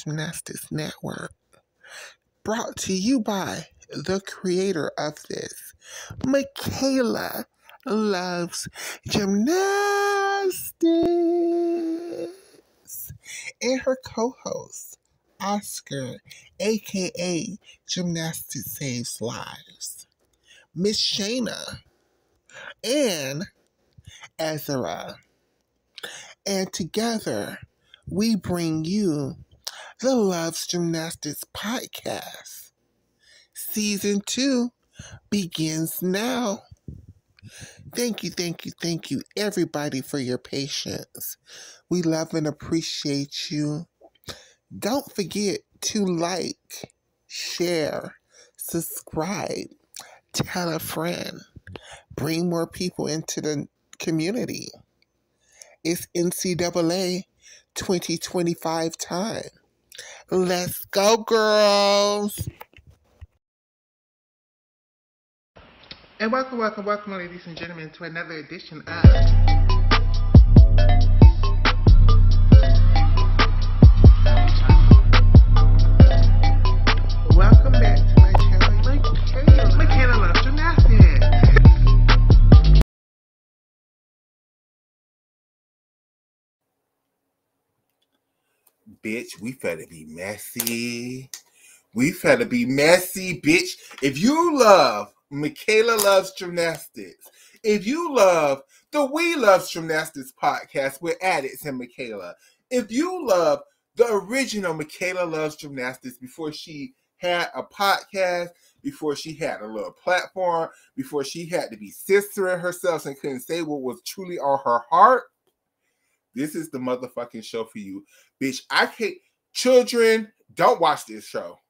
Gymnastics Network. Brought to you by the creator of this, Michaela Loves Gymnastics, and her co-host, Oscar, aka Gymnastics Saves Lives, Miss Shayna, and Ezra. And together, we bring you the Loves Gymnastics podcast. Season 2 begins now. Thank you, everybody, for your patience. We love and appreciate you. Don't forget to like, share, subscribe, tell a friend, bring more people into the community. It's NCAA 2025 time. Let's go, girls! And welcome, ladies and gentlemen, to another edition of Welcome back to my channel, Michaela Loves Gymnastics. Bitch, we finna be messy. We finna be messy, bitch. If you love Michaela Loves Gymnastics, if you love the We Love Gymnastics podcast with Addicts and Michaela, if you love the original Michaela Loves Gymnastics before she had a podcast, before she had a little platform, before she had to be censoring herself and couldn't say what was truly on her heart, this is the motherfucking show for you. Bitch, I can't. Children, don't watch this show.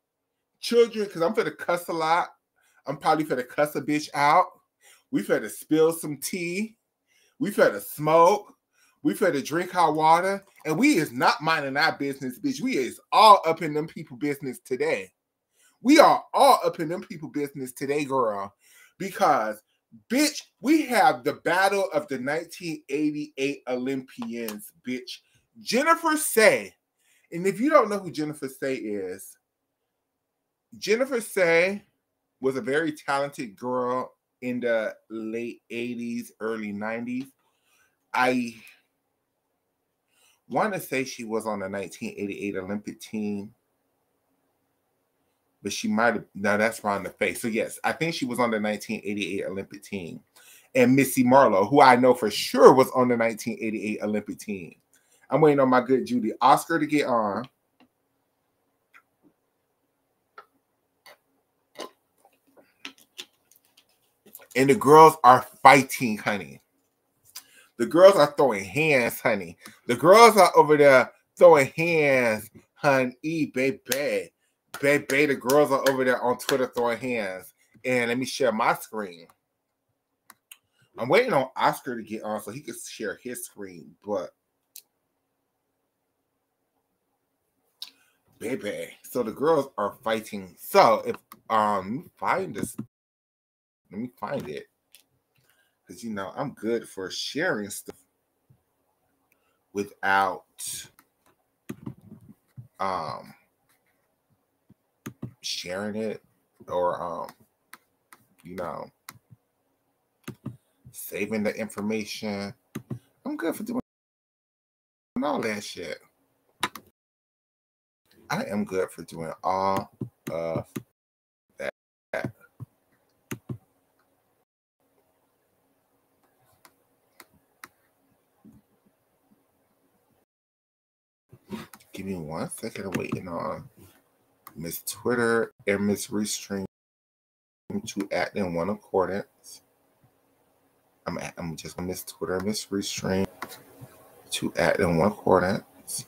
Children, because I'm finna cuss a lot. I'm probably finna cuss a bitch out. We finna spill some tea. We finna smoke. We finna drink hot water. And we is not minding our business, bitch. We is all up in them people business today. We are all up in them people business today, girl. Because, bitch, we have the battle of the 1988 Olympians, bitch. Jennifer SEY. And if you don't know who Jennifer SEY is, Jennifer SEY was a very talented girl in the late 80s, early 90s. I want to say she was on the 1988 Olympic team, but she might have, no, that's wrong the face. So yes, I think she was on the 1988 Olympic team. And MISSY MARLOW, who I know for sure was on the 1988 Olympic team. I'm waiting on my good Judy Oscar to get on. And the girls are fighting, honey. The girls are throwing hands, honey. The girls are over there throwing hands, honey, baby. Baby, the girls are over there on Twitter throwing hands. And let me share my screen. I'm waiting on Oscar to get on so he can share his screen. But, baby. So the girls are fighting. So, if, let me find this. Let me find it. Because, you know, I'm good for sharing stuff without sharing it or, you know, saving the information. I'm good for doing all that shit. I am good for doing all of that. Give me 1 second. I'm waiting on Miss Twitter and Miss Restream to act in one accordance. I'm just on Miss Twitter and Miss Restream to act in one accordance.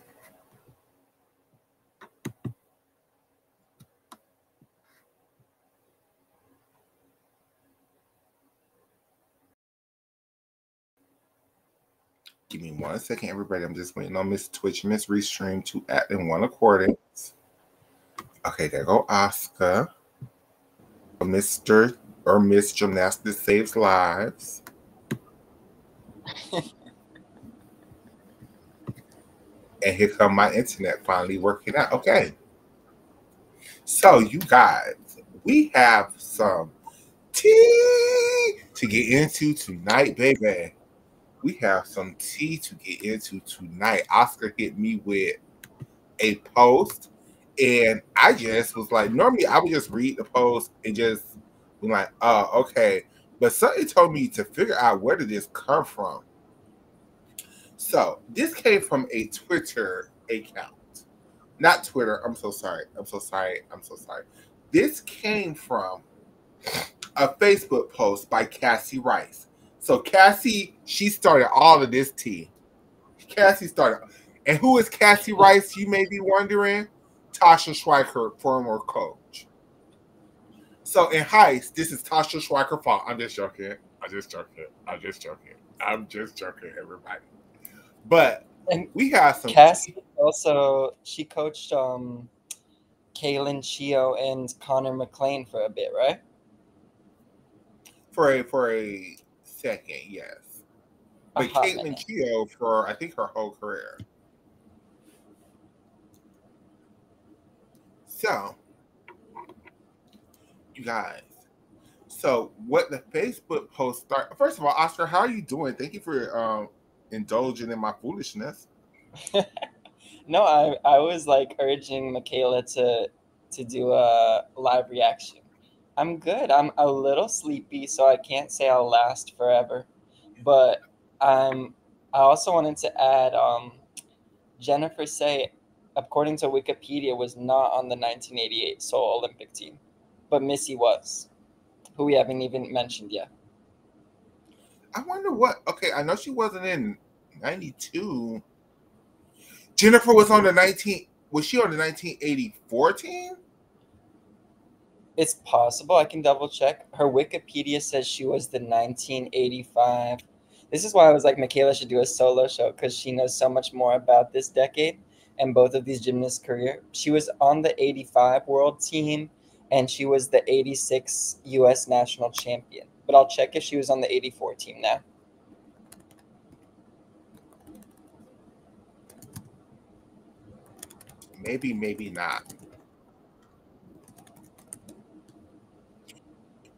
Give me 1 second, everybody. I'm just waiting on Miss Twitch and Miss Restream to act in one accordance. Okay, there go Oscar. Mr. or Miss Gymnastics Saves Lives. And here come my internet finally working out. Okay. So, you guys, we have some tea to get into tonight, baby. We have some tea to get into tonight. Oscar hit me with a post, and I just was like, normally I would just read the post and just be like, oh, okay. But something told me to figure out where did this come from. So this came from a Twitter account. Not Twitter. I'm so sorry. This came from a Facebook post by Cassie Rice. So Cassie, she started all of this tea. Cassie started. And who is Cassie Rice, you may be wondering? Tasha Schweiker, former coach. So in Heist, this is Tasha Schweiker fault. I'm just joking, everybody. But And we have some. Cassie also, she coached Kaylin Chio and Connor McLean for a bit, right? For a second, yes. But Caitlin Chio for, I think, her whole career. So, you guys. So, what the Facebook post start? First of all, Oscar, how are you doing? Thank you for indulging in my foolishness. No, I was like urging Michaela to do a live reaction. I'm good. I'm a little sleepy, so I can't say I'll last forever. But I also wanted to add Jennifer Say, according to Wikipedia, was not on the 1988 Seoul Olympic team, but Missy was, who we haven't even mentioned yet. I wonder what. Okay, I know she wasn't in 92. Jennifer was on the 19. Was she on the 1984 team? It's possible. I can double check. Her Wikipedia says she was the 1985. This is why I was like, Michaela should do a solo show because she knows so much more about this decade and both of these gymnasts' career. She was on the 85 world team and she was the 86 U.S. national champion. But I'll check if she was on the 84 team now. Maybe, maybe not.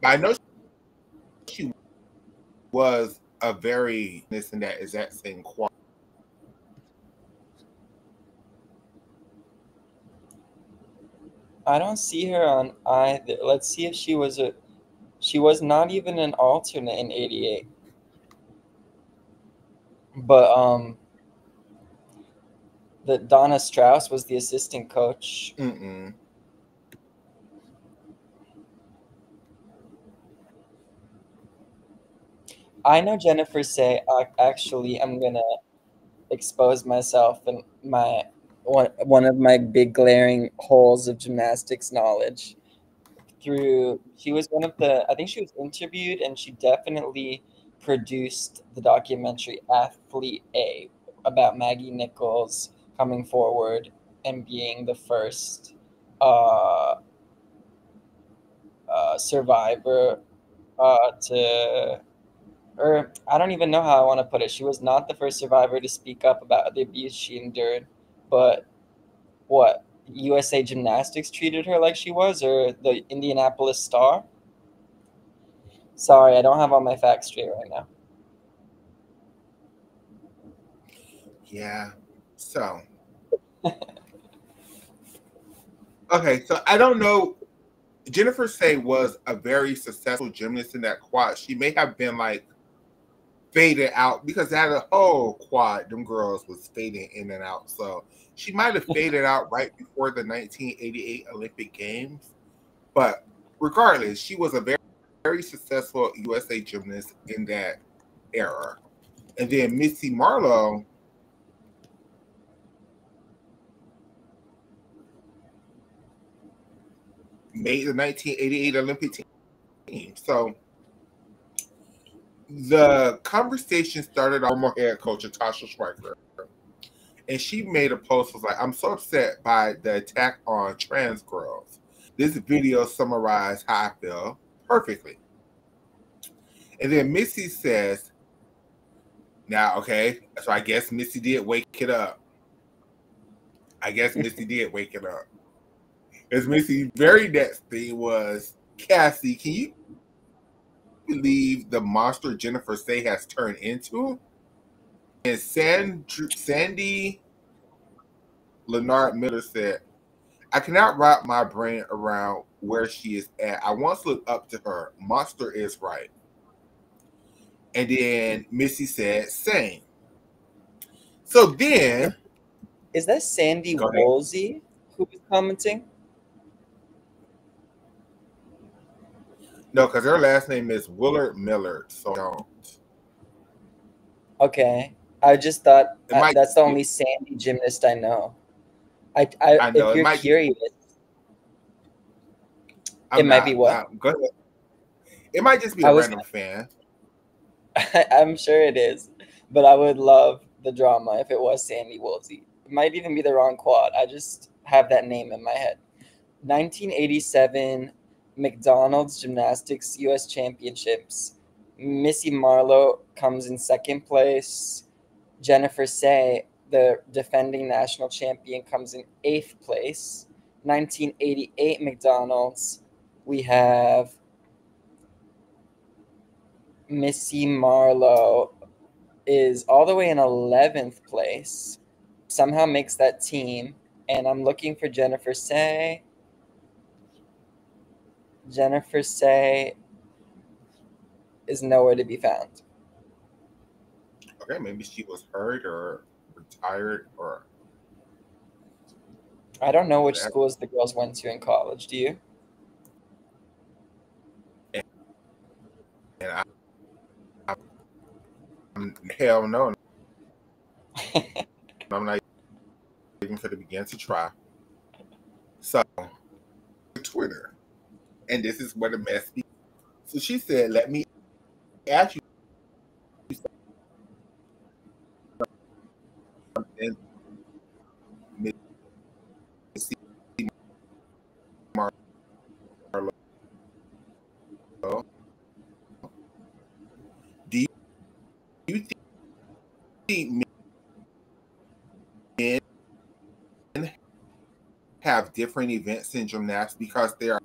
I know she was a very in that exact same quad. I don't see her on either. Let's see if she was not even an alternate in 88. But the Donna Strauss was the assistant coach. Mm-mm. I know Jennifer Say. Actually, I'm gonna expose myself and my one of my big glaring holes of gymnastics knowledge. She was one of the. I think she was interviewed, and she definitely produced the documentary Athlete A about Maggie Nichols coming forward and being the first survivor to, or I don't even know how I want to put it. She was not the first survivor to speak up about the abuse she endured, but what, USA Gymnastics treated her like she was, or the Indianapolis Star? Sorry, I don't have all my facts straight right now. Yeah. So. Okay, so I don't know. Jennifer Say was a very successful gymnast in that quad. She may have been like faded out because that whole quad, them girls was fading in and out. So she might have faded out right before the 1988 Olympic Games. But regardless, she was a very, very successful USA gymnast in that era. And then Missy Marlowe made the 1988 Olympic team. So the conversation started on former head coach Tasha Schweiker. And she made a post was like, I'm so upset by the attack on trans girls. This video summarized how I feel perfectly. And then Missy says, now, okay, so I guess Missy did wake it up. I guess Missy did wake it up. As Missy's very next thing was, Cassie, can you believe the monster Jennifer Say has turned into? And Sandy Leonard Miller said, I cannot wrap my brain around where she is at. I once looked up to her. Monster is right. And then Missy said, same. So then... Is that Sandy Woolsey who was commenting? No, because her last name is Willard Miller. So don't. Okay. I just thought that's the be, only Sandy gymnast I know. I know. If you're curious, it might be what? Go ahead. It might just be a random fan. I'm sure it is. But I would love the drama if it was Sandy Woolsey. It might even be the wrong quad. I just have that name in my head. 1987 McDonald's Gymnastics U.S. Championships. Missy Marlowe comes in second place. Jennifer Say, the defending national champion, comes in 8th place. 1988 McDonald's, we have Missy Marlowe is all the way in 11th place. Somehow makes that team. And I'm looking for Jennifer Say. Jennifer Say is nowhere to be found. Okay, maybe she was hurt or retired or... I don't know which schools the girls went to in college. Do you? And hell no. I'm not even going to begin to try. So, Twitter. And this is where the mess begins. So she said, let me ask you something. Missy Marlowe. Do you think men have different events in gymnastics because they are...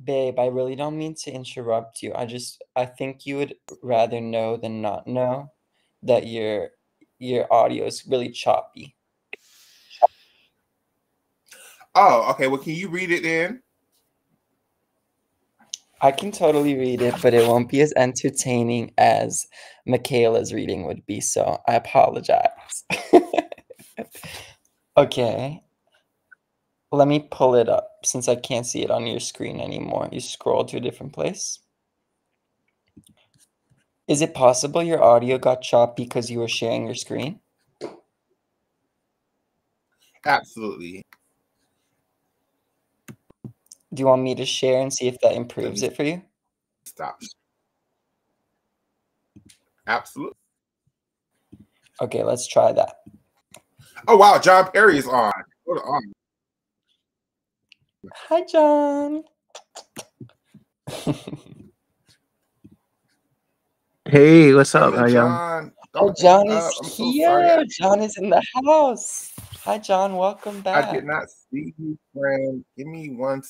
Babe, I really don't mean to interrupt you. I think you would rather know than not know that your audio is really choppy. Oh, okay. Well, can you read it then? I can totally read it, but it won't be as entertaining as Michaela's reading would be, so I apologize. Okay. Let me pull it up since I can't see it on your screen anymore. You scroll to a different place. Is it possible your audio got choppy because you were sharing your screen? Absolutely. Do you want me to share and see if that improves it for you? Stop. Absolutely. Okay, let's try that. Oh, wow. John Perry is on. Hold on. Hi, John. Hey, what's up? Hey, John. Oh, John is here. John is in the house. Hi, John. Welcome back. I did not see you, friend. Give me 1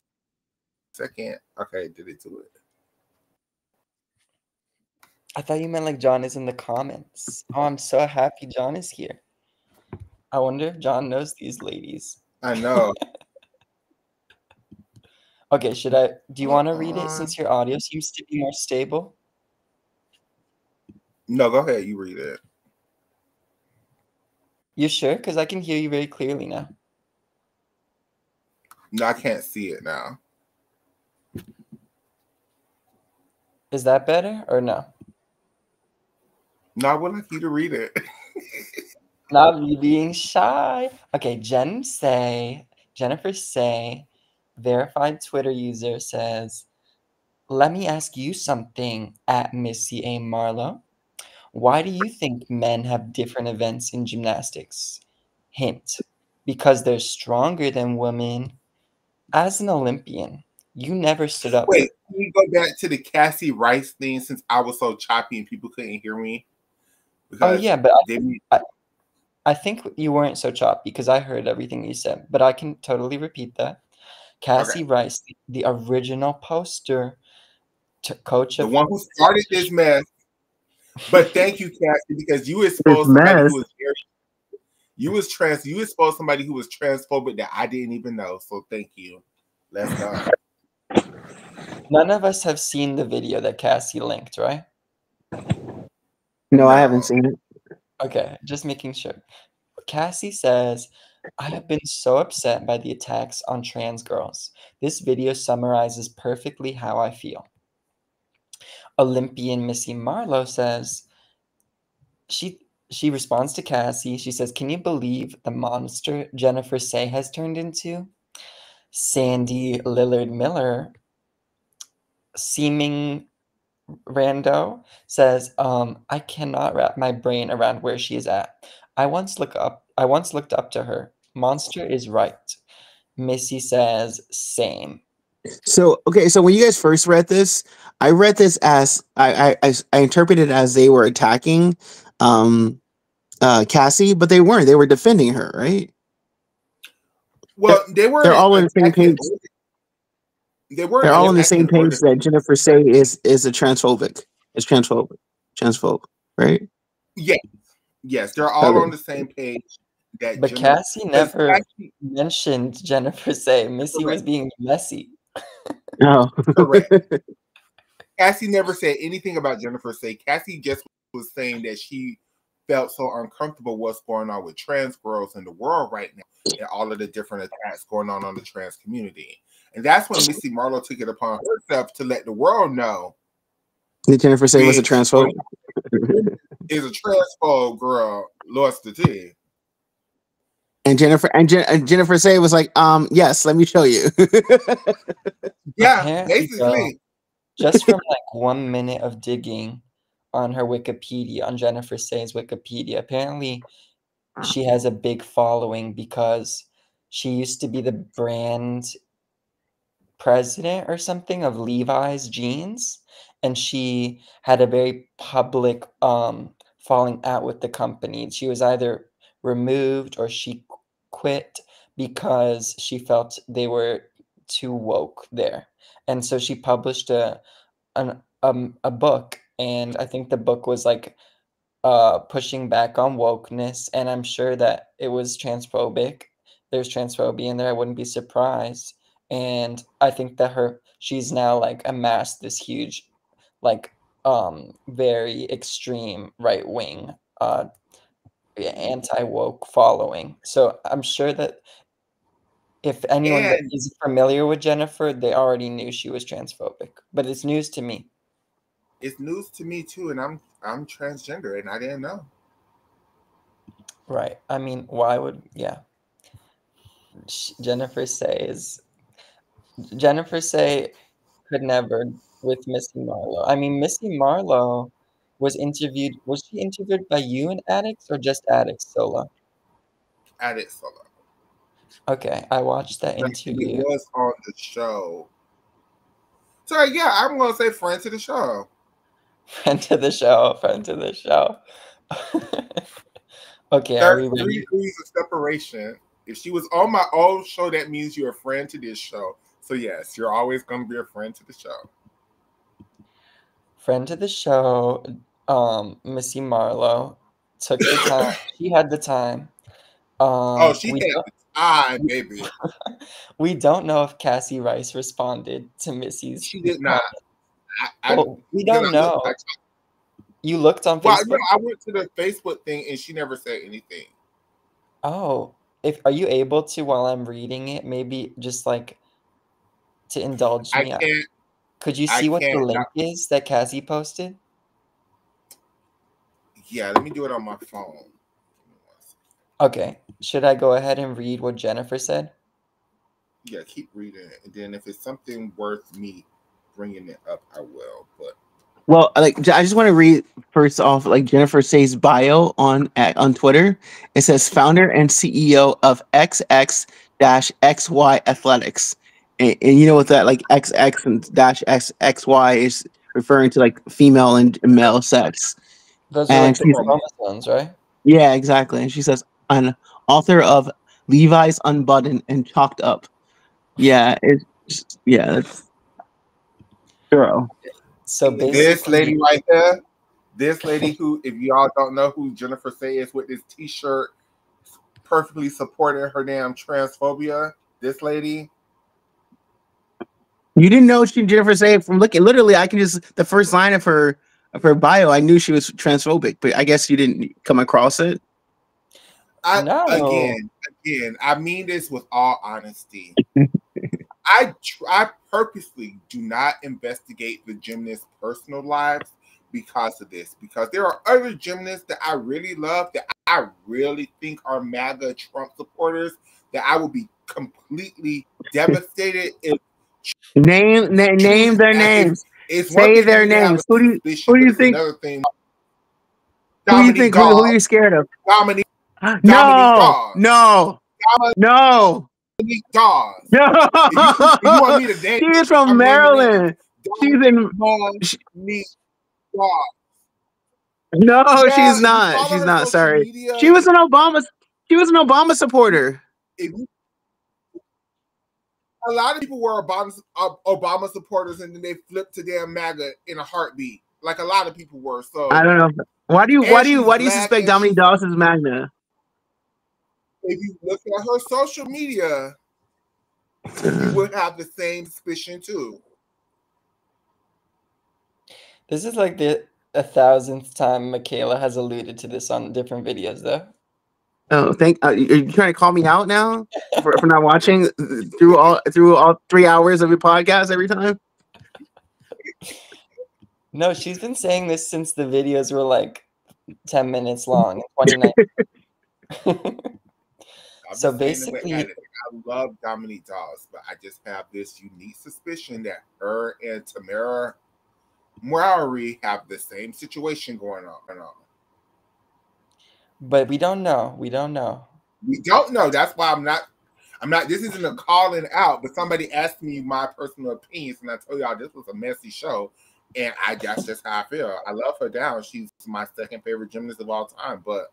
second. Okay, did it do it? I thought you meant like John is in the comments. Oh, I'm so happy John is here. I wonder if John knows these ladies. I know. Okay, do you want to read it since your audio seems to be more stable? No, go ahead. You read it. You sure? Because I can hear you very clearly now. No, I can't see it now. Is that better or no? No, I would like you to read it. Not me being shy. Okay, Jennifer Say, verified Twitter user says, let me ask you something at Missy A. Marlowe. Why do you think men have different events in gymnastics? Hint, because they're stronger than women. As an Olympian, you never stood up. Wait, can we go back to the Cassie Rice thing since I was so choppy and people couldn't hear me? Oh because yeah, but they. I think you weren't so choppy because I heard everything you said, but I can totally repeat that. Okay, Cassie Rice, the original poster coach the of one who started this mess. But thank you, Cassie, because you This exposed somebody who mess. was very. You exposed somebody who was transphobic that I didn't even know. So thank you. Let's go. None of us have seen the video that Cassie linked, right? No, I haven't No. seen it. Okay, just making sure. Cassie says, I have been so upset by the attacks on trans girls. This video summarizes perfectly how I feel. Olympian Missy Marlowe says, she responds to Cassie. She says, can you believe the monster Jennifer Say has turned into? Sandy Lillard Miller, seeming rando, says, I cannot wrap my brain around where she is at. I once looked up to her. Monster is right. Missy says, same. So okay, so when you guys first read this, I read this as I interpreted it as they were attacking um Cassie, but they weren't. They were defending her, right? Well, they They're weren't all on the same attacking. page. They weren't They're all on the attacking same or page that Jennifer Say is a transphobic. Is transphobe, right? yes, yes, they're all Okay. on the same page. That But Jennifer, Cassie because never Cassie, mentioned Jennifer Say. Missy was correct, being messy. No. correct. Cassie never said anything about Jennifer Say. Cassie just was saying that she felt so uncomfortable what's going on with trans girls in the world right now and all of the different attacks going on the trans community. And that's when Missy Marlowe took it upon herself to let the world know, Did Jennifer Say was a bitch, transphobe? is a transphobe girl, lost the tea. And Jennifer Say was like, yes, let me show you. Yeah, Apparently, though, basically. just from like 1 minute of digging on her Wikipedia, on Jennifer Say's Wikipedia, apparently she has a big following because she used to be the brand president or something of Levi's jeans, and she had a very public falling out with the company. She was either removed or she quit because she felt they were too woke there. And so she published a book, and I think the book was like pushing back on wokeness, and I'm sure that it was transphobic. There's transphobia in there. I wouldn't be surprised. And I think that she's now like amassed this huge, like, very extreme right wing, anti woke following. So I'm sure that if anyone that And is familiar with Jennifer, they already knew she was transphobic. But it's news to me. it's news to me too, and I'm transgender and I didn't know. Right. I mean, why would, yeah. Jennifer says Jennifer Say could never with Missy Marlowe. I mean, Missy Marlowe was she interviewed by you and Addicts or just Addicts solo? At it solo. Okay, I watched that But I think it interview. was on the show. So yeah, I'm gonna say friend to the show. Friend to the show, friend to the show. Okay, are we Three ready? degrees of separation. If she was on my own show, that means you're a friend to this show. So yes, you're always gonna be a friend to the show. Friend to the show, Missy Marlowe took the time. She had the time. Oh, she We had don't the time, baby. we don't know if Cassie Rice responded to Missy's She did not. comment. I Well, we because don't I looked. know. You looked on Well, Facebook? I went to the Facebook thing and she never said anything. Oh, if are you able to, while I'm reading it, maybe just like to indulge I me? can't. Could you I see what the can't. link is that Cassie posted? Yeah, let me do it on my phone. Okay. Should I go ahead and read what Jennifer said? Yeah, keep reading it, and then if it's something worth me bringing it up, I will. But Well, like I just want to read first off, like Jennifer Say's bio on Twitter. It says founder and CEO of XX-XY Athletics, and you know what that like XX and dash XXY is referring to, like female and male sex. Those are And like the she's chromosomes, right? yeah, exactly. And she says an author of Levi's Unbuttoned and Chalked Up. Yeah, that's girl. So This lady basically, right here, this lady who, if y'all don't know who Jennifer Say is, with this T-shirt, perfectly supporting her damn transphobia. This lady. You didn't know she Jennifer Say from looking. Literally, I can just the first line of her bio. I knew she was transphobic, but I guess you didn't come across it. no. Again, I mean this with all honesty. I purposely do not investigate the gymnasts' personal lives because of this. Because there are other gymnasts that I really love, that I really think are MAGA Trump supporters, that I would be completely devastated if Name their names. it's one Say thing for their me to have names. a suspicion, Who do but you it's think? another thing. Who do you Dominique think? Who are Dawes. you scared of? Dominique No, Dawes. no, no, Dominique Dawes. no. If you want me to name, She is from I'm naming names. Maryland. She's in. Dominique Dawes. No, Yeah, she's if you not. follow She's her not. social Sorry. media, She was an Obama. She was an Obama supporter. A lot of people were Obama supporters, and then they flipped to damn MAGA in a heartbeat. Like a lot of people were. So I don't know. Why do she's you black, suspect Dominique Dawes is Magna? if you look at her social media, you would have the same suspicion too. This is like the 1,000th time Michaela has alluded to this on different videos, though. Oh, are you trying to call me out now for not watching through all 3 hours of your podcast every time? No, she's been saying this since the videos were like 10 minutes long in 2019. So basically, I love Dominique Dawes, but I just have this unique suspicion that her and Tamara Mowry have the same situation going on. But we don't know. We don't know. We don't know. That's why I'm not. This isn't a calling out, but somebody asked me my personal opinions, and I told y'all this was a messy show, and that's just how I feel. I love her down. She's my second favorite gymnast of all time. But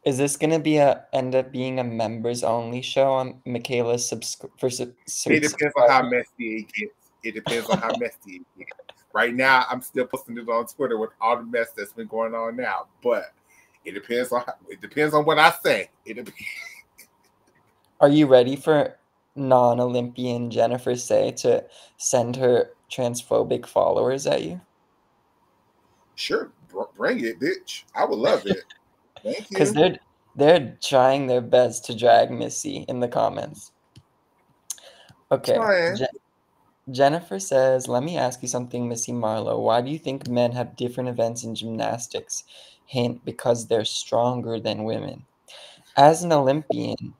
is this gonna be end up being a members only show on Michaela's it depends on how messy it gets. It depends on how messy it gets. Right now, I'm still posting it on Twitter with all the mess that's been going on now, but it depends on what I say. Are you ready for non-Olympian Jennifer Say to send her transphobic followers at you? Sure, bring it, bitch. I would love it. Thank you. Because they're trying their best to drag Missy in the comments. Okay. Jennifer says, let me ask you something, Missy Marlowe. Why do you think men have different events in gymnastics? Hint, because they're stronger than women. As an Olympian,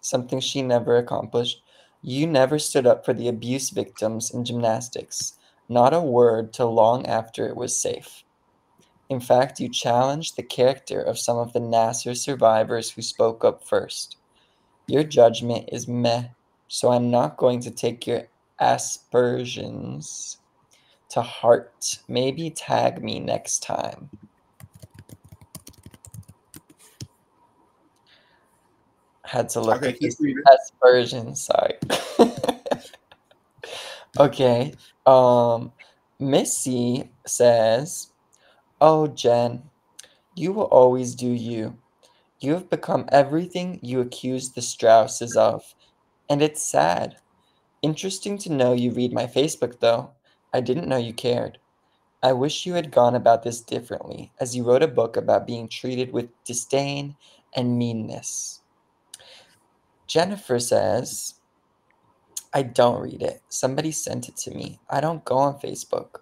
something she never accomplished, you never stood up for the abuse victims in gymnastics. Not a word till long after it was safe. In fact, you challenged the character of some of the Nassar survivors who spoke up first. Your judgment is meh, so I'm not going to take your aspersions to heart. Maybe tag me next time. Had to look at this aspersions, sorry. Okay. Missy says, oh, Jen, you will always do you. You have become everything you accused the Strausses of, and it's sad. Interesting to know you read my Facebook, though. I didn't know you cared. I wish you had gone about this differently, as you wrote a book about being treated with disdain and meanness. Jennifer says, I don't read it. Somebody sent it to me. I don't go on Facebook.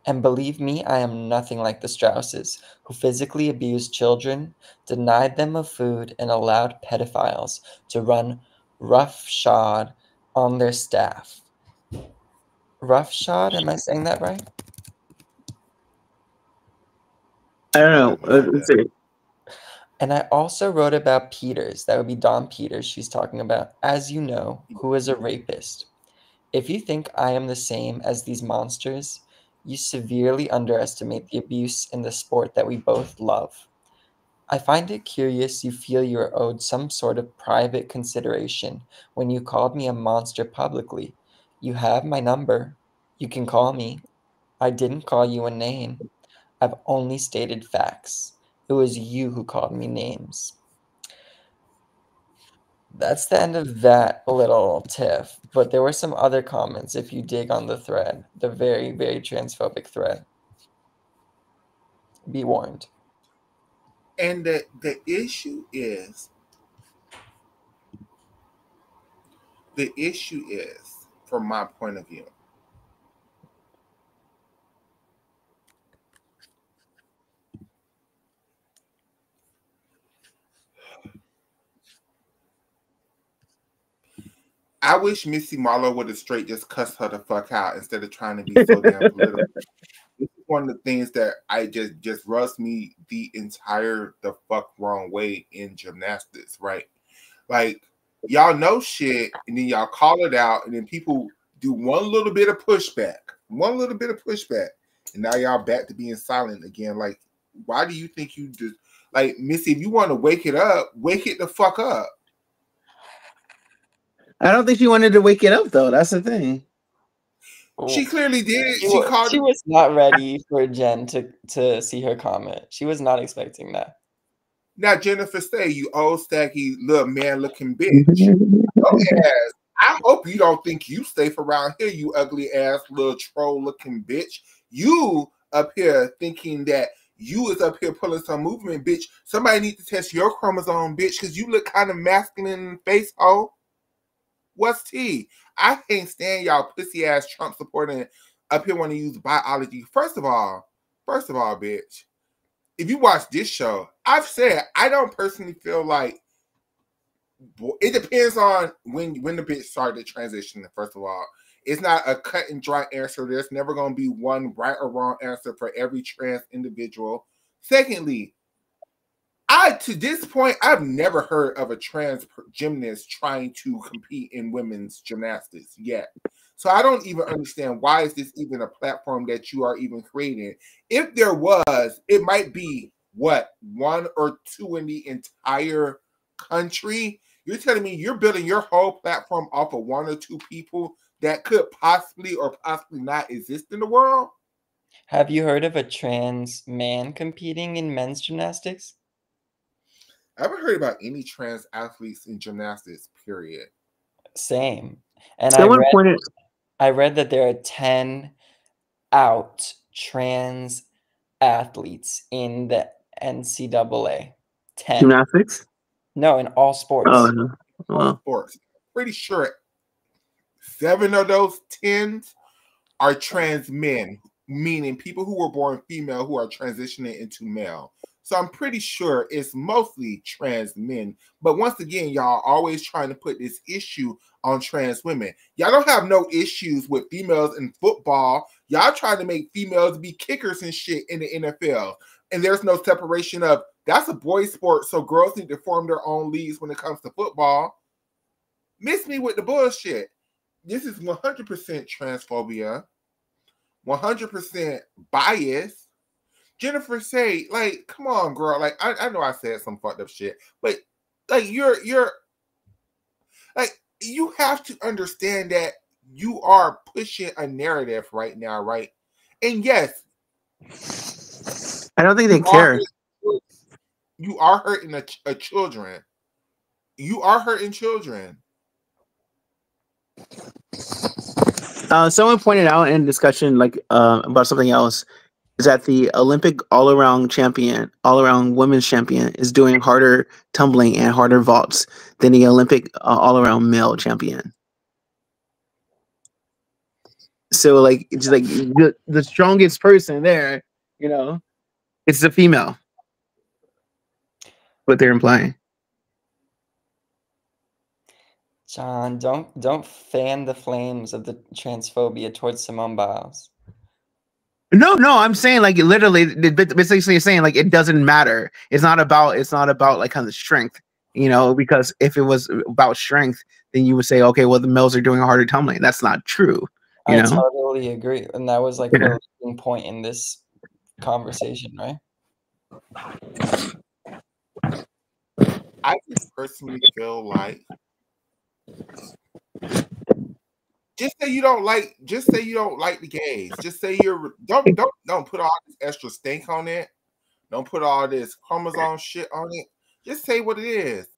And believe me, I am nothing like the Strausses, who physically abused children, denied them of food, and allowed pedophiles to run roughshod on their staff. Roughshod, am I saying that right? I don't know. Let's see. And I also wrote about Peters. That would be Don Peters she's talking about, as you know, who is a rapist. If you think I am the same as these monsters, You severely underestimate the abuse in the sport that we both love. I find it curious you feel you are owed some sort of private consideration when you called me a monster publicly. You have my number. You can call me. I didn't call you a name. I've only stated facts. It was you who called me names. That's the end of that little tiff. But there were some other comments if you dig on the thread, the very, very transphobic thread. Be warned. And the issue is, from my point of view, I wish Missy MARLOW would have straight just cussed her the fuck out instead of trying to be so damn political. This is one of the things that I just rubs me the fuck wrong way in gymnastics, right? Like, y'all know shit, and then y'all call it out, and then people do one little bit of pushback, and now y'all back to being silent again. Like, why do you think you just like Missy? If you want to wake it up, wake it the fuck up. I don't think she wanted to wake it up though. That's the thing. She clearly did. She was not ready for Jen to see her comment. She was not expecting that. Now, Jennifer say, you old staggy little man looking bitch. Ass. I hope you don't think you safe around here, you ugly ass little troll looking bitch. You up here thinking that you is up here pulling some movement, bitch. Somebody need to test your chromosome, bitch, because you look kind of masculine in the face, ho. What's tea? I can't stand y'all pussy ass Trump supporting up here want to use biology. First of all, bitch, if you watch this show, I've said I don't personally feel like it depends on when the bitch started transitioning. First of all, it's not a cut and dry answer. There's never going to be one right or wrong answer for every trans individual. Secondly, to this point, I've never heard of a trans gymnast trying to compete in women's gymnastics yet. So I don't even understand why is this even a platform that you are even creating. If there was, it might be what, one or two in the entire country. You're telling me you're building your whole platform off of one or two people that could possibly or possibly not exist in the world? Have you heard of a trans man competing in men's gymnastics? I haven't heard about any trans athletes in gymnastics, period. Same. And I read that there are 10 out trans athletes in the NCAA. 10. Gymnastics? No, in all sports. Oh, no. All sports. Pretty sure 7 of those 10s are trans men, meaning people who were born female who are transitioning into male. So I'm pretty sure it's mostly trans men. But once again, y'all always trying to put this issue on trans women. Y'all don't have no issues with females in football. Y'all trying to make females be kickers and shit in the NFL. And there's no separation of, that's a boys sport, so girls need to form their own leagues when it comes to football. Miss me with the bullshit. This is 100% transphobia, 100% bias. Jennifer say, like, come on, girl. Like, I know I said some fucked up shit, but like, you're like, you have to understand that you are pushing a narrative right now, right? And yes, I don't think they care. You are hurting a children. You are hurting children. Someone pointed out in discussion, like, about something else, is that the Olympic all-around women's champion is doing harder tumbling and harder vaults than the Olympic all-around male champion. So, like, it's like the strongest person there, you know, it's the female. What they're implying. John, don't fan the flames of the transphobia towards Simone Biles. No, I'm saying, like, literally, basically saying, like, it doesn't matter. It's not about like kind of strength, you know, because if it was about strength, then you would say, okay, well, the males are doing a harder tumbling. That's not true. You I know? totally agree, and that was like Yeah. her leading point in this conversation, right? I just personally feel like just say you don't like the gays. Just say you're don't put all this extra stink on it. Don't put all this chromosome shit on it. Just say what it is.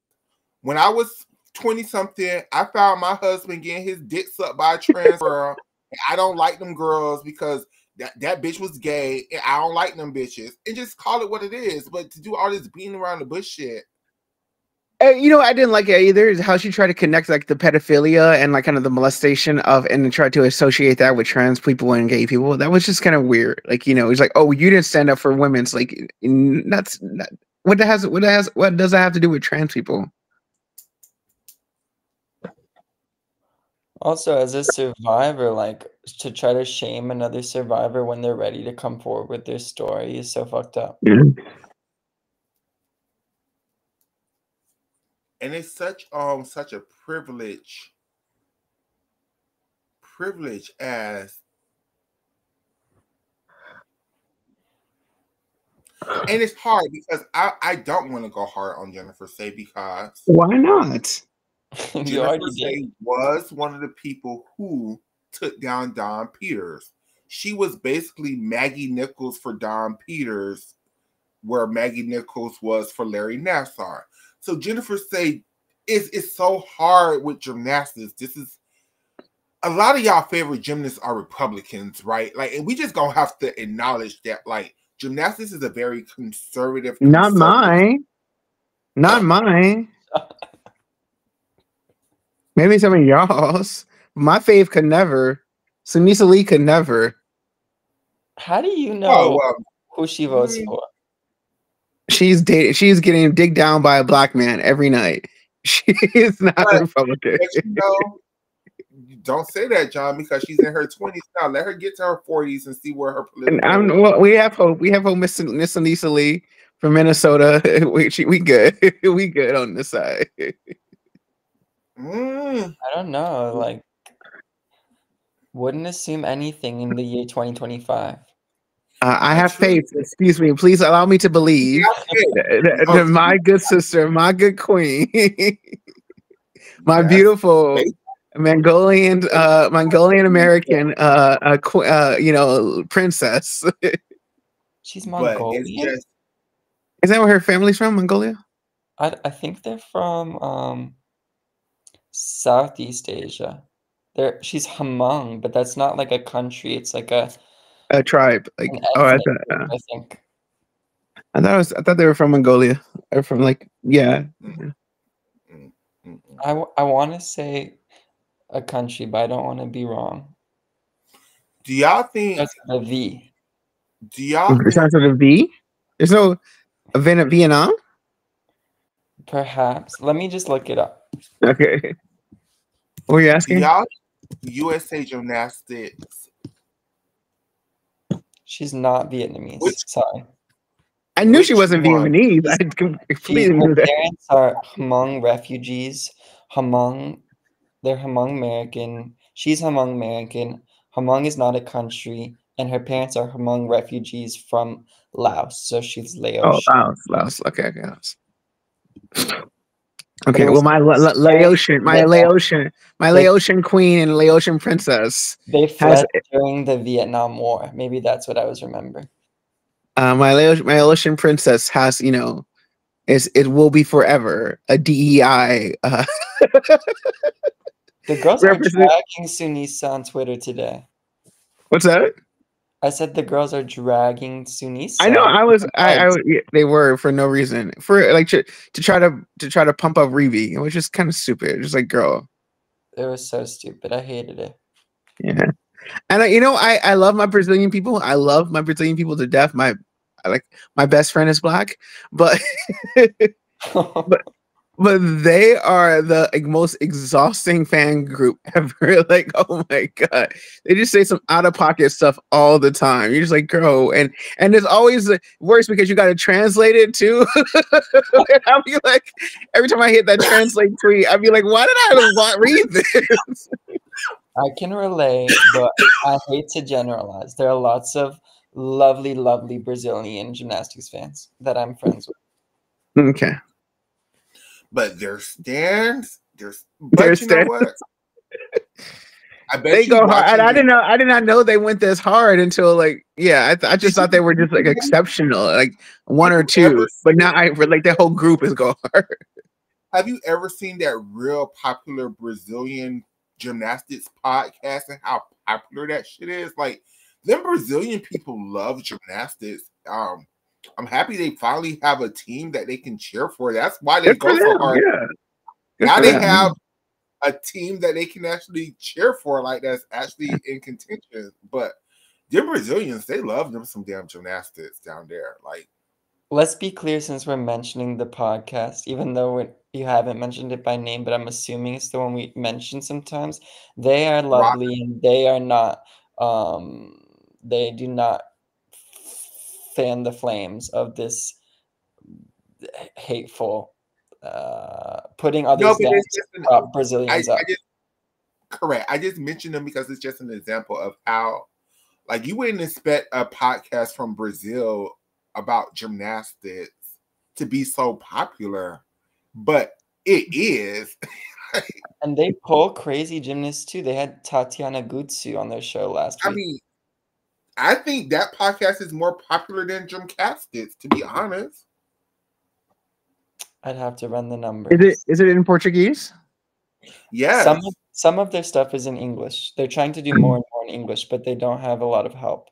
When I was 20 something, I found my husband getting his dick sucked by a trans girl. And I don't like them girls because that bitch was gay and I don't like them bitches. And just call it what it is. But to do all this beating around the bush shit. You know, I didn't like it either. Is how she tried to connect like the pedophilia and like kind of the molestation of, and then tried to associate that with trans people and gay people. That was just kind of weird. Like, you know, it's like, oh, you didn't stand up for women's. Like, that's not, what does that have to do with trans people? Also, as a survivor, like to try to shame another survivor when they're ready to come forward with their story is so fucked up. And it's such a privilege as, and it's hard because I don't want to go hard on Jennifer Say because Why not? You Jennifer already Say did. was one of the people who took down Don Peters. She was basically Maggie Nichols for Don Peters, where Maggie Nichols was for Larry Nassar. So Jennifer Say it's so hard with gymnastics. This is a lot of y'all favorite gymnasts are Republicans, right? Like, and we just gonna have to acknowledge that, like, gymnastics is a very conservative. Not mine. Not mine. Maybe some of y'all's. My fave could never. Sunisa Lee could never. How do you know well, who she votes for? She's getting digged down by a black man every night. She is not a Republican. But you know, don't say that, John, because she's in her 20s now. Let her get to her 40s and see where her political. Well, we have hope. We have hope, Miss Sunisa Lee from Minnesota. We good. We good on this side. I don't know. Like, wouldn't assume anything in the year 2025. I have faith. Excuse me. Please allow me to believe that my good sister, my good queen, my beautiful Mongolian American, you know, princess. She's Mongolian. Is that where her family's from? Mongolia? I think they're from Southeast Asia. She's Hmong, but that's not like a country. It's like a tribe. Like, I think. I thought they were from Mongolia. Or from like, yeah. I want to say a country, but I don't want to be wrong. Do y'all think that's a V? Do y'all think starts with a V? There's no Vietnam? Perhaps. Let me just look it up. Okay. What are you asking? Y'all USA Gymnastics. She's not Vietnamese. Sorry. I knew she wasn't Vietnamese. I completely knew that. Her parents are Hmong refugees. They're Hmong American. She's Hmong American. Hmong is not a country, and her parents are Hmong refugees from Laos. So she's Laotian. Oh, Laos. Okay, Laos. Okay, well, my Laotian queen and Laotian princess. They fled during the Vietnam War. Maybe that's what I was remembering. My Laotian princess has, you know, it will be forever a DEI. The girls are dragging Sunisa on Twitter today. What's that? I said the girls are dragging Sunisa. I know. They were for no reason, for like to try to pump up Revi. It was just kind of stupid. Just like, girl, it was so stupid. I hated it. Yeah, and you know, I love my Brazilian people. I love my Brazilian people to death. My best friend is black, but but they are the most exhausting fan group ever. Like, oh my god, they just say some out of pocket stuff all the time. You're just like, girl, and it's always worse because you got to translate it too. I'll be like, every time I hit that translate tweet, I'll be like, why did I read this? I can relate, but I hate to generalize. There are lots of lovely, lovely Brazilian gymnastics fans that I'm friends with. Okay. But but There's you know that. what? I They bet you go hard. And watching I the didn't know. I did not know they went this hard until like, yeah. I just thought they were just like exceptional, like one have or you ever two. But now I like the whole group is go hard. have you ever seen that real popular Brazilian gymnastics podcast and how popular that shit is? Like, them Brazilian people love gymnastics. I'm happy they finally have a team that they can cheer for. That's why they Good for go so them. hard. Yeah. Good Now for they them. have a team that they can actually cheer for, like that's actually in contention. But them Brazilians, they love them some damn gymnastics down there. Like, Let's be clear since we're mentioning the podcast, even though you haven't mentioned it by name, but I'm assuming it's the one we mention sometimes. They are Rock, lovely and they are not, they do not fan the flames of this hateful, putting no, others but down it's to just prop I Brazilians up. just correct. I just mentioned them because it's just an example of how, like, you wouldn't expect a podcast from Brazil about gymnastics to be so popular, but it is. And they pull crazy gymnasts too. They had Tatiana Gutsu on their show last I week. mean, I think that podcast is more popular than Gymnastics, to be honest. I'd have to run the numbers. Is it in Portuguese? Yes. Some of their stuff is in English. They're trying to do more and more in English, but they don't have a lot of help,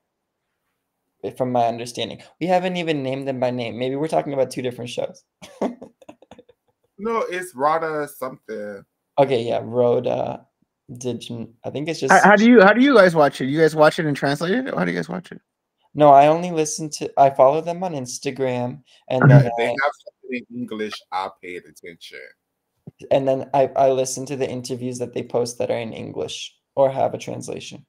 from my understanding. We haven't even named them by name. Maybe we're talking about two different shows. No, it's Rada something. Okay, yeah, Rhoda. I think it's just How do you guys watch it? You guys watch it and translate it? Or how do you guys watch it? no. I only listen to. I follow them on Instagram, and Yeah, then they have something in English. I paid attention. I listen to the interviews that they post that are in English or have a translation.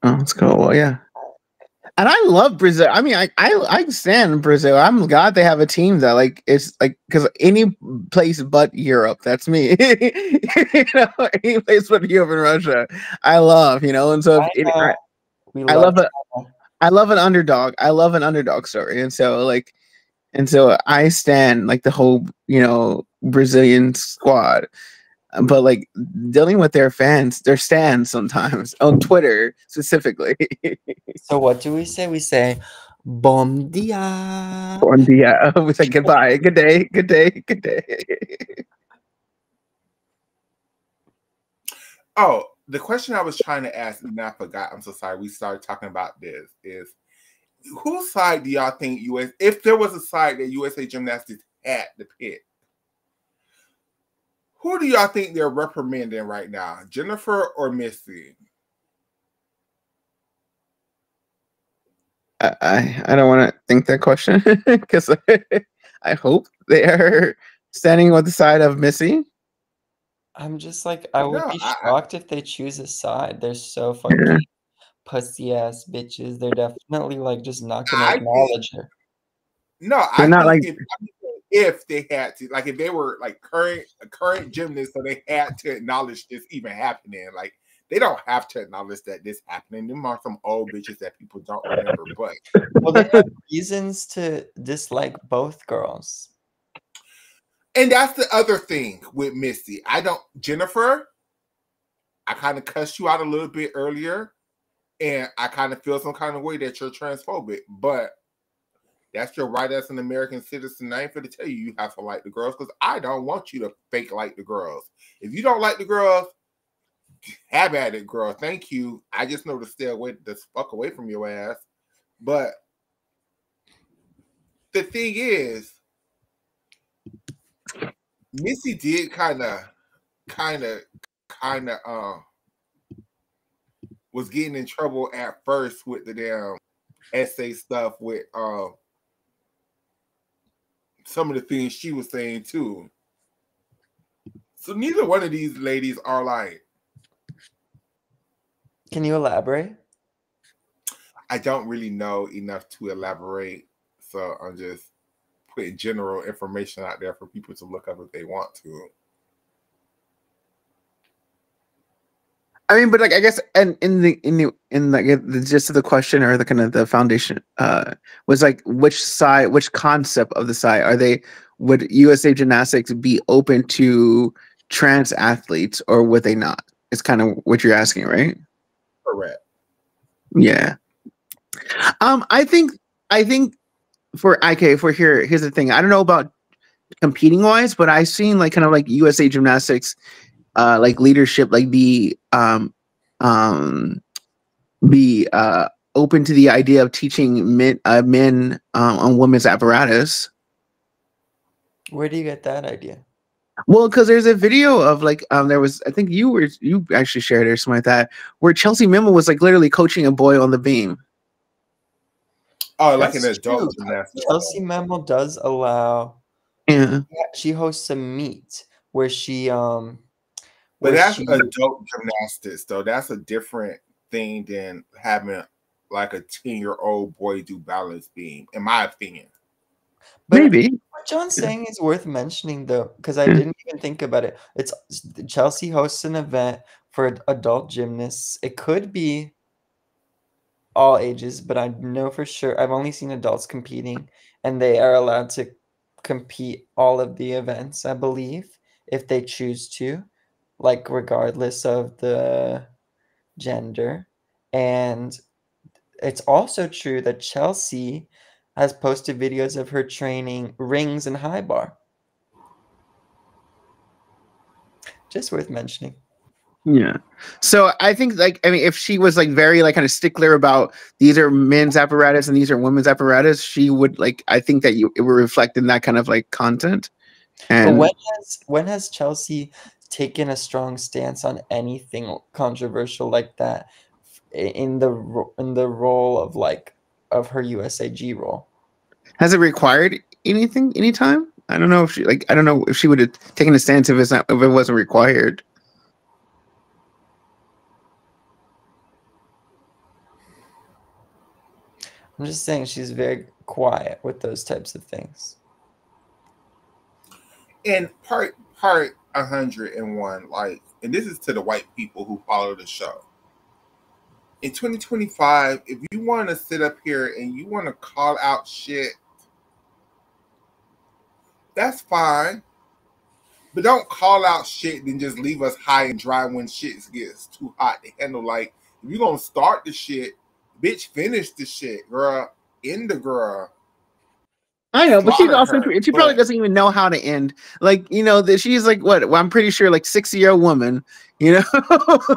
Oh, that's cool. Well, yeah. And I love Brazil. I mean, I stand Brazil. I'm glad they have a team that like it's like because any place but Europe, that's me. Any place but Europe and Russia, I love. And so I know. We I love love it. China. I love an underdog. I love an underdog story, and so I stand like the whole Brazilian squad. But like dealing with their stands sometimes on Twitter specifically. So what do we say? We say, "Bom dia." On the we said goodbye, good day, good day, good day. Oh, the question I was trying to ask, and I forgot. I'm so sorry. We started talking about this. Is whose side do y'all think if there was a side that USA Gymnastics had to pick, who do y'all think they're reprimanding right now, Jennifer or Missy? I don't want to think that question because I hope they are standing with the side of Missy. I'm just like, I would No, be shocked if they choose a side. They're so fucking pussy ass bitches. They're definitely like just not gonna acknowledge her. No, They're I not think like if they had to, like if they were like current gymnasts, so they had to acknowledge this even happening. Like they don't have to acknowledge that this happening. Them are some old bitches that people don't remember. But Well, they have reasons to dislike both girls. and that's the other thing with Missy. Jennifer, I kind of cussed you out a little bit earlier, and I kind of feel some kind of way that you're transphobic, but that's your right as an American citizen. I ain't finna tell you have to like the girls because I don't want you to fake like the girls. If you don't like the girls, have at it, girl. Thank you. I just know to stay away, the fuck away from your ass. But the thing is, Missy did kind of, was getting in trouble at first with the damn essay stuff with some of the things she was saying too. So neither one of these ladies are like. Can you elaborate? I don't really know enough to elaborate, so I'm just putting general information out there for people to look up if they want to. I mean, but like I guess, and in like the gist of the question or the kind of the foundation was like which concept of the side are they? Would USA Gymnastics be open to trans athletes or would they not? It's kind of what you're asking, right? Correct. Yeah. I think for IK for here's the thing. I don't know about competing wise, but I've seen like kind of like USA Gymnastics like leadership like um be open to the idea of teaching men on women's apparatus. Where do you get that idea? Well, because there's a video of like there was I think you actually shared it or something like that where Chelsea Mimmo was like literally coaching a boy on the beam. Oh, like That's an adult true. gymnastics. Chelsea Memo does allow. Yeah. She hosts a meet where she But where that's she adult gymnastics, though. That's a different thing than having like a 10-year-old boy do balance beam, in my opinion. but Maybe. what John's saying is worth mentioning though, because I Yeah. didn't even think about it. It's Chelsea hosts an event for adult gymnasts. It could be all ages, but I know for sure I've only seen adults competing, and they are allowed to compete all of the events, I believe, if they choose to, like regardless of the gender. And it's also true that Chelsea has posted videos of her training rings and high bar. Just worth mentioning. Yeah. So I think like I mean if she was like very like kind of stickler about these are men's apparatus and these are women's apparatus, she would like I think that it would reflect in that kind of like content. And But when has Chelsea taken a strong stance on anything controversial like that in the role of like of her USAG role? has it required anything anytime? I don't know if I don't know if she would have taken a stance if it wasn't required. I'm just saying she's very quiet with those types of things. And part 101, like, and this is to the white people who follow the show. In 2025, if you want to sit up here and you want to call out shit, that's fine. But don't call out shit and just leave us high and dry when shit gets too hot to handle. Like, if you're going to start the shit, bitch, finish the shit, girl. End the girl. I know, but she Slaughter probably her. doesn't even know how to end. Like, you know, that she's like what? Well, I'm pretty sure like 60-year-old woman, you know.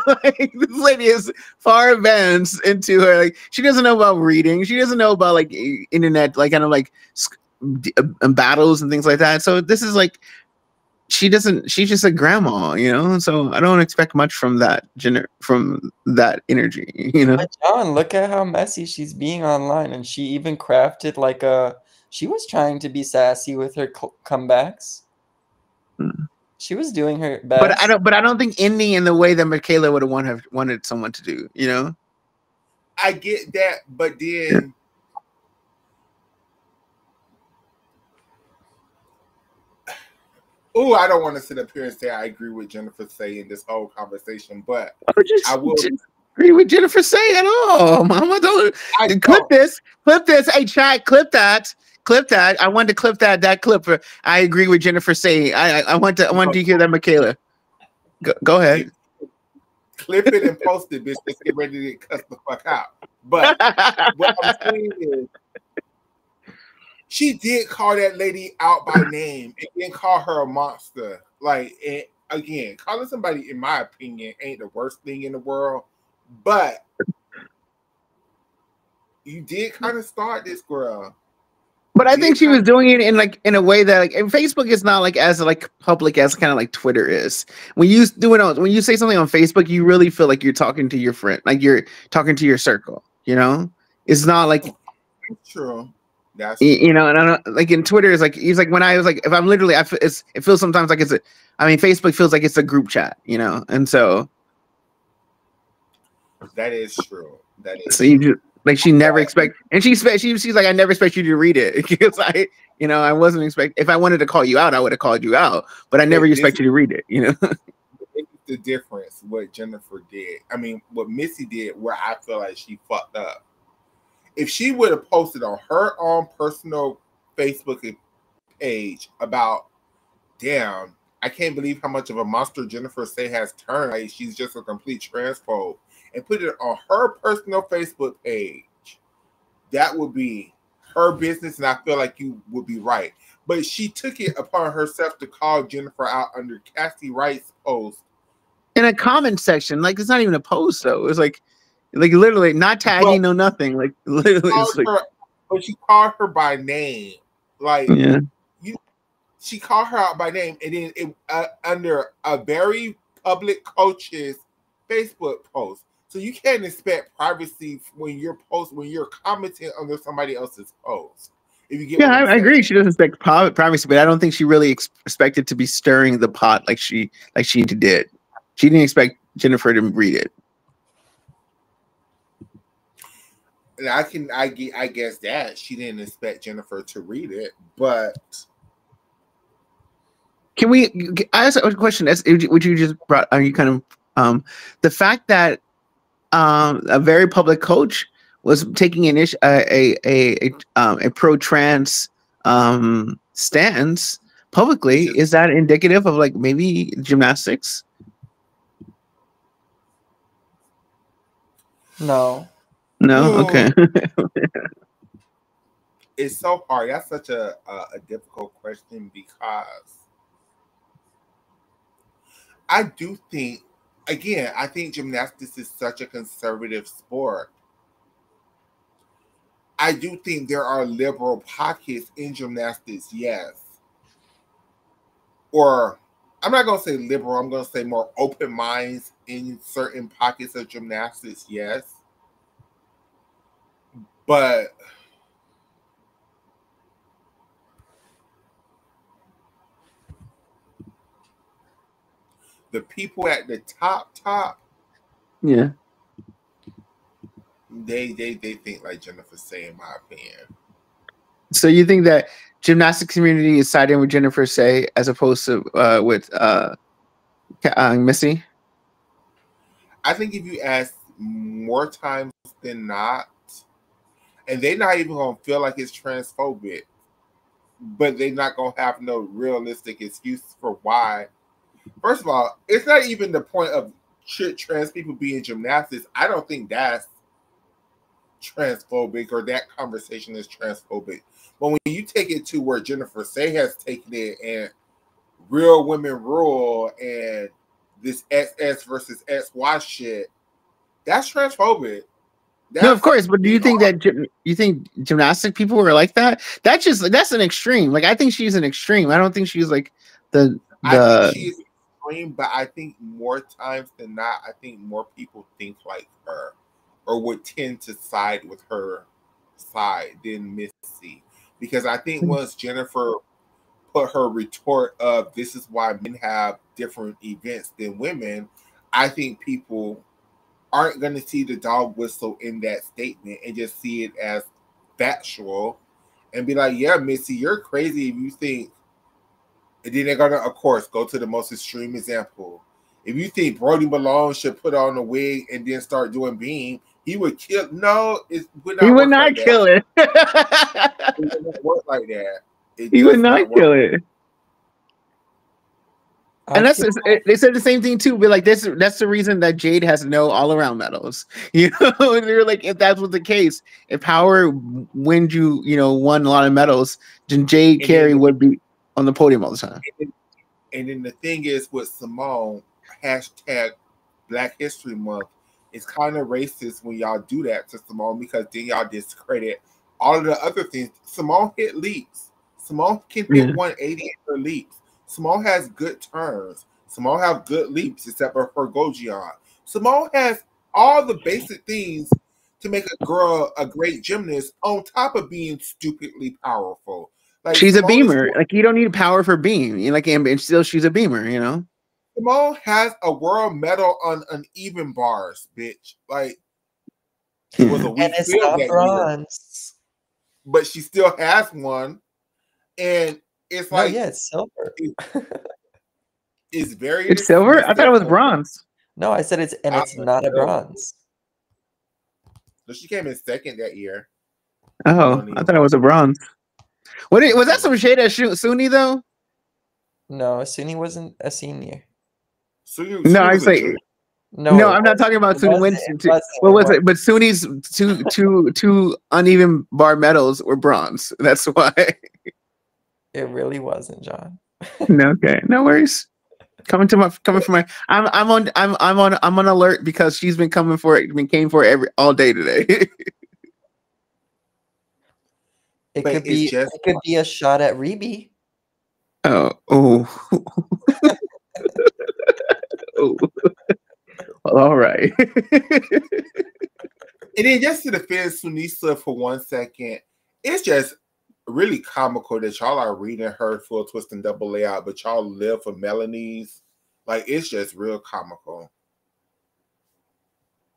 Like, this lady is far advanced into her. Like, she doesn't know about reading. She doesn't know about like internet, like kind of like battles and things like that. So this is like she's just a grandma, you know. So I don't expect much from that energy, you know. But John, look at how messy she's being online, and she even crafted like a. She was trying to be sassy with her comebacks. She was doing her best. But I don't think ending in the way that Michaela would have wanted someone to do, you know. I get that, but then I don't want to sit up here and say I agree with Jennifer Say in this whole conversation, but I will agree with Jennifer Say at all. Mama, don't clip this. Hey, chat, clip that. I want to clip that clip. I agree with Jennifer Say. I want to hear that, Michaela. Go ahead. Clip it and post it, bitch. Let's get ready to cuss the fuck out. But what I'm saying is, she did call that lady out by name and then call her a monster. Like, and again, calling somebody, in my opinion, ain't the worst thing in the world. But you did kind of start this, girl. But I think she was doing it in a way that like, and Facebook is not like as like public as kind of like Twitter is. When you say something on Facebook, you really feel like you're talking to your friend, like you're talking to your circle. You know, it's not like true. That's you know, and I don't like in Twitter is like he's like when I was like if I'm literally it feels sometimes like Facebook feels like it's a group chat, you know, and so that is true. That is so you just. Like she never expect, and she's like, I never expect you to read it because I wasn't expect. If I wanted to call you out, I would have called you out, but I never expect you to read it. You know. the difference what Jennifer did. I mean, what Missy did, where I feel like she fucked up. If she would have posted on her own personal Facebook page about, damn, I can't believe how much of a monster Jennifer Say has turned. Like, she's just a complete transphobe, and put it on her personal Facebook page, that would be her business, and I feel like you would be right. But she took it upon herself to call Jennifer out under Cassie Wright's post in a comment section. Like, it's not even a post though. It's like literally not tagging, no nothing. Like literally, it's like, but she called her by name. Like, yeah, she called her out by name, and then it under a very public coach's Facebook post. So you can't expect privacy when you're commenting under somebody else's post. If you get, yeah, I agree. She doesn't expect privacy, but I don't think she really expected to be stirring the pot like she did. She didn't expect Jennifer to read it. And I guess that she didn't expect Jennifer to read it, but can we ask a question? Which you just brought? Are you kind of the fact that a very public coach was taking a pro-trans stance publicly? Is that indicative of like maybe gymnastics? No. Okay. It's so hard. That's such a difficult question, because I do think, again, I think gymnastics is such a conservative sport. I do think there are liberal pockets in gymnastics, yes. Or I'm not going to say liberal, I'm going to say more open minds in certain pockets of gymnastics, yes. But the people at the top, yeah, they think like Jennifer Say, in my opinion. So you think that gymnastics community is siding with Jennifer Say as opposed to with Missy? I think if you ask more times than not, and they're not even gonna feel like it's transphobic, but they're not gonna have no realistic excuse for why. First of all, it's not even the point of should trans people be in gymnastics. I don't think that's transphobic, or that conversation is transphobic. But when you take it to where Jennifer Say has taken it, and real women rule, and this XX versus XY shit, that's transphobic. No, of course, but do you think that you think gymnastic people are like that? That's an extreme. Like, I think she's an extreme. I don't think she's like the. I think she's extreme, but I think more times than not, I think more people think like her, or would tend to side with her side than Missy, because I think once Jennifer put her retort of "this is why men have different events than women," I think people aren't going to see the dog whistle in that statement and just see it as factual and be like, yeah, Missy, you're crazy if you think. And then they're going to, of course, go to the most extreme example. If you think Brody Malone should put on a wig and then start doing beam, he would kill. No, he would not kill it. It would not work like that. He would not kill it. And they said the same thing too. But like that's the reason that Jade has no all-around medals. You know, they're like, if that was the case, if Power won a lot of medals, then Jade Carey would be on the podium all the time. And then the thing is with Simone, hashtag Black History Month, it's kind of racist when y'all do that to Simone, because then y'all discredit all of the other things. Simone hit leaps. Simone can hit 180 in her leaps. Simone has good turns. Simone has good leaps, except for her Gojion. Simone has all the basic things to make a girl a great gymnast, on top of being stupidly powerful. Like, she's Simone a beamer. Like, you don't need power for beam. And still she's a beamer, you know? Simone has a world medal on uneven bars, bitch. Like, it was a weak and it's not bronze. But she still has one. And it's like, yeah, it's silver. It's very It's silver? I thought it was dismissive. bronze. No, I said it's not a bronze. So she came in second that year. Oh, I thought it was a bronze. Was that some shade at Suni though? No, Suni wasn't a senior. No, I say no. I'm not talking about Suni Winston. What was it? But Suni's two uneven bar medals were bronze. That's why. It really wasn't, John. No, okay, no worries. Coming from my. I'm on alert because she's been coming for it. Came for it all day today. It could be a shot at Reby. Oh. Oh. Well, all right. And then just to defend Sunisa for 1 second, it's just really comical that y'all are reading her full twist and double layout, but y'all live for Melanie's. Like, it's just real comical.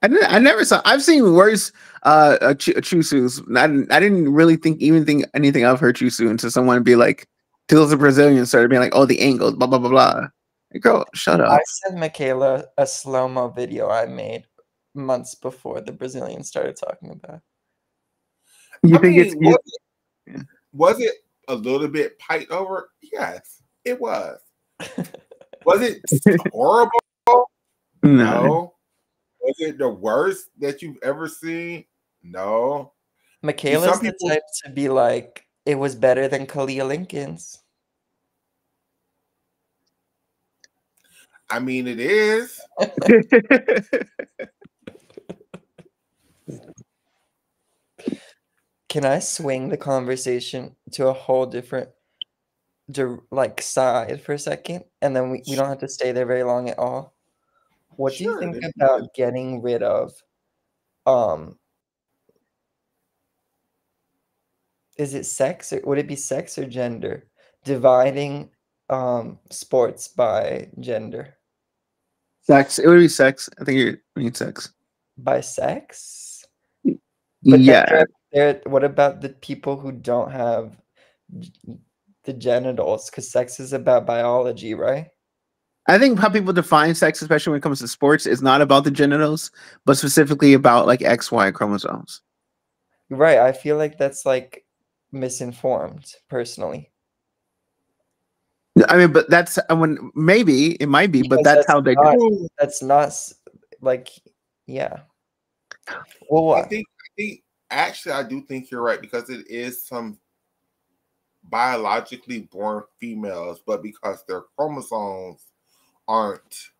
I never saw. I've seen worse Chusus. I didn't really think anything of her Chusu until someone be like, till the Brazilian started being like, oh, the angles, blah blah blah blah. Like, girl, shut up. I sent Michaela a slow-mo video I made months before the Brazilians started talking about. Was it a little bit piped over? Yes, it was. Was it horrible? No. Was it the worst that you've ever seen? No. Michaela's the type to be like, it was better than Kalia Lincoln's. I mean, it is. Can I swing the conversation to a whole different side for a second? And then we don't have to stay there very long at all. What do you think about getting rid of is it sex, or would it be sex or gender? Dividing sports by gender. Sex. It would be sex. I think you mean sex. By sex? But yeah. What about the people who don't have the genitals? Because sex is about biology, right? I think how people define sex, especially when it comes to sports, is not about the genitals, but specifically about like XY chromosomes. Right. I feel like that's like misinformed, personally. I mean, but that's maybe it might be, but that's how they do. That's not like, yeah. Well, what? I think actually I do think you're right, because it is some biologically born females, but because their chromosomes aren't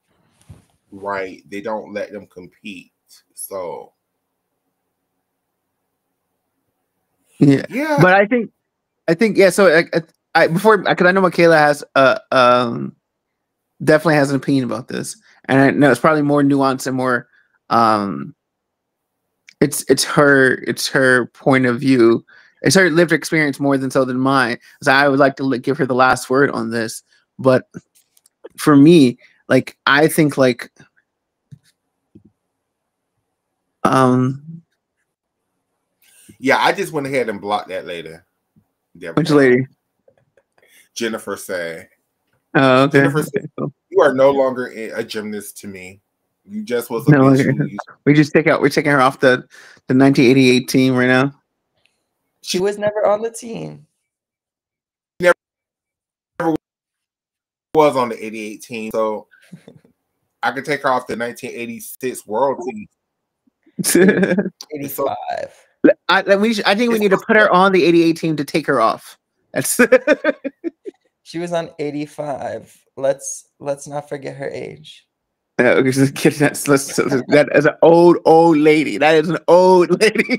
right, they don't let them compete. So yeah. But I think yeah. So because I know Michaela has definitely has an opinion about this, and I know it's probably more nuanced and more it's her point of view. It's her lived experience more than mine. So I would like to give her the last word on this. But for me, like, I think like yeah, I just went ahead and blocked that later. Which lady? Jennifer SEY. Oh, okay. Jennifer SEY, you are no longer a gymnast to me. You just was a bitch. We're taking her off the 1988 team right now. She was never on the team. Never was on the 88 team, so I could take her off the 1986 World team. 85. I think we need to put her on the 88 team to take her off. That's She was on 85. Let's not forget her age. That's an old lady. That is an old lady.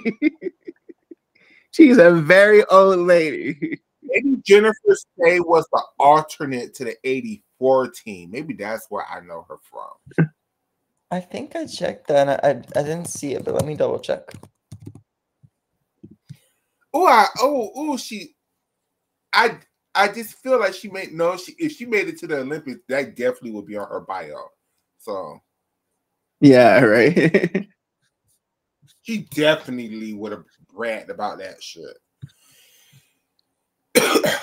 She's a very old lady. Maybe Jennifer SEY was the alternate to the 84 team. Maybe that's where I know her from. I think I checked that and I didn't see it, but let me double check. I just feel like if she made it to the Olympics, that definitely would be on her bio. So yeah, right. She definitely would have bragged about that shit.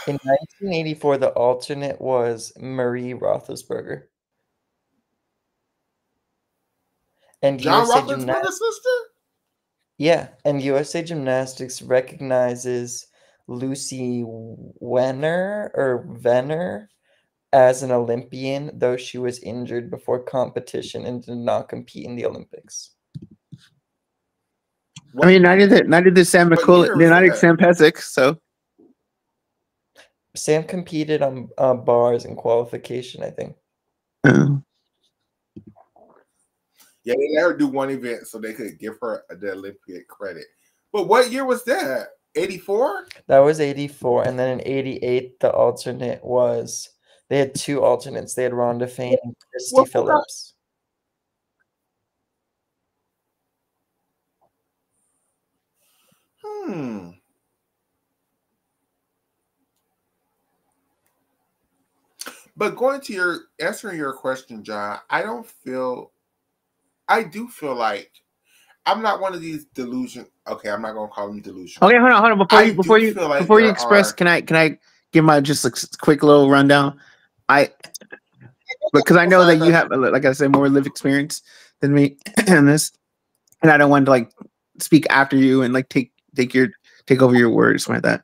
In 1984, the alternate was Marie Roethlisberger. And John USA Roethlisberger's sister? Yeah, and USA Gymnastics recognizes Lucy Venner as an Olympian, though she was injured before competition and did not compete in the Olympics. I mean, neither did Sam McCullough, neither Sam Pesic, so. Sam competed on bars and qualification, I think. Yeah, they let her do one event so they could give her the Olympic credit. But what year was that? 84? That was 84. And then in 88, the alternate was, they had two alternates. They had Rhonda Fane and Christy Phillips. But going to answering your question, John, I do feel like I'm not one of these delusion. Okay, I'm not gonna call them delusional. Okay, hold on. Before you express, can I give my just a quick little rundown? Because I know that you have, like I said, more lived experience than me in this, and I don't want to like speak after you and like take over your words like that.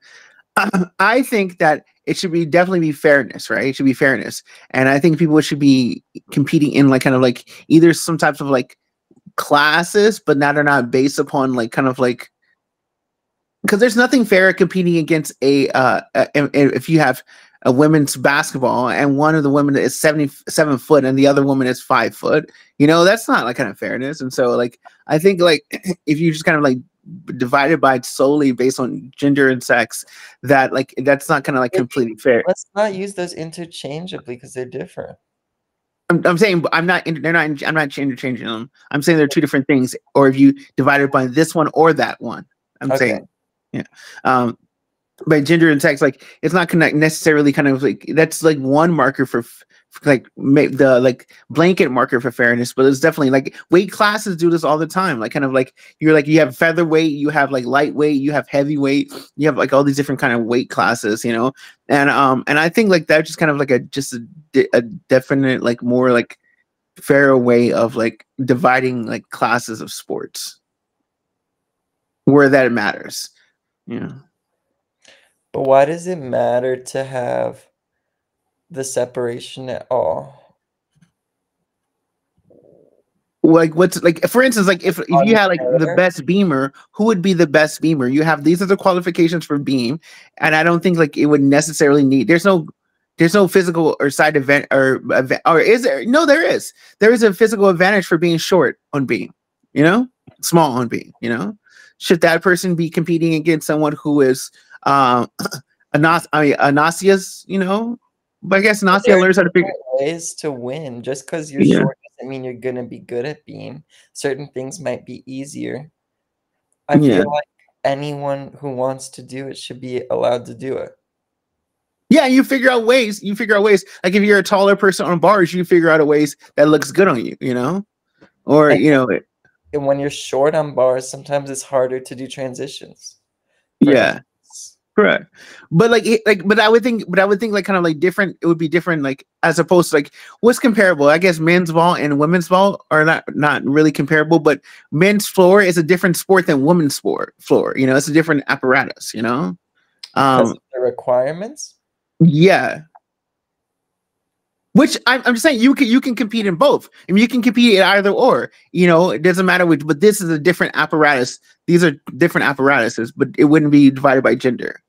I think that it should definitely be fairness, right? It should be fairness, and I think people should be competing in like kind of like either some types of like classes, but that are not based upon like kind of like, because there's nothing fair competing against if you have a women's basketball and one of the women is 77 foot and the other woman is 5 foot, that's not like kind of fairness. And so like I think like if you just kind of like divided by solely based on gender and sex, that like that's not kind of like completely fair. Let's not use those interchangeably because they're different. I'm saying I'm not interchanging them. I'm saying they're two different things. Or if you divide it by this one or that one, I'm saying, yeah. By gender and sex, like it's not necessarily kind of like that's like one marker for like the like blanket marker for fairness, but it's definitely like weight classes do this all the time. Like kind of like you have featherweight, you have like lightweight, you have heavyweight, you have like all these different kind of weight classes, and I think like that's just kind of like a definite like more like fairer way of like dividing like classes of sports where that matters. But why does it matter to have the separation at all? Like what's like, for instance, like if you had like the best beamer, who would be the best beamer? You have these are the qualifications for beam, and I don't think like it would necessarily need. There's no physical or side event or is there? No, there is. There is a physical advantage for being short on beam. Small on beam. Should that person be competing against someone who is Anasia's, but I guess Nasia learns how to figure ways to win. Just because you're short doesn't mean you're gonna be good at beam. Certain things might be easier. I feel like anyone who wants to do it should be allowed to do it. Yeah, you figure out ways. Like if you're a taller person on bars, you figure out a ways that looks good on you, or and when you're short on bars, sometimes it's harder to do transitions. Yeah. Correct. But but I would think like kind of like different, it would be different, like as opposed to like what's comparable. I guess men's ball and women's ball are not really comparable, but men's floor is a different sport than women's floor. It's a different apparatus, because of the requirements. Yeah. Which I'm just saying you can compete in both. I mean, you can compete at either or. It doesn't matter which. But this is a different apparatus. These are different apparatuses, but it wouldn't be divided by gender.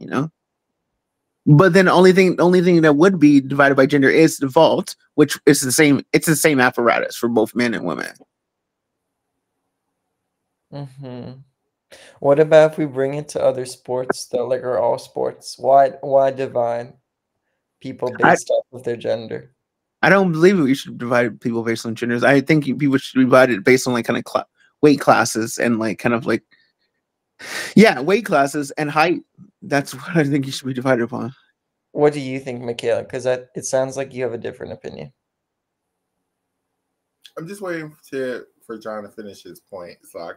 But then the only thing that would be divided by gender is the vault, which is the same. It's the same apparatus for both men and women. What about if we bring it to other sports though, like or all sports? Why divide people based off of their gender? I don't believe we should divide people based on genders. I think people should divide it based on like kind of weight classes and like kind of like, weight classes and height. That's what I think you should be divided upon. What do you think, Michaela? Because it sounds like you have a different opinion. I'm just waiting for John to finish his point. So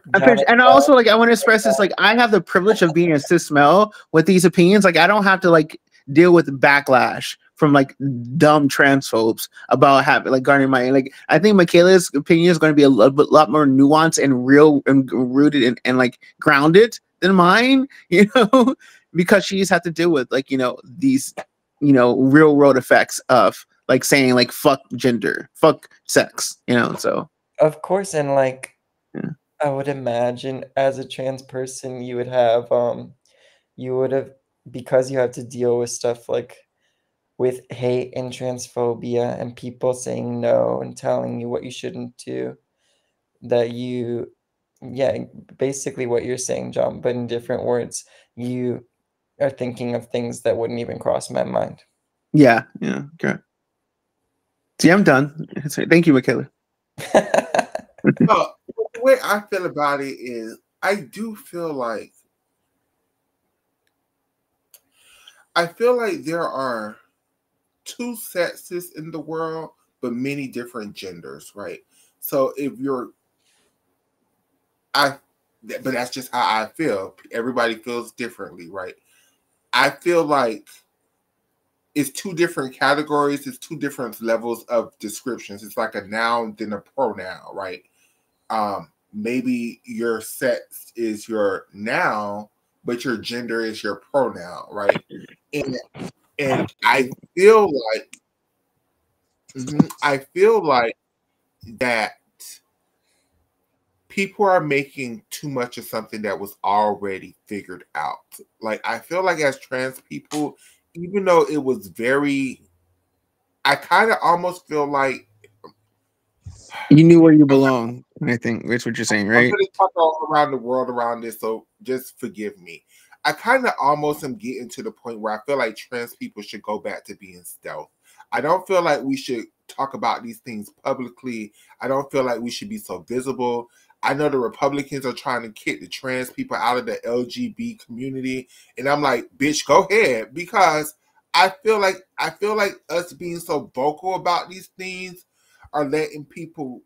and also like I want to express this, like I have the privilege of being a cis male with these opinions. Like I don't have to like deal with backlash from like dumb transphobes about having like garnering money. Like I think Michaela's opinion is going to be a lot more nuanced and real and rooted and like grounded than mine, you know, because she's had to deal with like, you know, these, you know, real world effects of like saying like fuck gender, fuck sex, you know. So Of course, and like yeah. I would imagine as a trans person you would have because you have to deal with stuff like with hate and transphobia and people saying no and telling you what you shouldn't do, that you, yeah, basically what you're saying, John, but in different words, you are thinking of things that wouldn't even cross my mind. Yeah, yeah, okay. See, I'm done. Thank you, Michaela. The way I feel about it is, I do feel like there are two sexes in the world, but many different genders, right? So if you're, but that's just how I feel. Everybody feels differently, right? I feel like it's two different categories. It's two different levels of descriptions. It's like a noun then a pronoun, right? Maybe your sex is your noun, but your gender is your pronoun, right? And I feel like that people are making too much of something that was already figured out. Like I feel like as trans people, even though it was very, I kind of almost feel like you knew where you belong. I think that's what you're saying, right? I'm going to talk all around the world around this, so just forgive me. I kind of almost am getting to the point where I feel like trans people should go back to being stealth. I don't feel like we should talk about these things publicly. I don't feel like we should be so visible. I know the Republicans are trying to kick the trans people out of the LGBT community, and I'm like, bitch, go ahead, because I feel like us being so vocal about these things are letting people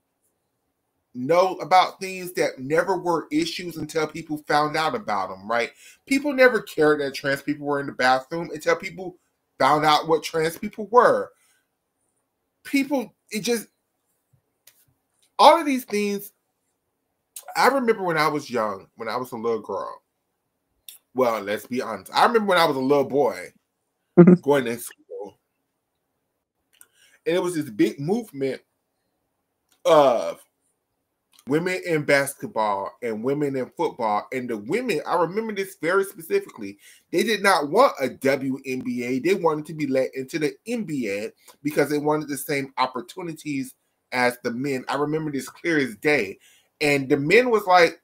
know about things that never were issues until people found out about them, right? People never cared that trans people were in the bathroom until people found out what trans people were. All of these things, I remember when I was young, when I was a little girl. Well, let's be honest. I remember when I was a little boy going to school, and it was this big movement of women in basketball and women in football. And the women, I remember this very specifically, they did not want a WNBA. They wanted to be let into the NBA because they wanted the same opportunities as the men. I remember this clear as day. And the men was like,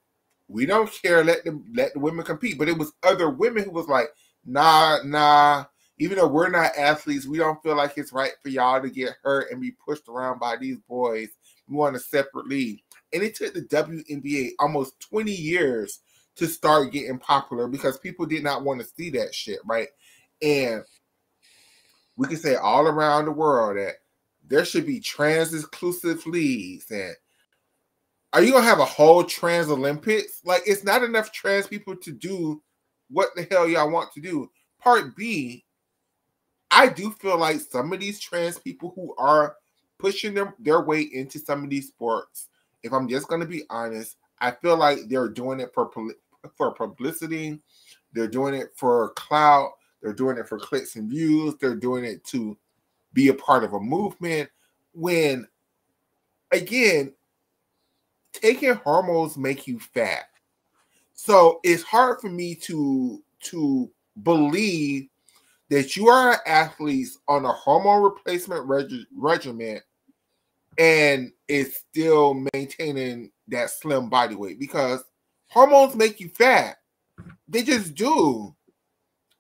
we don't care, let the women compete. But it was other women who was like, nah. Even though we're not athletes, we don't feel like it's right for y'all to get hurt and be pushed around by these boys. We want a separate league. And it took the WNBA almost 20 years to start getting popular because people did not want to see that shit, right? And we can say all around the world that there should be trans-exclusive leagues. And are you going to have a whole trans Olympics? Like, it's not enough trans people to do what the hell y'all want to do. Part B, I do feel like some of these trans people who are pushing their way into some of these sports, if I'm just going to be honest, I feel like they're doing it for publicity. They're doing it for clout. They're doing it for clicks and views. They're doing it to be a part of a movement. When, again, taking hormones make you fat. So it's hard for me to believe that you are athletes on a hormone replacement regimen and is still maintaining that slim body weight, because hormones make you fat. They just do.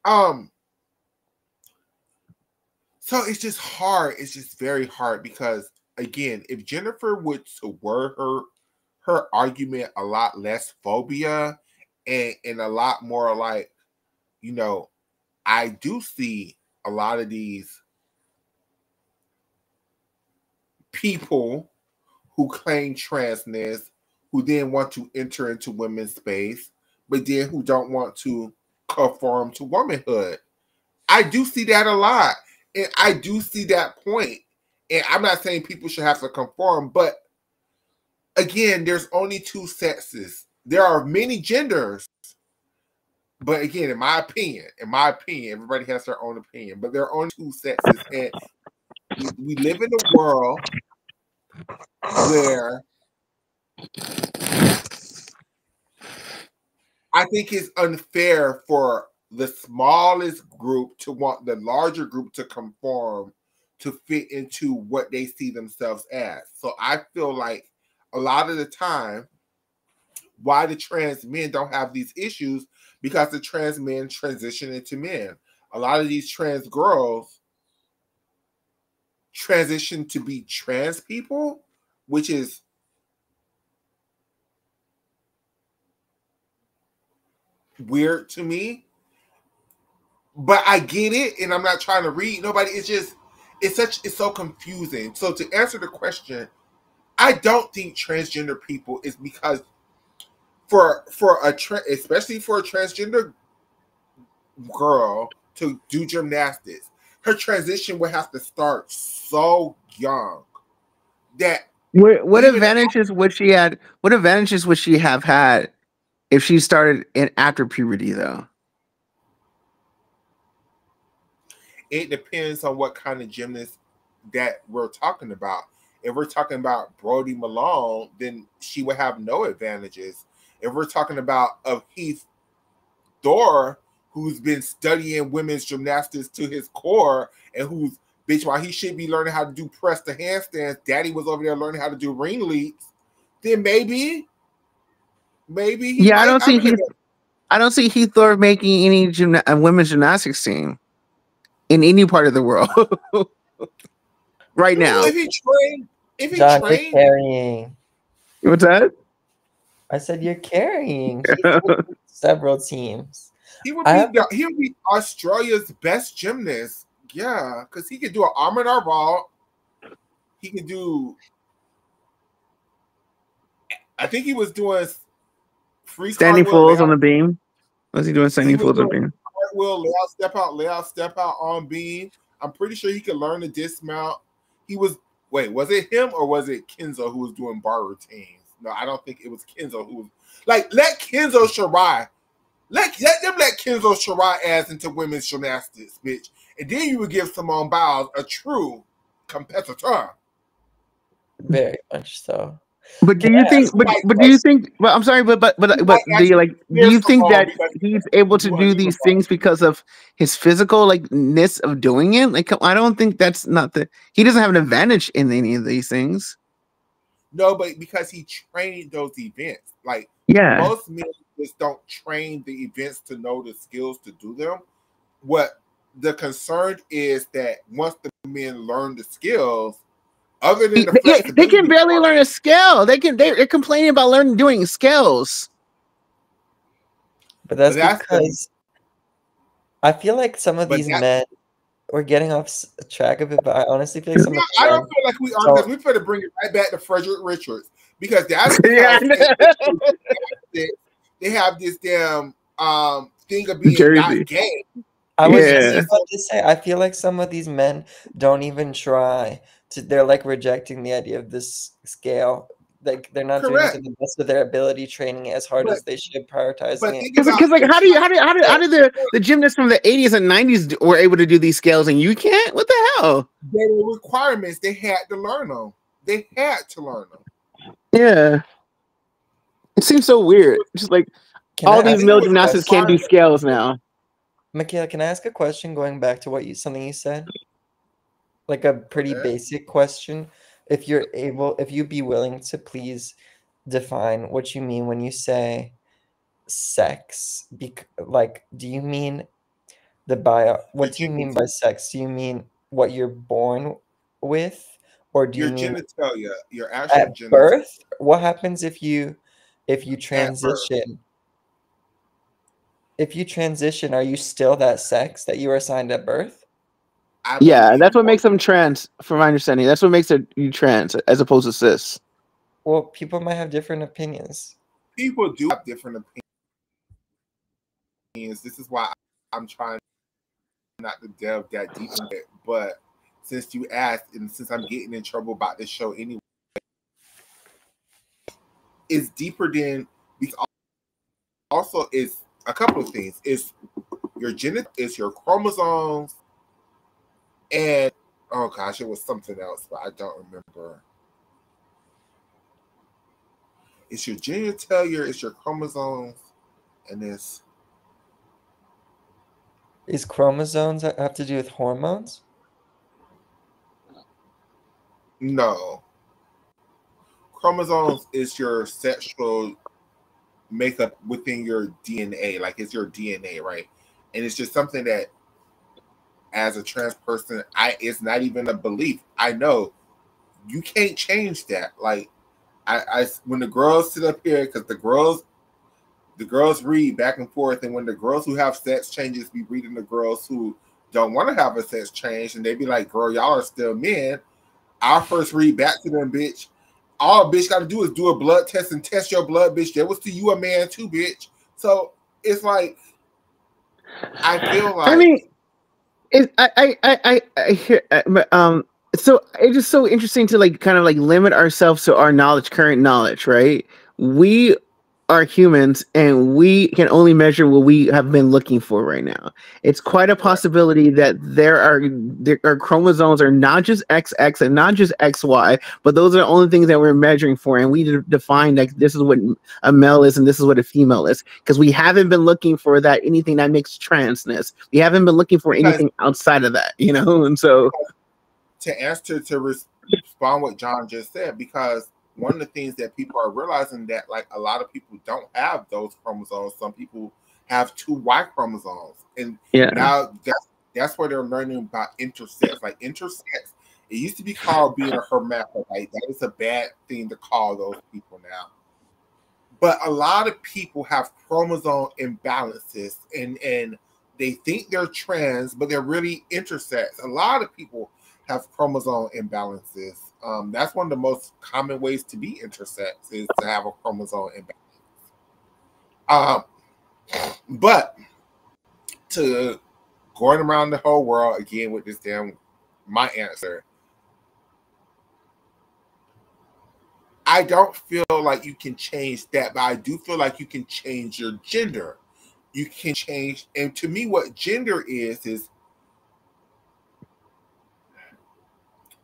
So it's just hard. It's just very hard because, again, if Jennifer would to word her argument a lot less phobia and a lot more like, you know, I do see a lot of these people who claim transness, who then want to enter into women's space, but then who don't want to conform to womanhood. I do see that a lot. And I do see that point. And I'm not saying people should have to conform, but again, there's only two sexes. There are many genders. But again, in my opinion, everybody has their own opinion, but there are only two sexes. And we live in a world where I think it's unfair for the smallest group to want the larger group to conform to fit into what they see themselves as. So I feel like a lot of the time, why the trans men don't have these issues, because the trans men transition into men. A lot of these trans girls transition to be trans people, which is weird to me. But I get it, and I'm not trying to read nobody. It's so confusing. So to answer the question, I don't think transgender people is because especially for a transgender girl to do gymnastics, her transition would have to start so young that What advantages would she had? What advantages would she have had if she started in after puberty, though? it depends on what kind of gymnast that we're talking about. If we're talking about Brody Malone, then she would have no advantages. If we're talking about Heath Thor, who's been studying women's gymnastics to his core, and who's bitch, while he should be learning how to do press to handstands, daddy was over there learning how to do ring leaps, then maybe he Yeah, might I don't see Heath Thor making any women's gymnastics team in any part of the world right now. If he John, trained, you're carrying. What's that? I said you're carrying. He's several teams. he would be Australia's best gymnast. Yeah, because he could do an arm and arm ball. He could do. I think he was doing free Standing cartwheel fulls on the layout. beam. Was he doing standing fulls on the beam? Cartwheel layout, step out on beam. I'm pretty sure he could learn to dismount. Was it him or was it Kenzo who was doing bar routines? No, I don't think it was Kenzo who was like, let Kenzo Shirai. Let Kenzo Shirai ass into women's gymnastics, bitch. And then you would give Simone Biles a true competitor. Very much so. But do you think? But do you think? Well, I'm sorry, but do you think that he's able to do these things because of his physical ness of doing it? Like, I don't think that's not he doesn't have an advantage in any of these things. No, but because he trained those events, like most men just don't train the events to know the skills to do them. What the concern is that once the men learn the skills, other than the flexibility, they can barely learn a skill. They're complaining about doing skills. But that's because I feel like some of these men, we're getting off track of it, but I honestly feel like I don't feel like we are, because we better bring it right back to Frederick Richards, because that's because they have this damn thing of being not gay. I was just about to say, I feel like some of these men don't even try to. They're like rejecting the idea of this scale. Like they're not doing it to the best of their ability, training it as hard as they should, prioritizing it. Because how did the gymnasts from the 80s and 90s were able to do these scales and you can't? What the hell? There were requirements. They had to learn them. They had to learn them. Yeah. It seems so weird. Just like all these male gymnastics can't do scales now. Michaela, can I ask a question going back to something you said? Like a pretty basic question. If you'd be willing to please define what you mean when you say sex. Do you mean what do you mean by sex? Do you mean what you're born with? Or do you mean genitalia, your actual at birth? What happens if you transition? If you transition, are you still that sex that you were assigned at birth? Yeah, that's what makes them trans, from my understanding. That's what makes you trans, as opposed to cis. Well, people might have different opinions. People do have different opinions. This is why I'm trying not to delve that deep into it, but since you asked, and since I'm getting in trouble about this show anyway, it's deeper than, because also it's a couple of things. It's your genetics, it's your chromosomes, and oh gosh, it was something else, but I don't remember. It's your genitalia, it's your chromosomes, and it's... Is chromosomes have to do with hormones? No. Chromosomes is your sexual makeup within your DNA. Like, it's your DNA, right? And it's just something that, as a trans person, it's not even a belief. I know you can't change that. Like, I when the girls sit up here, because the girls read back and forth, and when the girls who have sex changes be reading the girls who don't want to have a sex change, and they be like, girl, y'all are still men. I'll first read back to them, bitch. All a bitch got to do is do a blood test and test your blood, bitch. That was to you a man too, bitch. So it's like, I feel like, I mean, I hear, so it's just so interesting to like kind of like limit ourselves to our knowledge, current knowledge, right? We are humans and we can only measure what we have been looking for right now. It's quite a possibility that there are chromosomes are not just XX and not just XY, but those are the only things that we're measuring for, and we define like this is what a male is and this is what a female is, because we haven't been looking for that anything that makes transness. We haven't been looking for anything outside of that, you know. And so to answer to respond what John just said, because one of the things that people are realizing that like a lot of people don't have those chromosomes. Some people have 2 Y chromosomes, and now that's where they're learning about intersex. Like intersex, it used to be called being a hermaphrodite. That is a bad thing to call those people now. But a lot of people have chromosome imbalances, and they think they're trans, but they're really intersex. A lot of people have chromosome imbalances. That's one of the most common ways to be intersex, is to have a chromosome imbalance. But to going around the whole world again with this my answer, I don't feel like you can change that, but I do feel like you can change your gender. You can change, and to me, what gender is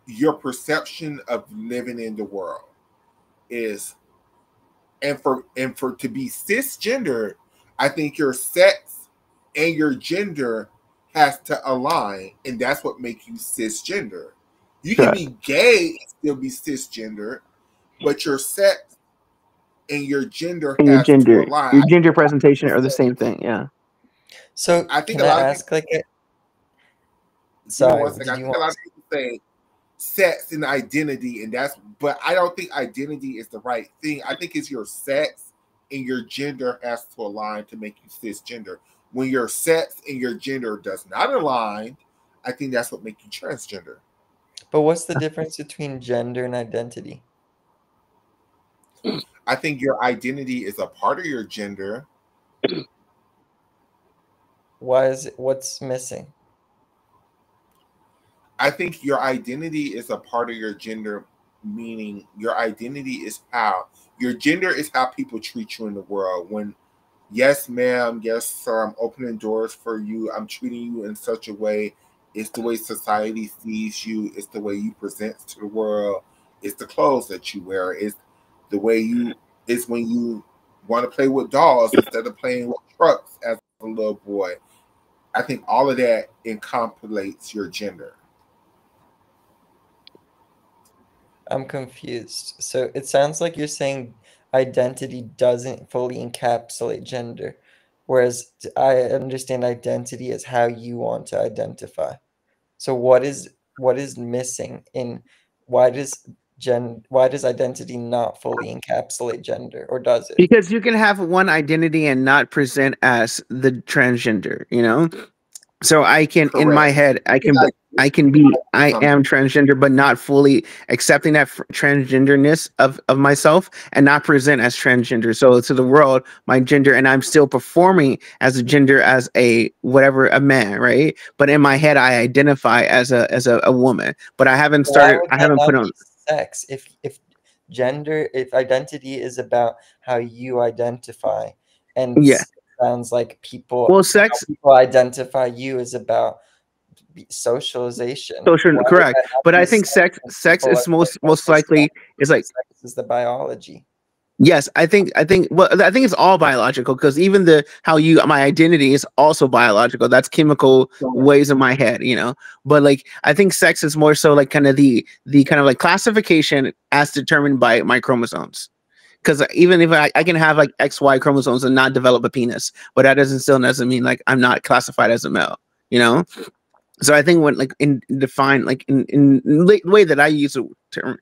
your perception of living in the world is, and for to be cisgender, I think your sex and your gender has to align, and that's what makes you cisgender. You can be gay and still be cisgender, but your sex and your gender and has to align. your gender presentation are the same thing. Yeah. So I think can a lot I of ask people, like sorry, I think a lot of people say sex and identity, and but I don't think identity is the right thing. I think it's your sex and your gender has to align to make you cisgender. When your sex and your gender does not align, I think that's what makes you transgender. But what's the difference between gender and identity? I think your identity is a part of your gender. What's missing? I think your identity is a part of your gender, meaning your identity is how your gender is how people treat you in the world. When, yes, ma'am, yes, sir, I'm opening doors for you, I'm treating you in such a way. It's the way society sees you. It's the way you present to the world. It's the clothes that you wear. It's the way you. It's when you want to play with dolls instead of playing with trucks as a little boy. I think all of that encapsulates your gender. I'm confused. So it sounds like you're saying identity doesn't fully encapsulate gender, whereas I understand identity as how you want to identify. So what is missing in why does identity not fully encapsulate gender, or does it? Because you can have one identity and not present as the transgender, you know? So I can, in my Correct. head, I am transgender, but not fully accepting that transgenderness of myself and not present as transgender. So to the world, my gender, and I'm still performing as a gender, as a whatever, a man, right? But in my head, I identify as a woman. But I haven't Why started. would I that haven't not put be on. sex? If gender, if identity is about how you identify, and Yeah. sounds like Well, how sex. people identify you is about socialization. Social, Why would correct. that not But be I think sex when sex people is are saying most it's not? likely is like. Sex is the biology. Yes, well, I think it's all biological, because even how you my identity is also biological. That's chemical ways in my head, you know. But like I think sex is more so like kind of the kind of like classification as determined by my chromosomes. Because even if I can have like XY chromosomes and not develop a penis, but that doesn't mean like I'm not classified as a male, you know. So I think when like in define like in the way that I use the term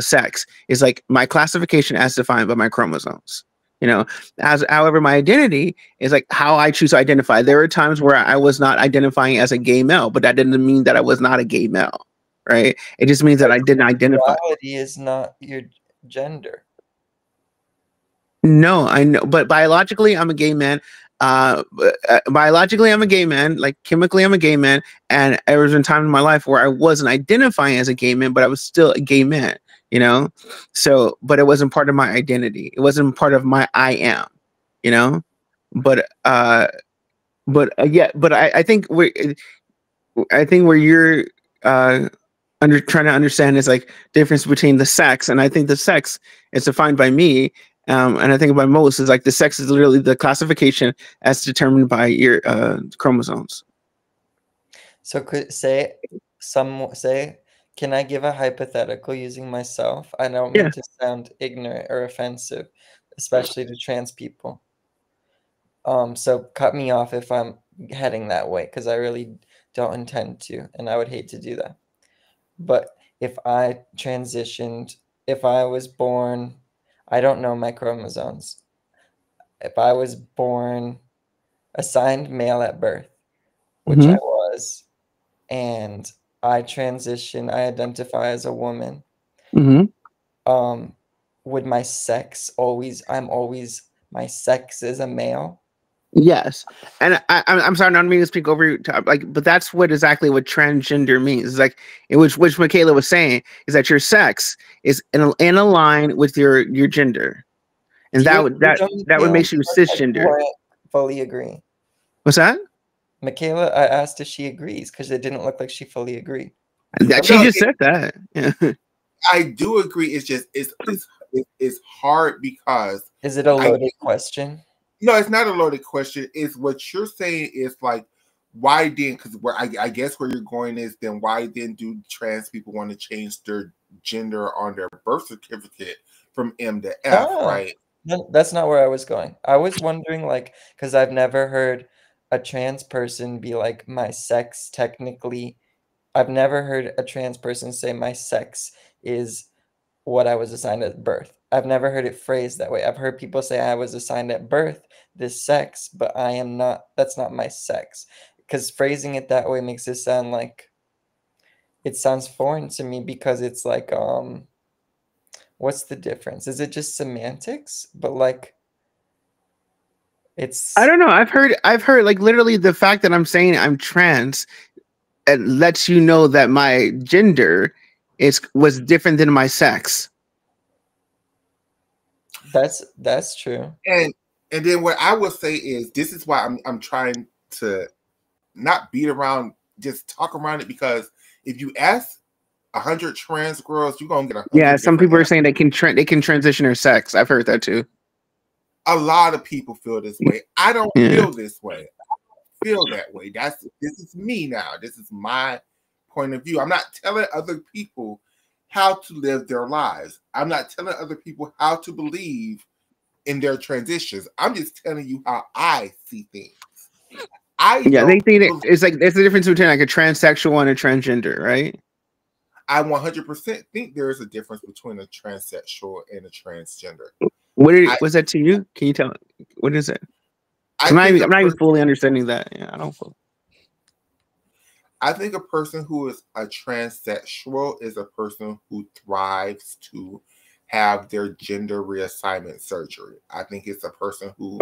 sex is like my classification as defined by my chromosomes. You know, as however my identity is like how I choose to identify. There are times where I was not identifying as a gay male, but that didn't mean that I was not a gay male, right? It just means that I didn't identify. Sexuality is not your gender. No, I know, but biologically, I'm a gay man. Biologically, I'm a gay man. Like chemically, I'm a gay man. And there was a time in my life where I wasn't identifying as a gay man, but I was still a gay man. You know, so but it wasn't part of my identity. It wasn't part of my I am. You know, but yeah, but I think where you're uh trying to understand is like difference between the sex, and I think the sex is defined by me, and I think by most is like the sex is literally the classification as determined by your chromosomes. So could say, can I give a hypothetical using myself? I don't Yeah. mean to sound ignorant or offensive, especially to trans people. So cut me off if I'm heading that way, because I really don't intend to, and I would hate to do that. But if I transitioned, if I was born, I don't know my chromosomes. If I was born assigned male at birth, which I Mm-hmm. was, and I transition, I identify as a woman, Mm-hmm. um, would my sex always, my sex is a male? Yes, and I'm sorry, I don't mean to speak over you, like, but that's what exactly what transgender means. It's like, in which Michaela was saying, is that your sex is in a line with your gender, and Do you that would agree, that though, that would Michaela? make you You said you cisgender. weren't fully agree. What's that? Michaela, I asked if she agrees because it didn't look like she fully agreed. That she No, just said that. Yeah. I do agree. It's just it's hard because Is it a I loaded question? no, it's not a loaded question. It's what you're saying is like, why then? Because where I guess where you're going is then why then do trans people want to change their gender on their birth certificate from M to F, Oh, right? no, that's not where I was going. I was wondering, like, because I've never heard a trans person be like, my sex technically. I've never heard a trans person say my sex is what I was assigned at birth. I've never heard it phrased that way. I've heard people say I was assigned at birth this sex, but I am not, that's not my sex. Because phrasing it that way makes it sound like it sounds foreign to me because it's like, what's the difference? Is it just semantics? But like, I it's don't know. I've heard like literally the fact that I'm saying I'm trans, it lets you know that my gender was different than my sex. that's true. And then what I would say is this is why I'm trying to not beat around, just talk around it, because if you ask 100 trans girls, you're gonna get Yeah, 100 some different people are answers. saying they can transition their sex. I've heard that too. A lot of people feel this way. I don't Yeah. feel this way. Feel that way. This is me now. This is my point of view. I'm not telling other people how to live their lives. I'm not telling other people how to believe in their transitions. I'm just telling you how I see things. I Yeah, they don't think believe, it's like there's the difference between like a transsexual and a transgender, right? I 100% think there is a difference between a transsexual and a transgender. Was that to you? Can you tell? What is it? I I'm think I'm a not even person fully understanding that. Yeah, I don't. I think a person who is a transsexual is a person who thrives to have their gender reassignment surgery. I think it's a person who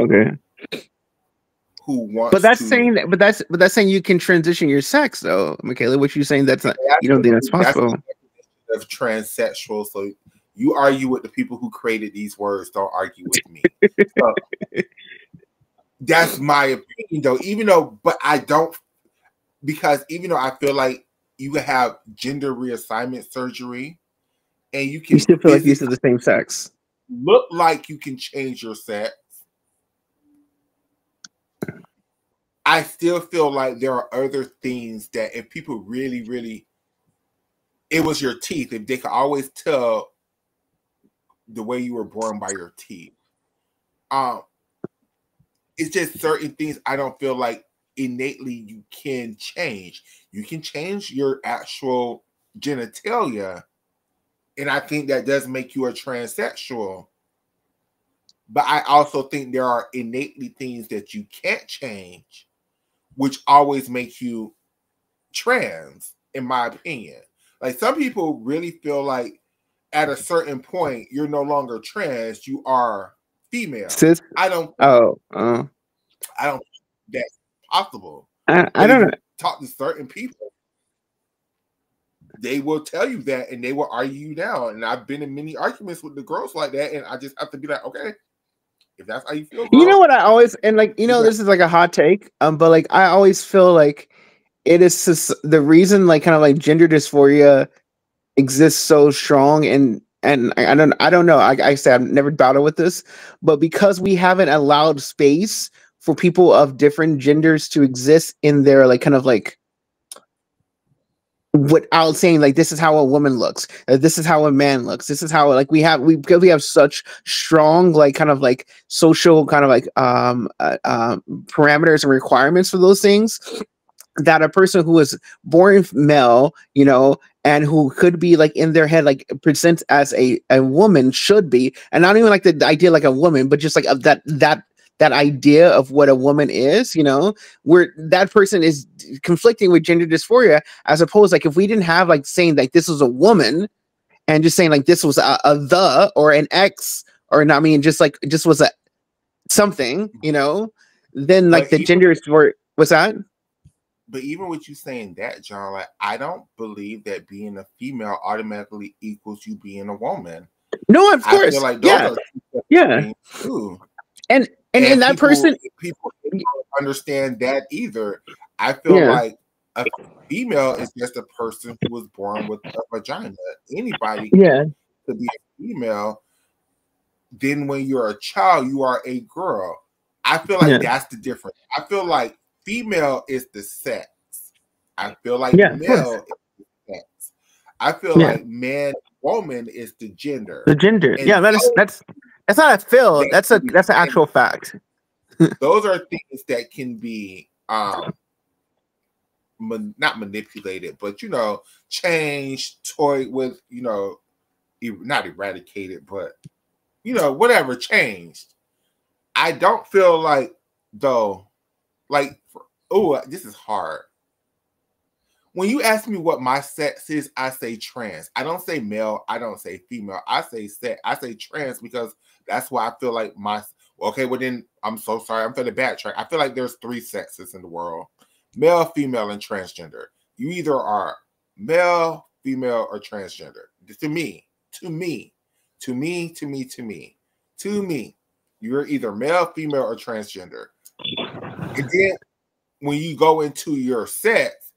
wants but that's to. saying that, but that's saying you can transition your sex, though, Michaela. What you saying that's not, you don't think that's possible? That's the definition of transsexual. So you argue with the people who created these words. Don't argue with me. So, that's my opinion, though. Even though, but I don't, because even though I feel like you can have gender reassignment surgery, and you can still feel like you're the same sex. Look like you can change your sex. I still feel like there are other things that if people really, really, it was your teeth. If they could always tell the way you were born by your teeth. It's just certain things I don't feel like innately you can change. You can change your actual genitalia, and I think that does make you a transsexual. But I also think there are innately things that you can't change, which always make you trans, in my opinion. Like some people really feel like at a certain point you're no longer trans, you are female. Cis? I don't. I don't think that's possible. I don't know. Talk to certain people, they will tell you that, and they will argue you down. And I've been in many arguments with the girls like that, and I just have to be like, okay, if that's how you feel, girl. You know what I always, and like, you know, this is like a hot take, but like I always feel like it is the reason like kind of like gender dysphoria exists so strong, and I don't know. I say I've never battled with this, but because we haven't allowed space for people of different genders to exist in their like kind of like without saying like this is how a woman looks, this is how a man looks, this is how like because we have such strong like kind of like social kind of like parameters and requirements for those things, that a person who is born male, you know, and who could be like in their head like presents as a woman should be, and not even like the idea like a woman, but just like that idea of what a woman is, you know, where that person is conflicting with gender dysphoria, as opposed like if we didn't have like saying like this was a woman and just saying like this was a the or an X, or not, I mean just was a something, you know, then like the gender is for what's that? But even with you saying that, John, like I don't believe that being a female automatically equals you being a woman. No, of course. I feel like those are too. And that people, person, people don't understand that either. I feel like a female is just a person who was born with a vagina. Anybody could be a female. Then when you're a child, you are a girl. I feel like that's the difference. I feel like female is the sex. I feel like male is the sex. I feel like man, woman is the gender. The gender. And that's not a feel. That's an actual fact. Those are things that can be not manipulated, but you know, changed, toyed with, you know, not eradicated, but you know, whatever, changed. I don't feel like though, like, this is hard. When you ask me what my sex is, I say trans. I don't say male. I don't say female. I say sex. I say trans because that's why I feel like okay, well then, I'm so sorry. I'm going to backtrack. I feel like there's 3 sexes in the world. Male, female, and transgender. You either are male, female, or transgender. To me. You're either male, female, or transgender. And then when you go into your sex,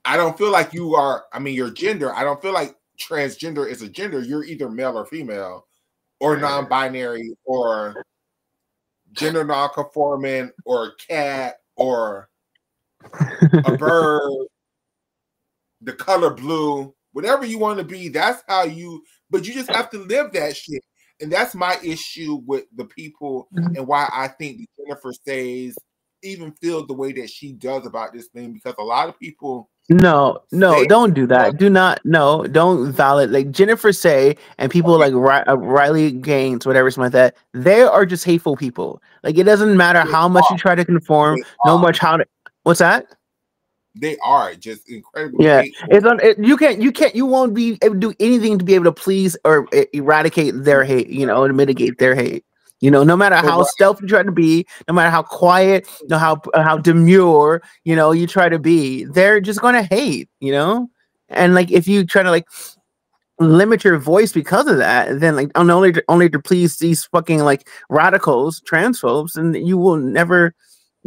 I don't feel like you are, I mean, your gender, I don't feel like transgender is a gender. You're either male or female, or non-binary, or gender non-conforming, or a cat, or a bird, the color blue, whatever you want to be, that's how you, but you just have to live that shit. And that's my issue with the people, and why I think Jennifer Says even feel the way that she does about this thing, because a lot of people don't do that. Don't validate like Jennifer Say and people like Riley Gaines, whatever, something like that. They are just hateful people. Like it doesn't matter how much you try to conform, no much how to. What's that? They are just incredibly Yeah, hateful. you won't be able to do anything to be able to please or eradicate their hate, you know, and mitigate their hate. You know, no matter But how what, stealth you try to be, no matter how quiet, no how demure, you know, you try to be, they're just gonna hate, you know. And like if you try to like limit your voice because of that, then like only to please these fucking like radicals, transphobes, and you will never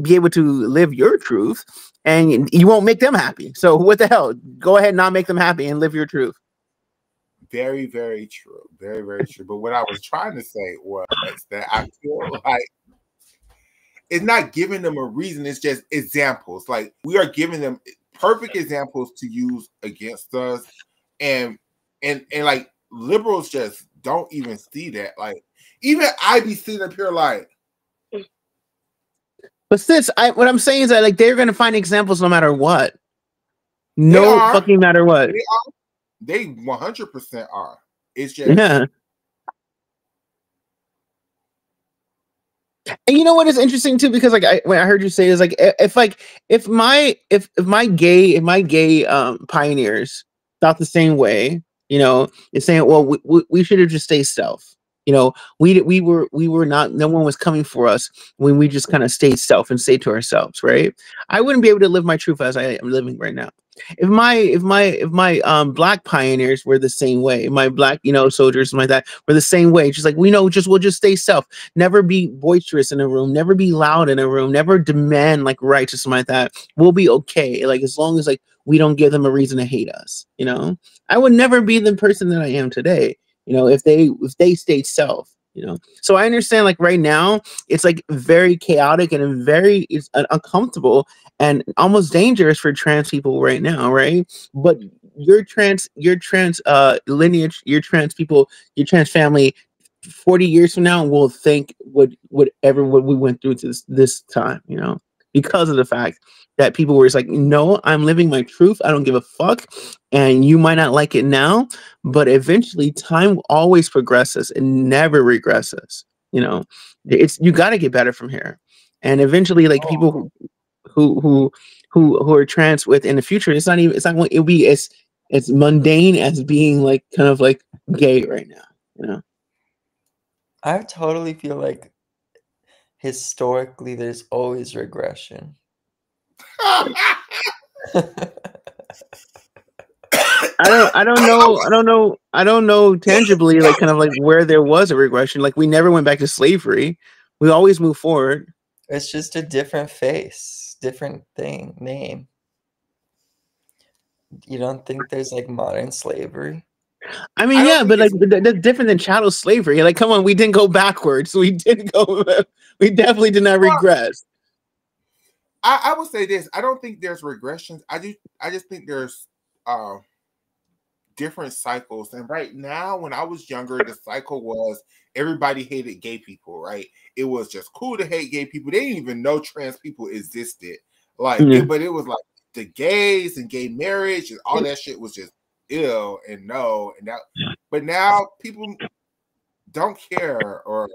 be able to live your truth, and you won't make them happy. So what the hell? Go ahead and not make them happy and live your truth. very, very true. Very, very true. But what I was trying to say was that I feel like it's not giving them a reason, it's just examples. Like we are giving them perfect examples to use against us. And like liberals just don't even see that. Like even I be sitting up here like, But sis, what I'm saying is that like they're gonna find examples no matter what. they No are. fucking matter what. They 100% are. It's just Yeah. And you know what is interesting too, because like when I heard you say is like if my gay pioneers thought the same way, you know, it's saying, well, we should have just stayed stealth. You know, we were not, no one was coming for us when we just kind of stayed stealth and stayed to ourselves, right? I wouldn't be able to live my truth as I am living right now. If my black pioneers were the same way, my black, you know, soldiers like that were the same way, just like we'll just stay stealth, never be boisterous in a room, never be loud in a room, never demand like rights or something like that. We'll be okay, like as long as like we don't give them a reason to hate us, you know. I would never be the person that I am today, you know, if they stayed self, you know. So I understand like right now it's like very chaotic and it's uncomfortable and almost dangerous for trans people right now, right? But your trans lineage, your trans people, your trans family 40 years from now will think what we went through this time, you know, because of the fact that people were just like, no, I'm living my truth, I don't give a fuck, and you might not like it now, but eventually time always progresses and never regresses, you know. It's, you got to get better from here, and eventually like people who are trans with in the future, it's not going, it'll be as mundane as being like kind of like gay right now, you know. I totally feel like historically there's always regression. I don't know tangibly like kind of like where there was a regression. Like we never went back to slavery. We always move forward. It's just a different face, different thing, name. You don't think there's like modern slavery? I mean, yeah, but like that's different than chattel slavery. Like, come on, we didn't go backwards. We definitely did not regress. I would say this. I don't think there's regressions. I just think there's different cycles. And right now, when I was younger, the cycle was everybody hated gay people, right? It was just cool to hate gay people. They didn't even know trans people existed. Like, but it was like the gays and gay marriage and all that shit was just ill and no. And that, but now people don't care, or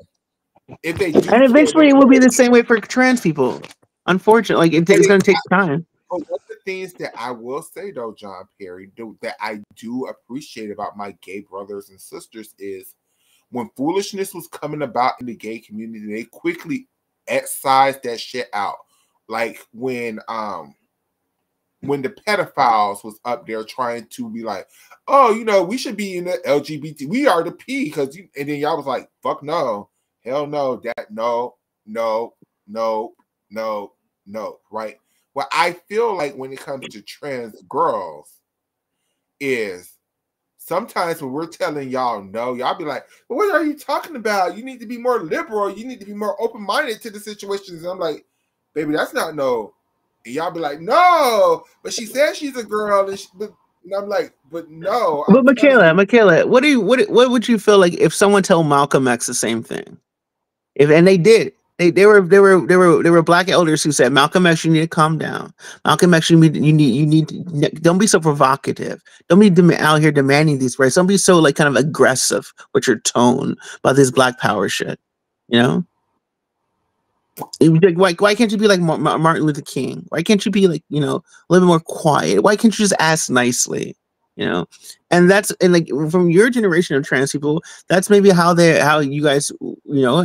if they do, and eventually it will be the same way for trans people. Unfortunately, like it's going to take time. But one of the things that I will say, though, John Perry, that I do appreciate about my gay brothers and sisters is when foolishness was coming about in the gay community, they quickly excised that shit out. Like when the pedophiles was up there trying to be like, oh, you know, we should be in the LGBT, we are the P, because and then y'all was like, fuck no, hell no, that no, right? What I feel like when it comes to trans girls is sometimes when we're telling y'all no, y'all be like, well, what are you talking about? You need to be more liberal. You need to be more open-minded to the situations. And I'm like, baby, that's not no. And y'all be like, no, but she said she's a girl. And I'm like, but no. But Michaela, what would you feel like if someone told Malcolm X the same thing? And they did. They were black elders who said, Malcolm X, you need to calm down. Malcolm X, you need to, don't be so provocative. Don't be out here demanding these rights. Don't be so like kind of aggressive with your tone about this black power shit. You know? Why can't you be like Martin Luther King? Why can't you be like, you know, a little bit more quiet? Why can't you just ask nicely? You know, and like from your generation of trans people, that's maybe how you guys, you know,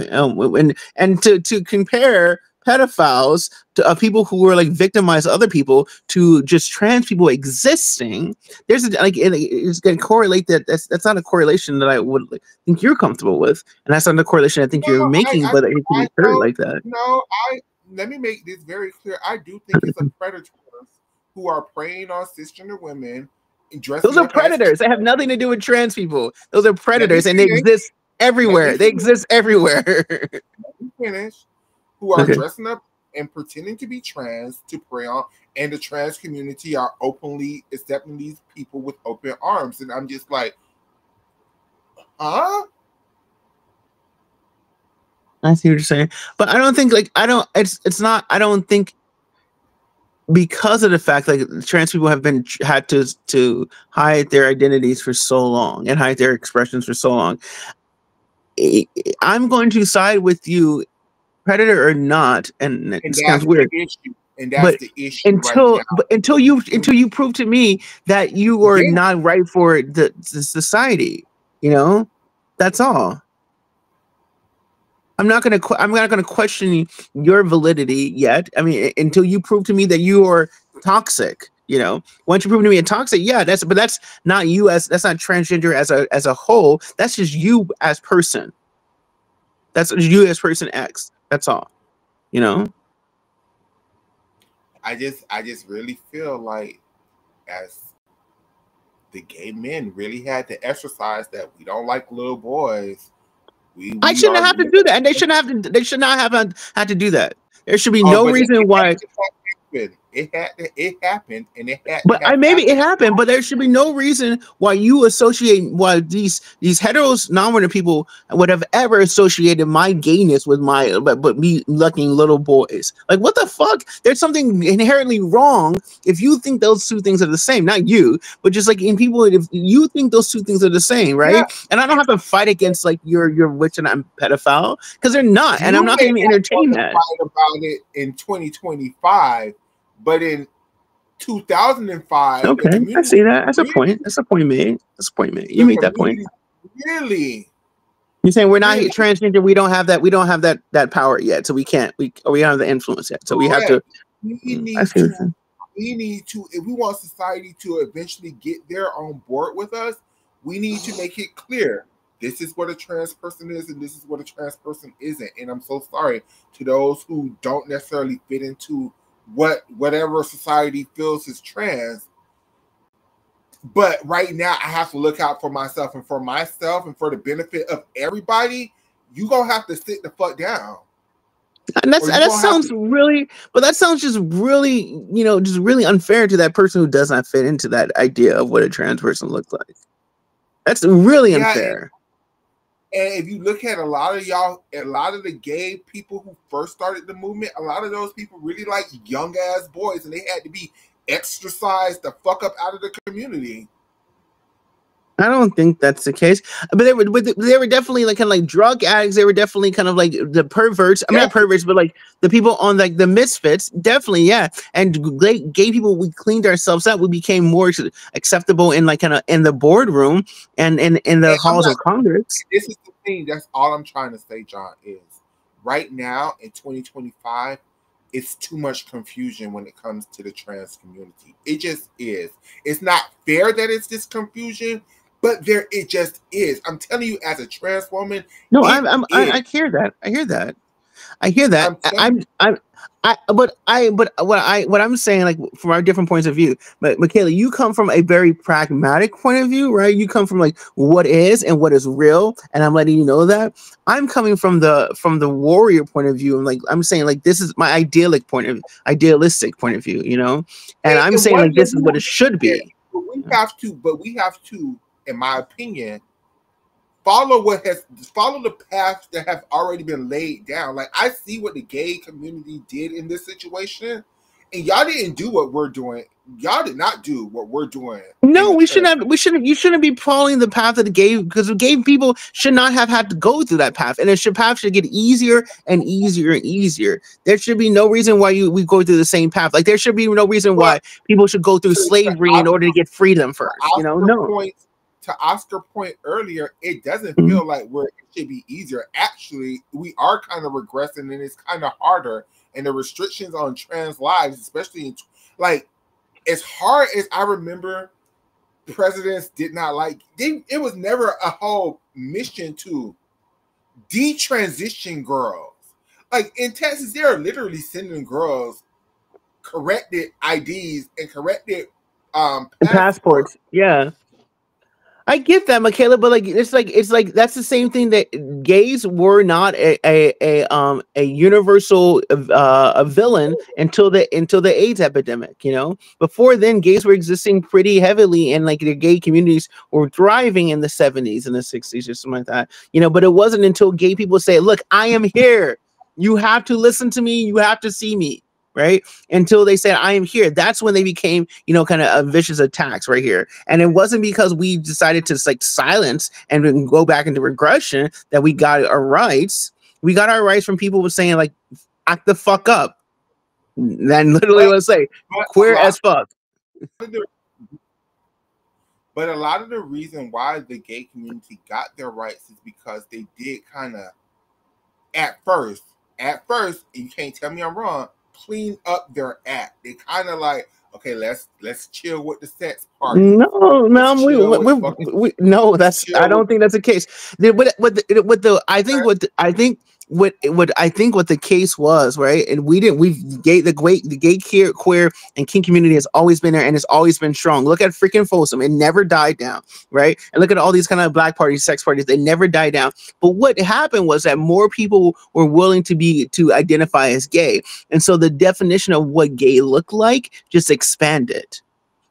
and to compare pedophiles to people who are like victimize other people to just trans people existing. There's it's going to correlate that's not a correlation that I would think you're comfortable with, and that's not a correlation I think you're making, but it can be heard like that. No, let me make this very clear. I do think it's a predators who are preying on cisgender women. Those are predators. They have nothing to do with trans people. Those are predators, and they exist everywhere. They exist everywhere. Let me finish. Who are dressing up and pretending to be trans to prey on, and the trans community are openly accepting these people with open arms. And I'm just like, huh? I see what you're saying, but I don't think it's not. I don't think because of the fact like trans people have had to hide their identities for so long and hide their expressions for so long. I'm going to side with you, predator or not, and it sounds weird. And that's the issue until you prove to me that you are not right for the society, you know, that's all. I'm not gonna question your validity yet. I mean, until you prove to me that you are toxic. You know, once you prove to me a toxic, yeah, that's not you that's not transgender as a whole. That's just you as person. That's you as person X. That's all. You know. I just really feel like as the gay men really had to exercise that we don't like little boys. I shouldn't have to do that, and they should not have had to do that. There should be no reason why. It happened, and it had. But maybe it happened, but there should be no reason why you associate why these heteros non-binary people would have ever associated my gayness with but me liking little boys. Like what the fuck? There's something inherently wrong if you think those two things are the same. Not you, but just like in people, if you think those two things are the same, right? Yeah. And I don't have to fight against like you're witch and I'm pedophile because they're not, and I'm not going to entertain that. Fight about it in 2025. But in 2005, okay, I see that. That's a point. That's a point made. You made that point. Really? You're saying we're not transgender. We don't have that. We don't have that power yet. So we can't. We don't have the influence yet. So we have to. We need to. If we want society to eventually get there on board with us, we need to make it clear. This is what a trans person is, and this is what a trans person isn't. And I'm so sorry to those who don't necessarily fit into whatever society feels is trans, but right now I have to look out for myself and for the benefit of everybody. You gonna have to sit the fuck down. And that sounds really, but that sounds just really, you know, just really unfair to that person who does not fit into that idea of what a trans person looks like. That's really unfair. And if you look at a lot of the gay people who first started the movement, a lot of those people really like young ass boys, and they had to be exorcised the fuck up out of the community. I don't think that's the case, but they were definitely like kind of like drug addicts. They were definitely kind of like the perverts. I mean, not perverts, but like the people on like the misfits. Definitely, yeah. And gay people, we cleaned ourselves up. We became more acceptable in like kind of in the boardroom and in the halls of Congress. This is the thing. That's all I'm trying to say, John. Is right now in 2025. It's too much confusion when it comes to the trans community. It just is. It's not fair that it's this confusion. But it just is. I'm telling you, as a trans woman. No, I hear that. I hear that. What I'm saying, like from our different points of view. But Michaela, you come from a very pragmatic point of view, right? You come from like what is and what is real, and I'm letting you know that. I'm coming from the warrior point of view, and like I'm saying, like this is my idealistic point of view, you know. And I'm saying like this is what it should be. But we have to. In my opinion, follow the path that have already been laid down. Like I see what the gay community did in this situation, and y'all didn't do what we're doing. Y'all did not do what we're doing. No, we shouldn't have. We shouldn't. You shouldn't be following the path of the gay, because the gay people should not have had to go through that path, and path should get easier and easier and easier. There should be no reason why we go through the same path. Like there should be no reason why people should go through slavery in order to get freedom first. You know, no. To Oscar's point earlier, it doesn't feel like it should be easier. Actually, we are kind of regressing, and it's kind of harder. And the restrictions on trans lives, especially in like, as hard as I remember, presidents did not like. It was never a whole mission to detransition girls. Like in Texas, they are literally sending girls corrected IDs and corrected passports. Yeah. I get that, Michaela, but like it's like that's the same thing that gays were not a universal a villain until the AIDS epidemic. You know, before then, gays were existing pretty heavily, and like the gay communities were thriving in the 70s and the 60s or something like that. You know, but it wasn't until gay people say, "Look, I am here. You have to listen to me. You have to see me." Right, until they said I am here, that's when they became, you know, kind of vicious attacks right here. And it wasn't because we decided to like silence and go back into regression that we got our rights. We got our rights from people who were saying like act the fuck up. Then literally let's say queer as fuck. But a lot of the reason why the gay community got their rights is because they did kind of at first, you can't tell me I'm wrong, clean up their act. They kind of like, okay, let's chill with the sex part. No, no, that's I don't think that's the case. I think what the case was, right? And the gay queer and kink community has always been there and it's always been strong. Look at freaking Folsom, it never died down, right? And look at all these kind of black parties, sex parties, they never died down. But what happened was that more people were willing to identify as gay, and so the definition of what gay looked like just expanded.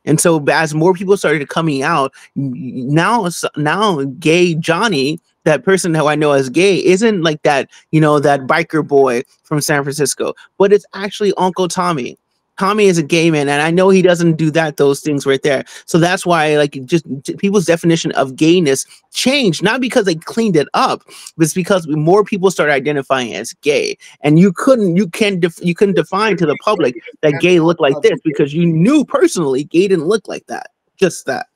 And so as more people started coming out, now gay Johnny, that person who I know as gay, isn't like that, you know, that biker boy from San Francisco, but it's actually Uncle Tommy. Tommy is a gay man, and I know he doesn't do those things right there. So that's why, like, just people's definition of gayness changed, not because they cleaned it up, but it's because more people started identifying as gay. And you couldn't define to the public that gay looked like this because you knew personally gay didn't look like that. Just that.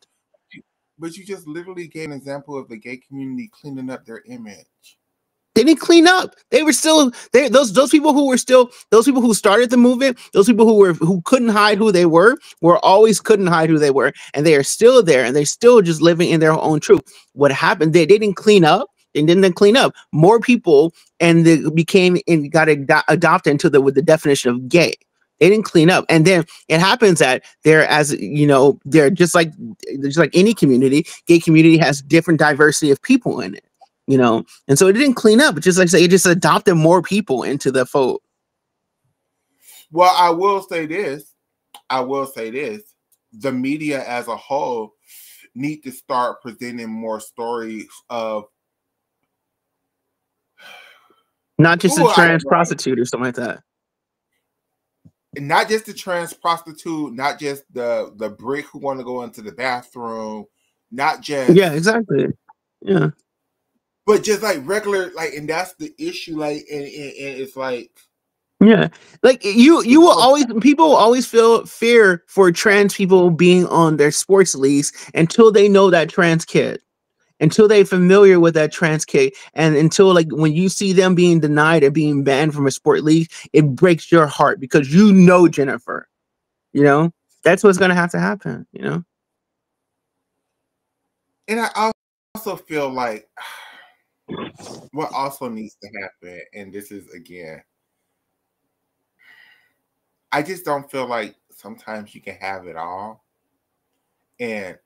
But you just literally gave an example of the gay community cleaning up their image. They didn't clean up. They were still there. Those people who started the movement, those people who couldn't hide who they were always couldn't hide who they were, and they are still there, and they're still just living in their own truth. What happened? They didn't clean up. They didn't clean up. More people and they got adopted into with the definition of gay. They didn't clean up, and then it happens that they're just like any community. Gay community has different diversity of people in it. You know, and so it didn't clean up. It's just like say it just adopted more people into the fold. Well, I will say this. The media as a whole need to start presenting more stories of not just a trans prostitute or something like that. Not just the trans prostitute, not just the brick who want to go into the bathroom, not just exactly. Yeah. But just like regular, like, and that's the issue, like, and it's like, like people will always feel fear for trans people being on their sports leagues until they know that trans kid, until they're familiar with that trans kid, and until like when you see them being denied or being banned from a sport league, it breaks your heart because you know Jennifer, you know that's what's gonna have to happen, you know. And I also feel like what also needs to happen, and this is again, I just don't feel like sometimes you can have it all, and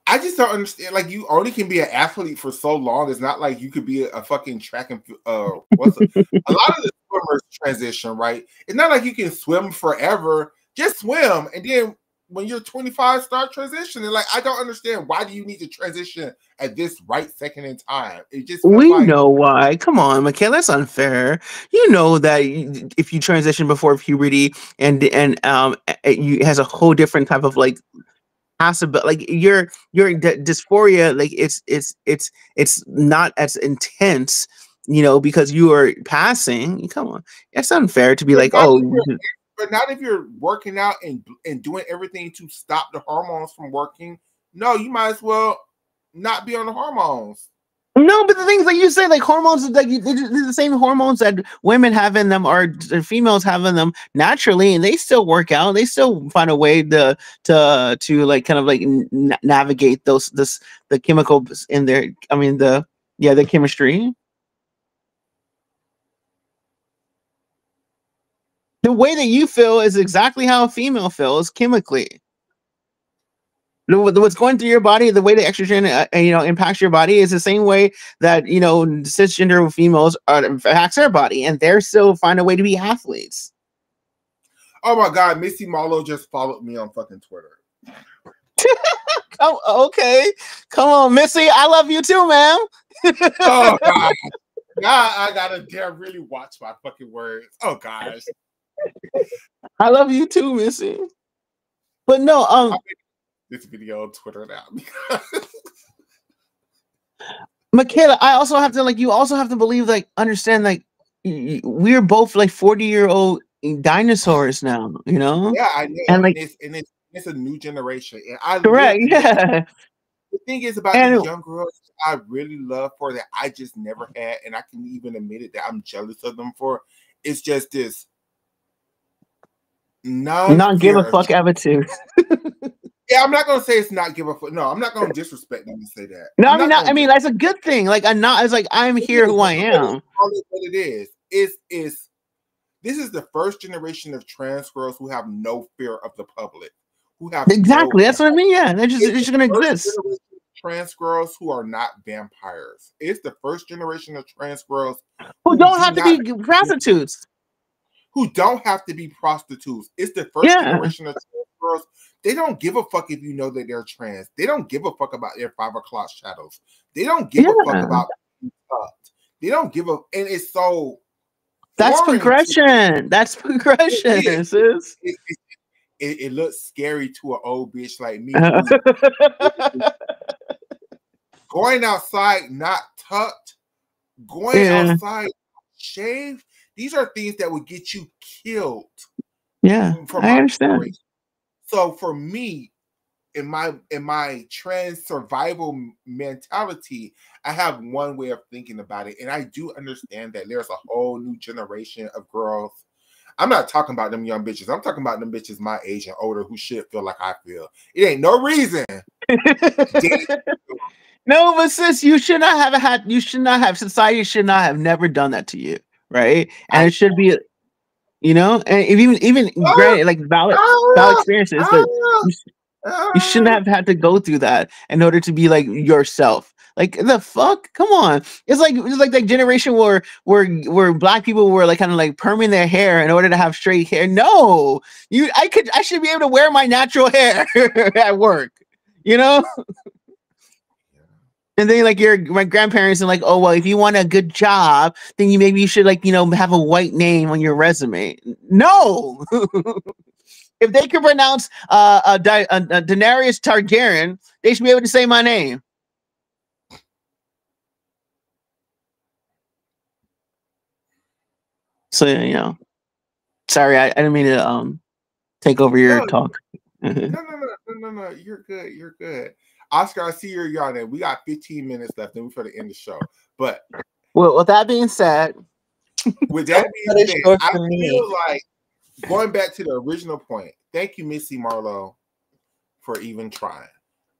I just don't understand. Like, you only can be an athlete for so long. It's not like you could be a fucking track and a lot of the swimmers transition, right? It's not like you can swim forever. Just swim, and then when you're 25, start transitioning. Like, I don't understand, why do you need to transition at this right second in time? It just feels We like, know why. Come on, Michaela, that's unfair. You know that if you transition before puberty it has a whole different type of like possible, like your dysphoria, like it's not as intense, because you are passing. Come on, it's unfair to be but like, not oh, if you're, but not if you're working out and doing everything to stop the hormones from working. No, you might as well not be on the hormones. no, but the things like you said, like hormones, like they're the same hormones that women have in them or females have in them naturally, and they still work out. They still find a way to like kind of like navigate the chemicals in their. I mean the chemistry. The way that you feel is exactly how a female feels chemically. What's going through your body, the way the estrogen impacts your body is the same way that cisgender females impacts their body, and they're still find a way to be athletes. Oh my God, Missy Marlowe just followed me on fucking Twitter. Oh, okay, come on, Missy, I love you too, ma'am. Oh God, now I gotta dare really watch my fucking words. Oh gosh, I love you too, Missy. But no, this video on Twitter now. Michaela, I also have to you also have to believe, like, understand, like, we're both like 40-year-old dinosaurs now, Yeah, I know, and and like, it's a new generation, and I correct, live. yeah, The thing is about and these young girls, I really love for that I just never had, and I can even admit it that I'm jealous of them for. It's just this not give a non-fear of. fuck attitude. Yeah, I'm not gonna say it's not give a fuck. No, I'm not gonna disrespect them and say that. No, I'm not I gonna. mean that's a good thing. Like I'm not. It's like I'm here who I am. What it is this is the first generation of trans girls who have no fear of the public, who have Exactly. That's what I mean. Yeah, they're just gonna exist. Trans girls who are not vampires. It's the first generation of trans girls Who don't have to be prostitutes. Who don't have to be prostitutes. It's the first generation of trans girls. They don't give a fuck if you know that they're trans. They don't give a fuck about their 5 o'clock shadows. They don't give a fuck about being fucked. They don't give a, and it's so. That's progression. That's progression, sis. It looks scary to an old bitch like me. Going outside not tucked, going outside shaved. These are things that would get you killed. Yeah, I understand. Story. So for me, in my trans survival mentality, I have one way of thinking about it, and I do understand that there's a whole new generation of girls. I'm not talking about them young bitches. I'm talking about them bitches my age and older who should feel like I feel. It ain't no reason. No, but sis, you should not have society should not have never done that to you, right? And it should be, and even granted, like valid experiences, but you shouldn't have had to go through that in order to be like yourself. Like the fuck, come on! It's like that generation where black people were like kind of like perming their hair in order to have straight hair. No, I should be able to wear my natural hair at work, And then like my grandparents are like, oh well, if you want a good job, then you should have a white name on your resume. No. If they can pronounce Daenerys Targaryen, they should be able to say my name. So sorry, I didn't mean to take over your talk. No. You're good. You're good. Oscar, I see you're yawning. We got 15 minutes left, then we're going to end the show. But well, with that being said, I feel like going back to the original point. Thank you, Missy Marlowe, for even trying.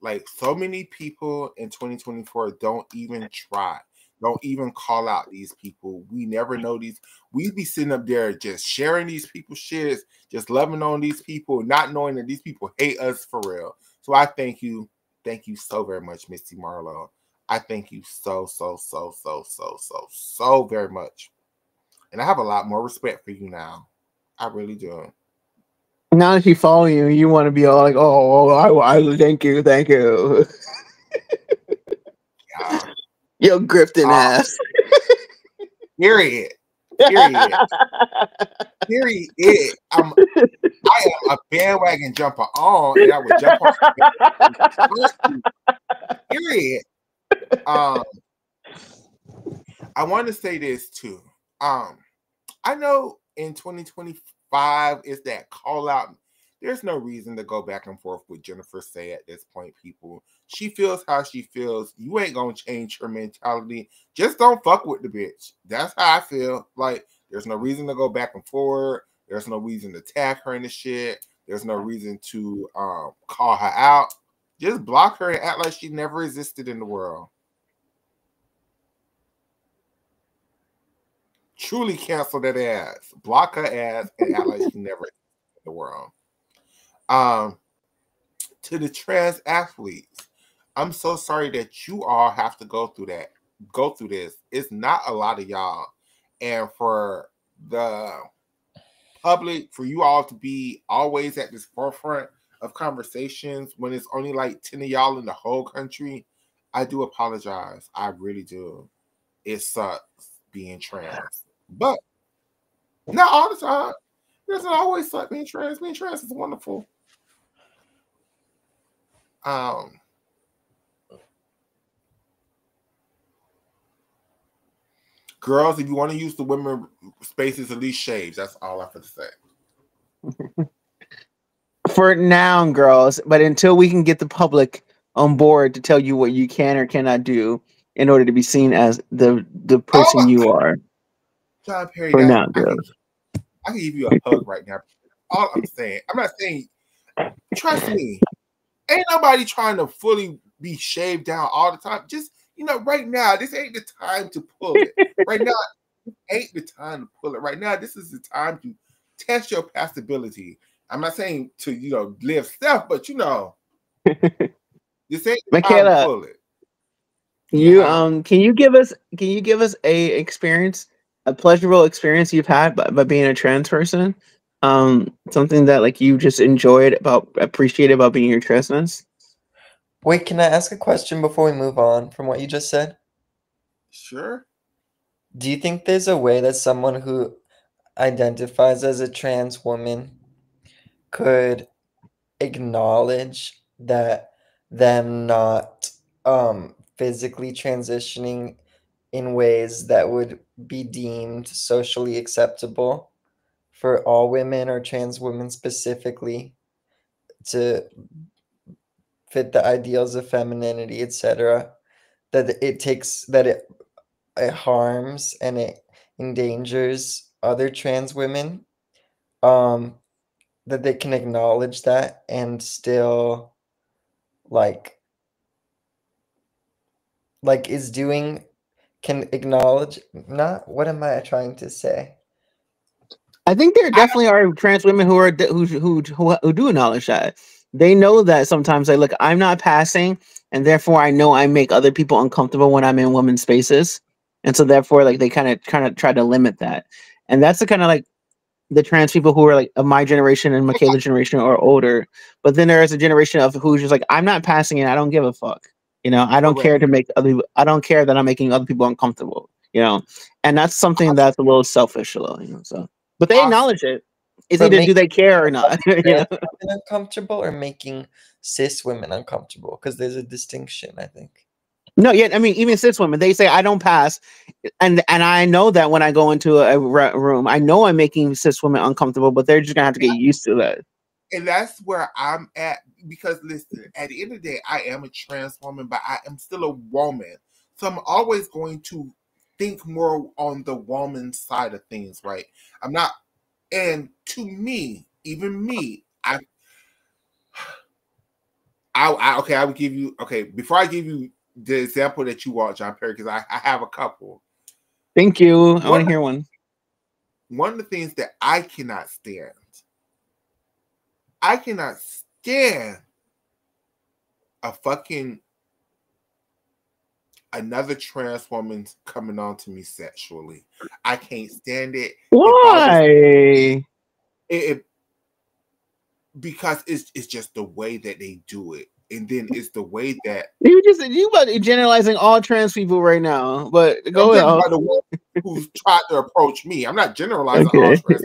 Like so many people in 2024 don't even try. Don't even call out these people. We never know these. We'd be sitting up there just sharing these people's shit, just loving on these people, not knowing that these people hate us for real. So I thank you. Thank you so very much, Missy Marlowe. I thank you so very much. And I have a lot more respect for you now. I really do. Now that she follow you, you want to be all like, "Oh, I thank you, thank you." Yeah. Yo, grifting ass. Period. Period. Period. I am a bandwagon jumper on, and I would jump on the period. I want to say this too. I know in 2025 is that call out. There's no reason to go back and forth with Jennifer Say at this point, people. She feels how she feels. You ain't gonna change her mentality. Just don't fuck with the bitch. That's how I feel. Like, there's no reason to go back and forward. There's no reason to tag her in the shit. There's no reason to call her out. Just block her and act like she never existed in the world. Truly cancel that ass. Block her ass and act like she never existed in the world. To the trans athletes, I'm so sorry that you all have to go through this. It's not a lot of y'all. And for the public, for you all to be always at this forefront of conversations when it's only like 10 of y'all in the whole country, I do apologize. I really do. It sucks being trans. But not all the time. It doesn't always suck being trans. Being trans is wonderful. Girls, if you want to use the women spaces, at least shave. That's all I have to say. For now, girls, but until we can get the public on board to tell you what you can or cannot do in order to be seen as the person you are. John Perry, for now, girls. I can give you a hug right now. All I'm saying, I'm not saying, trust me, ain't nobody trying to fully be shaved down all the time. Just, right now, this ain't the time to pull it. Right now, ain't the time to pull it. Right now, this is the time to test your passability. I'm not saying to, live stuff, but this ain't the time to pull it. Can you give us a pleasurable experience you've had by being a trans person? Something that like you just appreciated about being your transness? Wait, can I ask a question before we move on from what you just said? Sure. Do you think there's a way that someone who identifies as a trans woman could acknowledge that them not physically transitioning in ways that would be deemed socially acceptable for all women or trans women specifically to fit the ideals of femininity, etc., that it harms and it endangers other trans women, that they can acknowledge that and still can acknowledge, not, what am I trying to say? I think there definitely are trans women who do acknowledge that. They know that sometimes they look, I'm not passing, and therefore I know I make other people uncomfortable when I'm in women's spaces, and so therefore like they kind of try to limit that. And that's the kind of like the trans people who are like of my generation and Michaela's generation or older. But then there is a generation of who's just like, I'm not passing it. I don't give a fuck. I don't care to make I don't care that I'm making other people uncomfortable. And that's something that's a little selfish, so. But they acknowledge it. It's either do they care or not. Uncomfortable or making cis women uncomfortable, because there's a distinction, I think. No, yet I mean, even cis women, they say I don't pass, and I know that when I go into a room, I know I'm making cis women uncomfortable, but they're just gonna have to get used to that. And that's where I'm at, because listen, at the end of the day, I am a trans woman, but I am still a woman, so I'm always going to think more on the woman side of things, right? I'm not, and to me, even me, I would give you, before I give you the example that you want, John Perry, because I have a couple. Thank you. I want to hear one. One of the things that I cannot stand another trans woman coming on to me sexually. I can't stand it. Why? because it's just the way that they do it, and then it's the way that you about to generalizing all trans people right now, but I'm go talking ahead. about the one who's tried to approach me. I'm not generalizing all Okay. trans.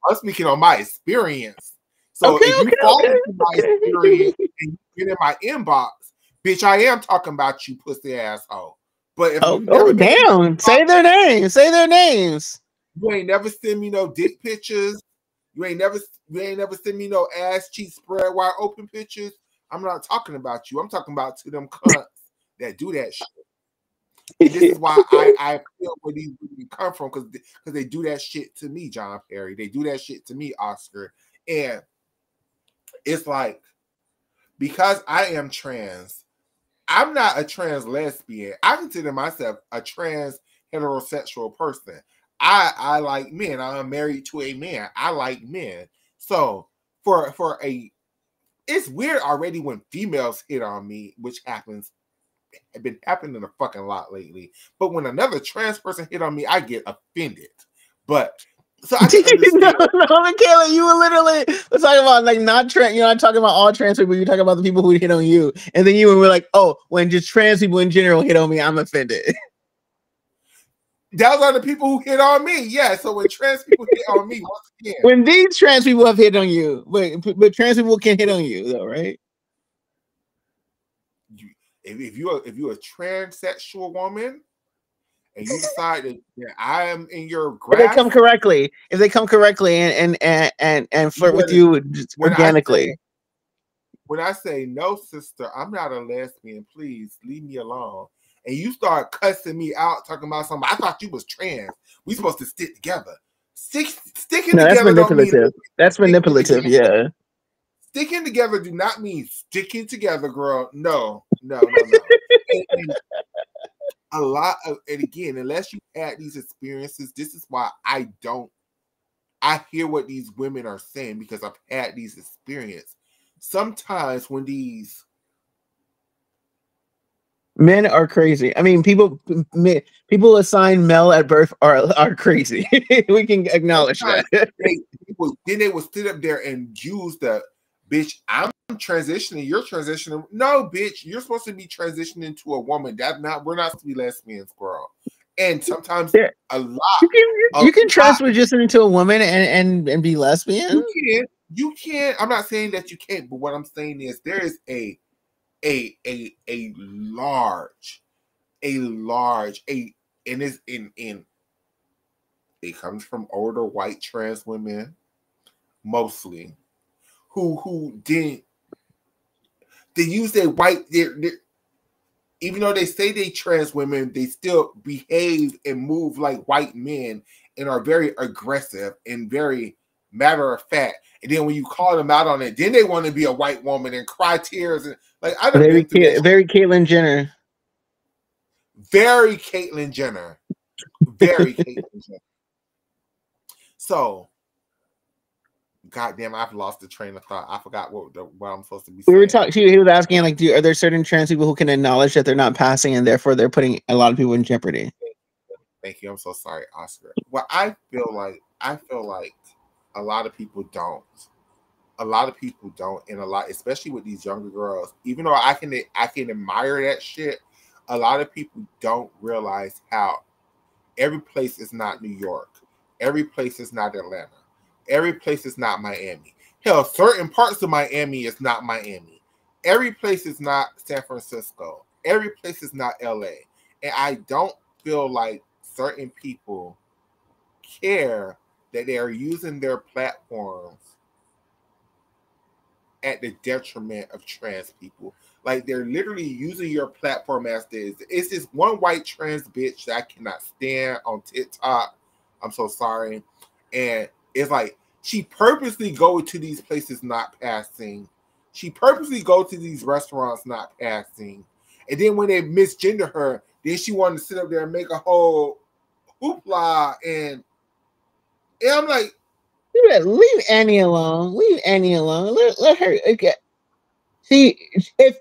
I'm speaking on my experience. So if you fall into my experience and you get in my inbox, bitch, I am talking about you, pussy asshole. But if you've never been in my Damn! inbox, Say their names. Say their names. you ain't never send me no dick pictures. You ain't never send me no ass cheek spread wide open pictures. I'm not talking about you. I'm talking about to them cunts that do that shit. And this is why I feel where these women come from, because they do that shit to me, John Perry. They do that shit to me, Oscar. And it's like, because I am trans, I'm not a trans lesbian. I consider myself a trans heterosexual person. I like men. I'm married to a man. I like men. So it's weird already when females hit on me, which happens. It's been happening a fucking lot lately. But when another trans person hit on me, I get offended. But so I can understand. No, Michaela, you were literally talking about like not trans. You're not talking about all trans people. You're talking about the people who hit on you, and then you were like, "Oh, when just trans people in general hit on me, I'm offended." Those are the people who hit on me. Yeah. So when trans people hit on me, once again, when these trans people have hit on you, but trans people can hit on you though, right? If you're a transsexual woman and you decide that I am in your grasp, if they come correctly and flirt with you organically. When I say no, sister, I'm not a lesbian. Please leave me alone. And you start cussing me out, talking about something. I thought you was trans. We supposed to stick together. Sticking together don't mean that's manipulative. Yeah. Sticking together do not mean sticking together, girl. No. and a lot of, and again, unless you had these experiences, this is why I hear what these women are saying, because I've had these experiences. Sometimes when these men are crazy. I mean, people assigned male at birth are crazy. We can acknowledge that. They would sit up there and use the bitch. I'm transitioning. You're transitioning. No, bitch. You're supposed to be transitioning to a woman. We're not supposed to be lesbians, girl. And sometimes a lot. You can transition into a woman and be lesbian. You can. I'm not saying that you can't, but what I'm saying is there is a large, and it's in it comes from older white trans women, mostly, who didn't, they use their white, even though they say they trans women, they still behave and move like white men and are very aggressive and very matter of fact. And then when you call them out on it, then they want to be a white woman and cry tears and like I don't very Caitlyn Jenner. Very Caitlyn Jenner. Very Caitlyn Jenner. So, goddamn, I've lost the train of thought. I forgot what I'm supposed to be saying. We were talking. He was asking, like, are there certain trans people who can acknowledge that they're not passing, and therefore they're putting a lot of people in jeopardy? Thank you. I'm so sorry, Oscar. Well, I feel like a lot of people don't. A lot of people don't, and especially with these younger girls. Even though I can admire that shit, a lot of people don't realize how every place is not New York. Every place is not Atlanta. Every place is not Miami. Hell, certain parts of Miami is not Miami. Every place is not San Francisco. Every place is not LA. And I don't feel like certain people care that they are using their platforms at the detriment of trans people. Like, they're literally using your platform as this. It's this one white trans bitch that I cannot stand on TikTok. I'm so sorry. And it's like, she purposely go to these places not passing. She purposely go to these restaurants not passing. And then when they misgender her, then she wanted to sit up there and make a whole hoopla. And I'm like, leave Annie alone. Leave Annie alone. Let her. Okay. See, if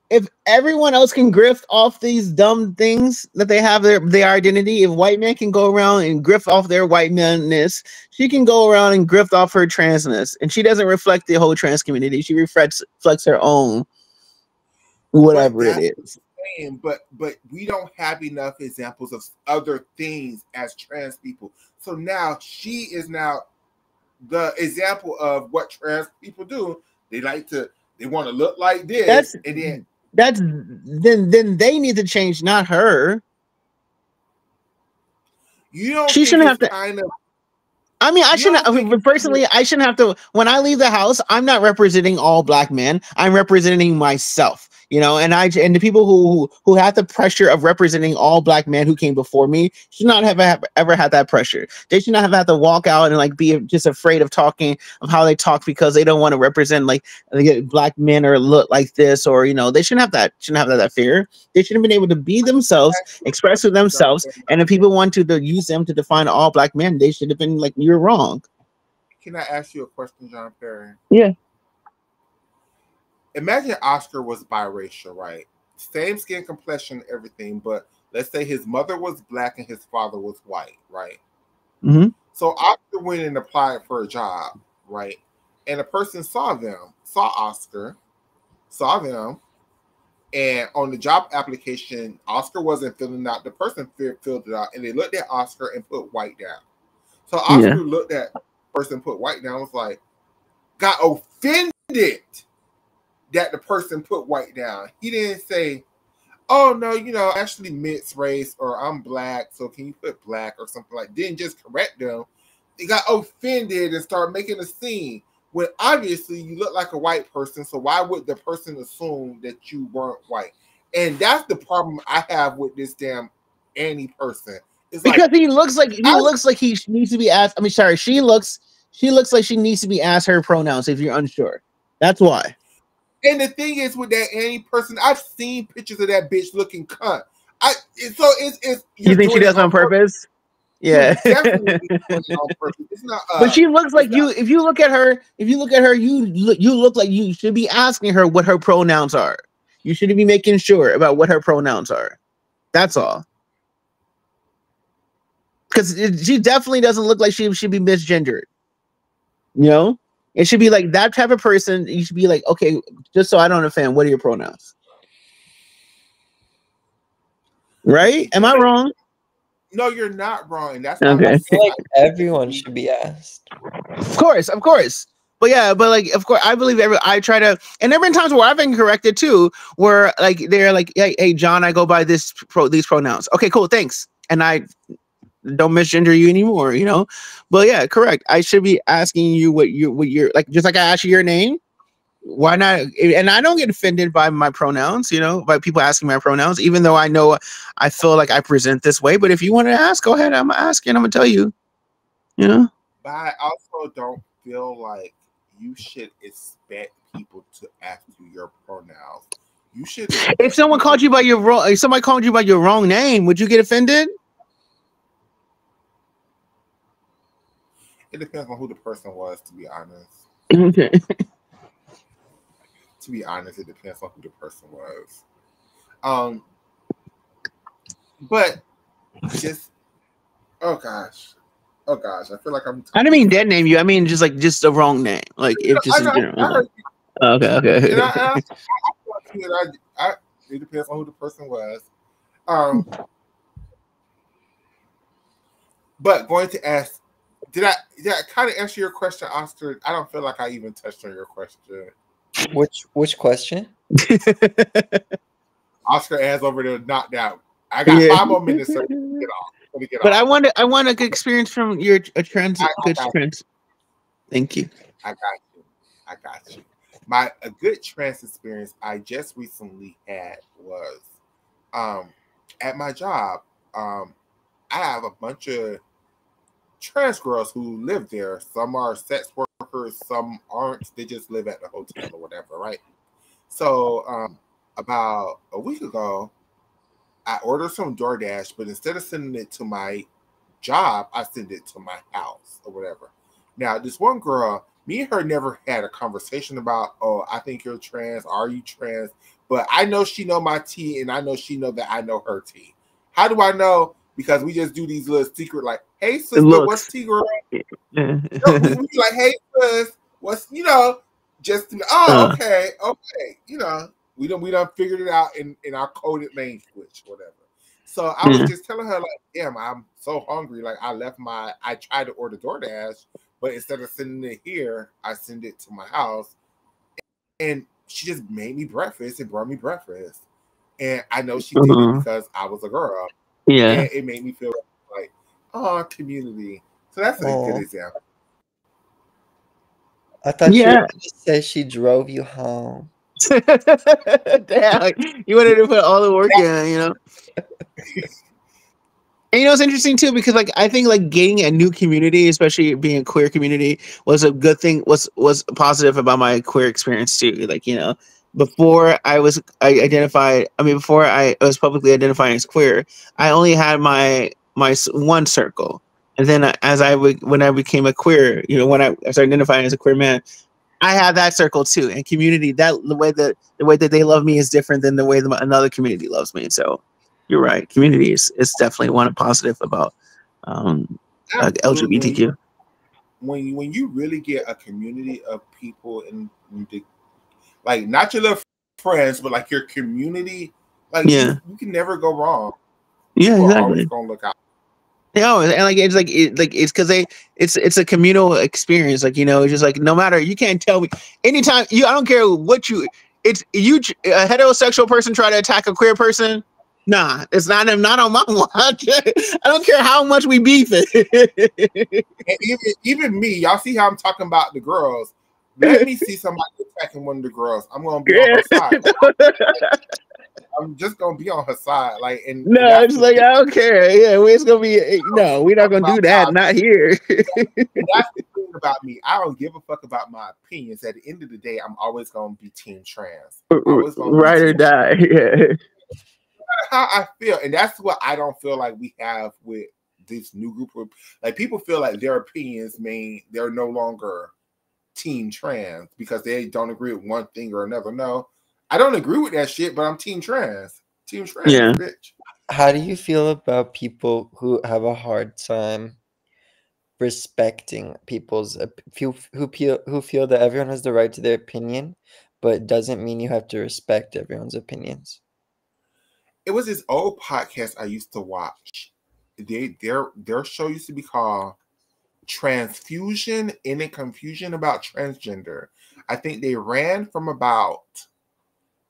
if everyone else can grift off these dumb things that they have their identity, if white men can go around and grift off their white manness, she can go around and grift off her transness, and she doesn't reflect the whole trans community. She reflects her own But whatever it that's is. saying, but we don't have enough examples of other things as trans people. So now she is now the example of what trans people do. They want to look like this, and then they need to change, not her. You don't she think shouldn't it's have to. kind of. I mean, I shouldn't. Personally, I shouldn't have to. When I leave the house, I'm not representing all black men. I'm representing myself. You know, and the people who have the pressure of representing all black men who came before me should not have ever had that pressure. They should not have had to walk out and like be just afraid of talking of how they talk because they don't want to represent like black men or look like this, or you know, they shouldn't have that fear. They should have been able to be themselves, express to themselves, and if people want to use them to define all black men, they should have been like, you're wrong. Can I ask you a question, John Perry? Yeah. Imagine Oscar was biracial, right? Same skin complexion, everything, but let's say his mother was black and his father was white, right? Mm-hmm. So Oscar went and applied for a job, right? And a person saw Oscar, and on the job application, Oscar wasn't filling out. The person filled it out, and they looked at Oscar and put white down. So Oscar looked at the person, put white down, was like, got offended that the person put white down. He didn't say, oh no, actually mixed race, or I'm black, so can you put black or something like that. Didn't just correct them. They got offended and started making a scene when obviously you look like a white person, so why would the person assume that you weren't white? And that's the problem I have with this damn Annie person. It's because he looks like he needs to be asked. I mean, sorry, she looks like she needs to be asked her pronouns if you're unsure. That's why. And the thing is with that Annie person, I've seen pictures of that bitch looking cunt. You think she does on purpose? Yeah, definitely on purpose. It's not. But she looks like you. If you look at her, you look like you should be asking her what her pronouns are. You should be making sure about what her pronouns are. That's all. Because she definitely doesn't look like she should be misgendered. You know? It should be like that type of person. You should be like, okay, just so I don't offend, what are your pronouns? Right? Am I wrong? No, you're not wrong. And that's okay. I feel like everyone should be asked. Of course. But yeah, of course, I believe I try to, and there have been times where I've been corrected too, where like they're like, hey, John, I go by these pronouns. Okay, cool, thanks. And I don't misgender you anymore, you know. But yeah, correct. I should be asking you what you're like, just like I ask you your name. Why not? And I don't get offended by my pronouns, you know, by people asking my pronouns, even though I feel like I present this way. But if you want to ask, go ahead. I'm gonna ask you and I'm gonna tell you. You know. But I also don't feel like you should expect people to ask you your pronouns. You should. If someone called you by your wrong name, would you get offended? It depends on who the person was, to be honest. Okay. To be honest, it depends on who the person was. But just oh gosh, I feel like I'm. I didn't mean dead name you. I mean just the wrong name. Like if just in general. Okay. It depends on who the person was. But going to ask. Did I kind of answer your question, Oscar? I don't feel like I even touched on your question. Which question? Oscar hands over there, knocked out. I got 5 more minutes to get off. But I want a good experience from your trans. Thank you. I got you. A good trans experience I just recently had was at my job. I have a bunch of trans girls who live there. Some are sex workers, some aren't. They just live at the hotel or whatever, right? So about a week ago, I ordered some DoorDash, but instead of sending it to my job, I sent it to my house or whatever. Now, this one girl, Me and her never had a conversation about, oh, I think you're trans. Are you trans? But I know she know my tea, and I know she know that I know her tea. How do I know? Because we just do these little secret, like, hey It sister, what's looks. tea, girl? Yeah. No, we be like, hey sis, what's just oh okay, we done figured it out in our coded language, whatever. So I was Yeah. just telling her like, damn, I'm so hungry. Like I tried to order DoorDash, but instead of sending it here, I send it to my house, and she just made me breakfast and brought me breakfast, and I know she did it because I was a girl, Yeah. and it made me feel like, oh, community. So that's a good Oh, example. I thought you were Yeah. gonna say she drove you home. Damn, you wanted to put all the work in, you know. And you know, it's interesting too because like I think like gaining a new community, especially being a queer community, was a good thing. Was positive about my queer experience too. Like you know, before I identified. I mean, before I was publicly identifying as queer, I only had my one circle, and then when I became a queer, you know, when I started identifying as a queer man, I have that circle too. And community, that the way that they love me is different than the way that another community loves me. So you're right. Community is definitely one positive about um, Absolutely. LGBTQ. When you really get a community of people in the, like not your little friends, but like your community, like Yeah. you can never go wrong. Yeah. People are always Exactly. gonna look out. No, and like it's because it's a communal experience. Like you know, it's just like no matter you can't tell me anytime you. I don't care what you. It's you. A heterosexual person try to attack a queer person. Nah, it's not on my watch. I don't care how much we beef it. And even me, y'all see how I'm talking about the girls. Let me see somebody attacking one of the girls. I'm gonna be on Yeah. her side. I'm just gonna be on her side. Like, and No, that's it's the like thing. I don't care. Yeah, it's gonna be no. We're not Talk gonna about do that. y'all. Not here. And that's the thing about me. I don't give a fuck about my opinions. At the end of the day, I'm always gonna be team trans. I'm always gonna be Ride or team die. Yeah. how I feel. And that's what I don't feel like we have with this new group of like people feel like their opinions mean they're no longer team trans because they don't agree with one thing or another. No, I don't agree with that shit, but I'm team trans. Team trans, Yeah. bitch. How do you feel about people who have a hard time respecting people's who feel that everyone has the right to their opinion, but it doesn't mean you have to respect everyone's opinions? It was this old podcast I used to watch. Their show used to be called Transfusion in a Confusion About Transgender. I think they ran from about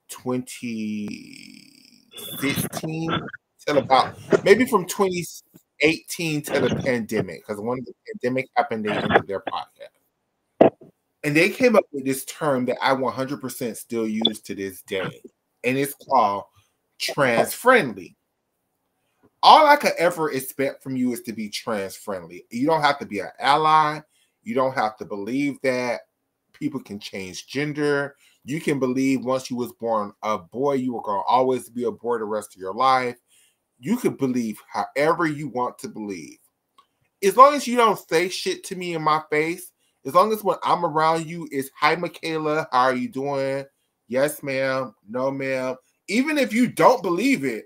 2016 till about maybe from 2018 to the pandemic, because when the pandemic happened, they ended their podcast. And they came up with this term that I 100% still use to this day, and it's called trans friendly. All I could ever expect from you is to be trans friendly. You don't have to be an ally. You don't have to believe that people can change gender. You can believe once you was born a boy, you were going to always be a boy the rest of your life. You could believe however you want to believe. As long as you don't say shit to me in my face, as long as when I'm around you, it's hi, Michaela, how are you doing? Yes, ma'am. No, ma'am. Even if you don't believe it,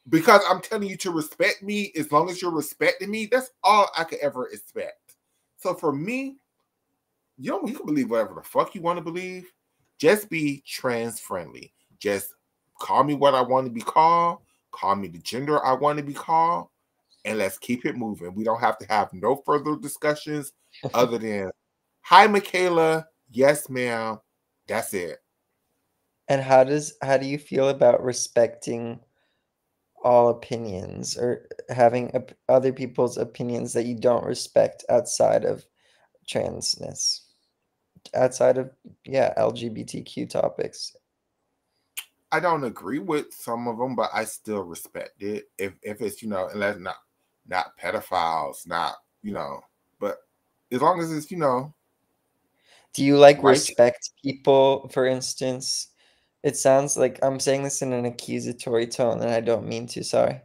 because I'm telling you to respect me, as long as you're respecting me, that's all I could ever expect. So for me, you can believe whatever the fuck you want to believe. Just be trans friendly. Just call me what I want to be called. Call me the gender I want to be called. And let's keep it moving. We don't have to have no further discussions other than, hi, Michaela. Yes, ma'am. That's it. And how do you feel about respecting all opinions or having other people's opinions that you don't respect outside of transness, outside of LGBTQ topics? I don't agree with some of them, but I still respect it. If it's unless not pedophiles, not but as long as it's Do you like right. respect people, for instance? It sounds like I'm saying this in an accusatory tone, and I don't mean to, sorry.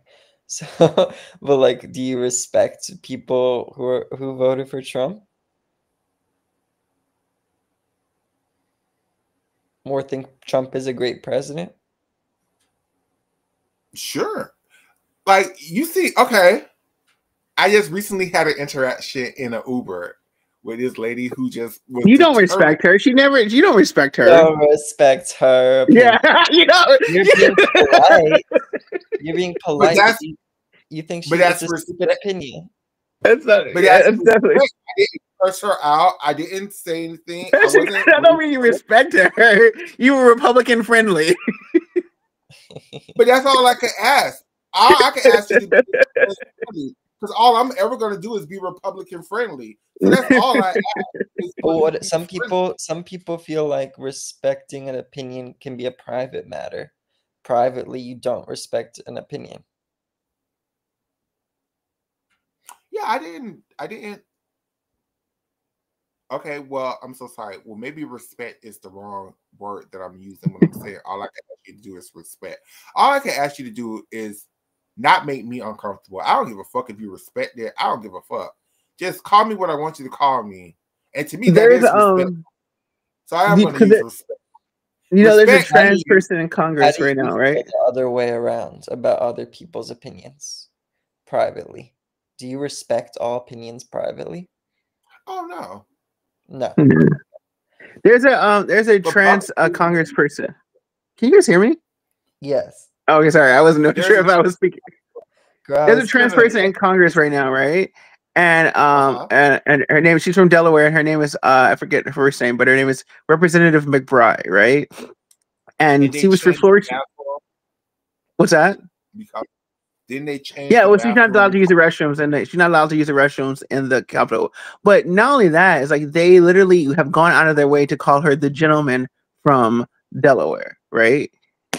So, but like, do you respect people who voted for Trump? More think Trump is a great president? Sure. Like, you see, okay. I just recently had an interaction in an Uber with this lady who just was You don't respect her. You don't respect her. Don't respect her opinion. Yeah, you know. You're being polite. You're being polite. You think it's a stupid opinion. That's not, but yeah, that's definitely. I didn't curse her out. I didn't say anything. I don't mean you respect her. You were Republican friendly. But that's all I can ask. I can ask you to be friendly, because all I'm ever going to do is be Republican friendly. So that's all I ask. But some people feel like respecting an opinion can be a private matter. Privately, you don't respect an opinion. Yeah, I didn't. Okay, well, I'm so sorry. Well, maybe respect is the wrong word that I'm using when I'm saying all I can ask you to do is respect. All I can ask you to do is not make me uncomfortable. I don't give a fuck if you respect it. I don't give a fuck. Just call me what I want you to call me. And to me, that is respect. So I am going to use respect. You know, there's a trans person in Congress right now, right? The other way around about other people's opinions privately. Do you respect all opinions privately? Oh no. No. There's a trans Congress person. Can you guys hear me? Yes. Oh, okay, sorry. I wasn't sure if I was speaking. There's a trans person in Congress right now, right? And and her name, she's from Delaware, and her name is I forget her first name, but her name is Representative McBride, right? And she was referred to. What's that? Because didn't they change? Yeah, well, she's not allowed to use the restrooms, and she's not allowed to use the restrooms in the Capitol. But not only that, it's like they literally have gone out of their way to call her the gentleman from Delaware, right?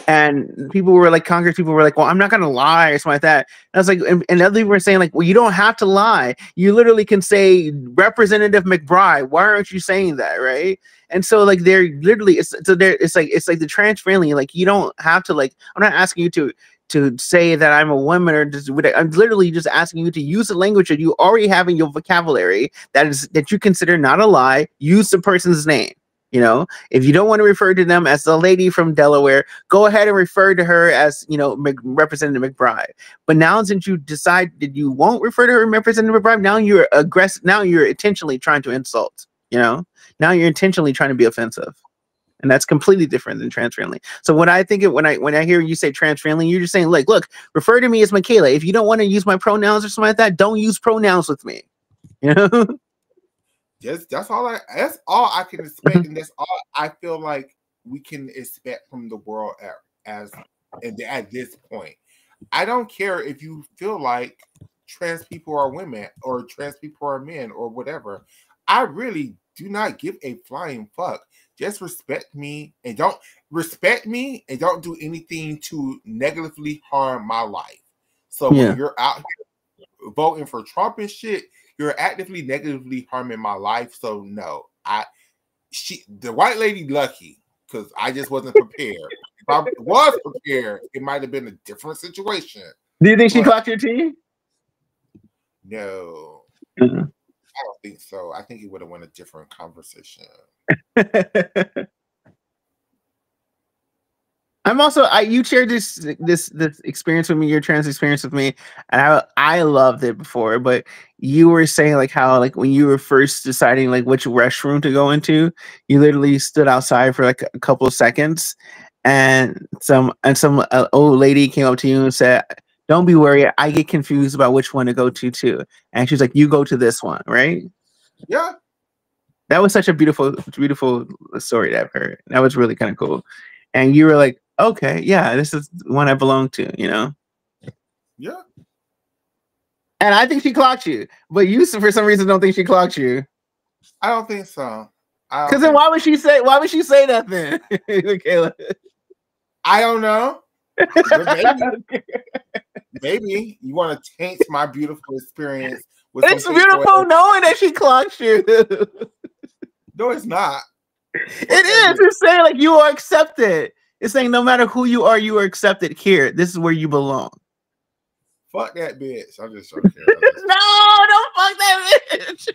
And people were like, Congress people were like, well, I'm not going to lie or something like that. And I was like, and other people were saying like, well, you don't have to lie. You literally can say Representative McBride. Why aren't you saying that? Right. And so like, they're literally, it's like the trans friendly, like, you don't have to, like, I'm not asking you to say that I'm a woman or just, I'm literally just asking you to use the language that you already have in your vocabulary that you consider not a lie. Use the person's name. You know, if you don't want to refer to them as the lady from Delaware, go ahead and refer to her as, you know, Representative McBride. But now, since you decide that you won't refer to her Representative McBride, now you're aggressive. Now you're intentionally trying to insult. You know, now you're intentionally trying to be offensive, and that's completely different than trans friendly. So when I think when I hear you say trans friendly, you're just saying, like, look, refer to me as Michaela. If you don't want to use my pronouns or something like that, don't use pronouns with me. You know. That's all I can expect, and that's all I feel like we can expect from the world at this point. I don't care if you feel like trans people are women or trans people are men or whatever. I really do not give a flying fuck. Just respect me and don't do anything to negatively harm my life. So when you're out here voting for Trump and shit, you're actively negatively harming my life. So no, the white lady lucky because I just wasn't prepared. If I was prepared, it might have been a different situation. Do you think she clocked your tea? No, I don't think so. I think it would have went a different conversation. I'm also you shared this experience with me, your trans experience with me, and I loved it before, but you were saying like how like when you were first deciding like which restroom to go into, you literally stood outside for like a couple of seconds, and some old lady came up to you and said, "Don't be worried, I get confused about which one to go to too," and she's like, "You go to this one, right?" Yeah, that was such a beautiful story that I've heard. That was really kind of cool, and you were like, okay, yeah, this is the one I belong to, you know? Yeah. And I think she clocked you, but you, for some reason, don't think she clocked you. I don't think so. Because then why would she say that then, Michaela? I don't know. Maybe you want to taint my beautiful experience with it's beautiful knowing that she clocked you. No, it's not. It is. It's saying like you are accepted. It's saying no matter who you are accepted here. This is where you belong. Fuck that bitch. I'm just joking. No, don't fuck that bitch.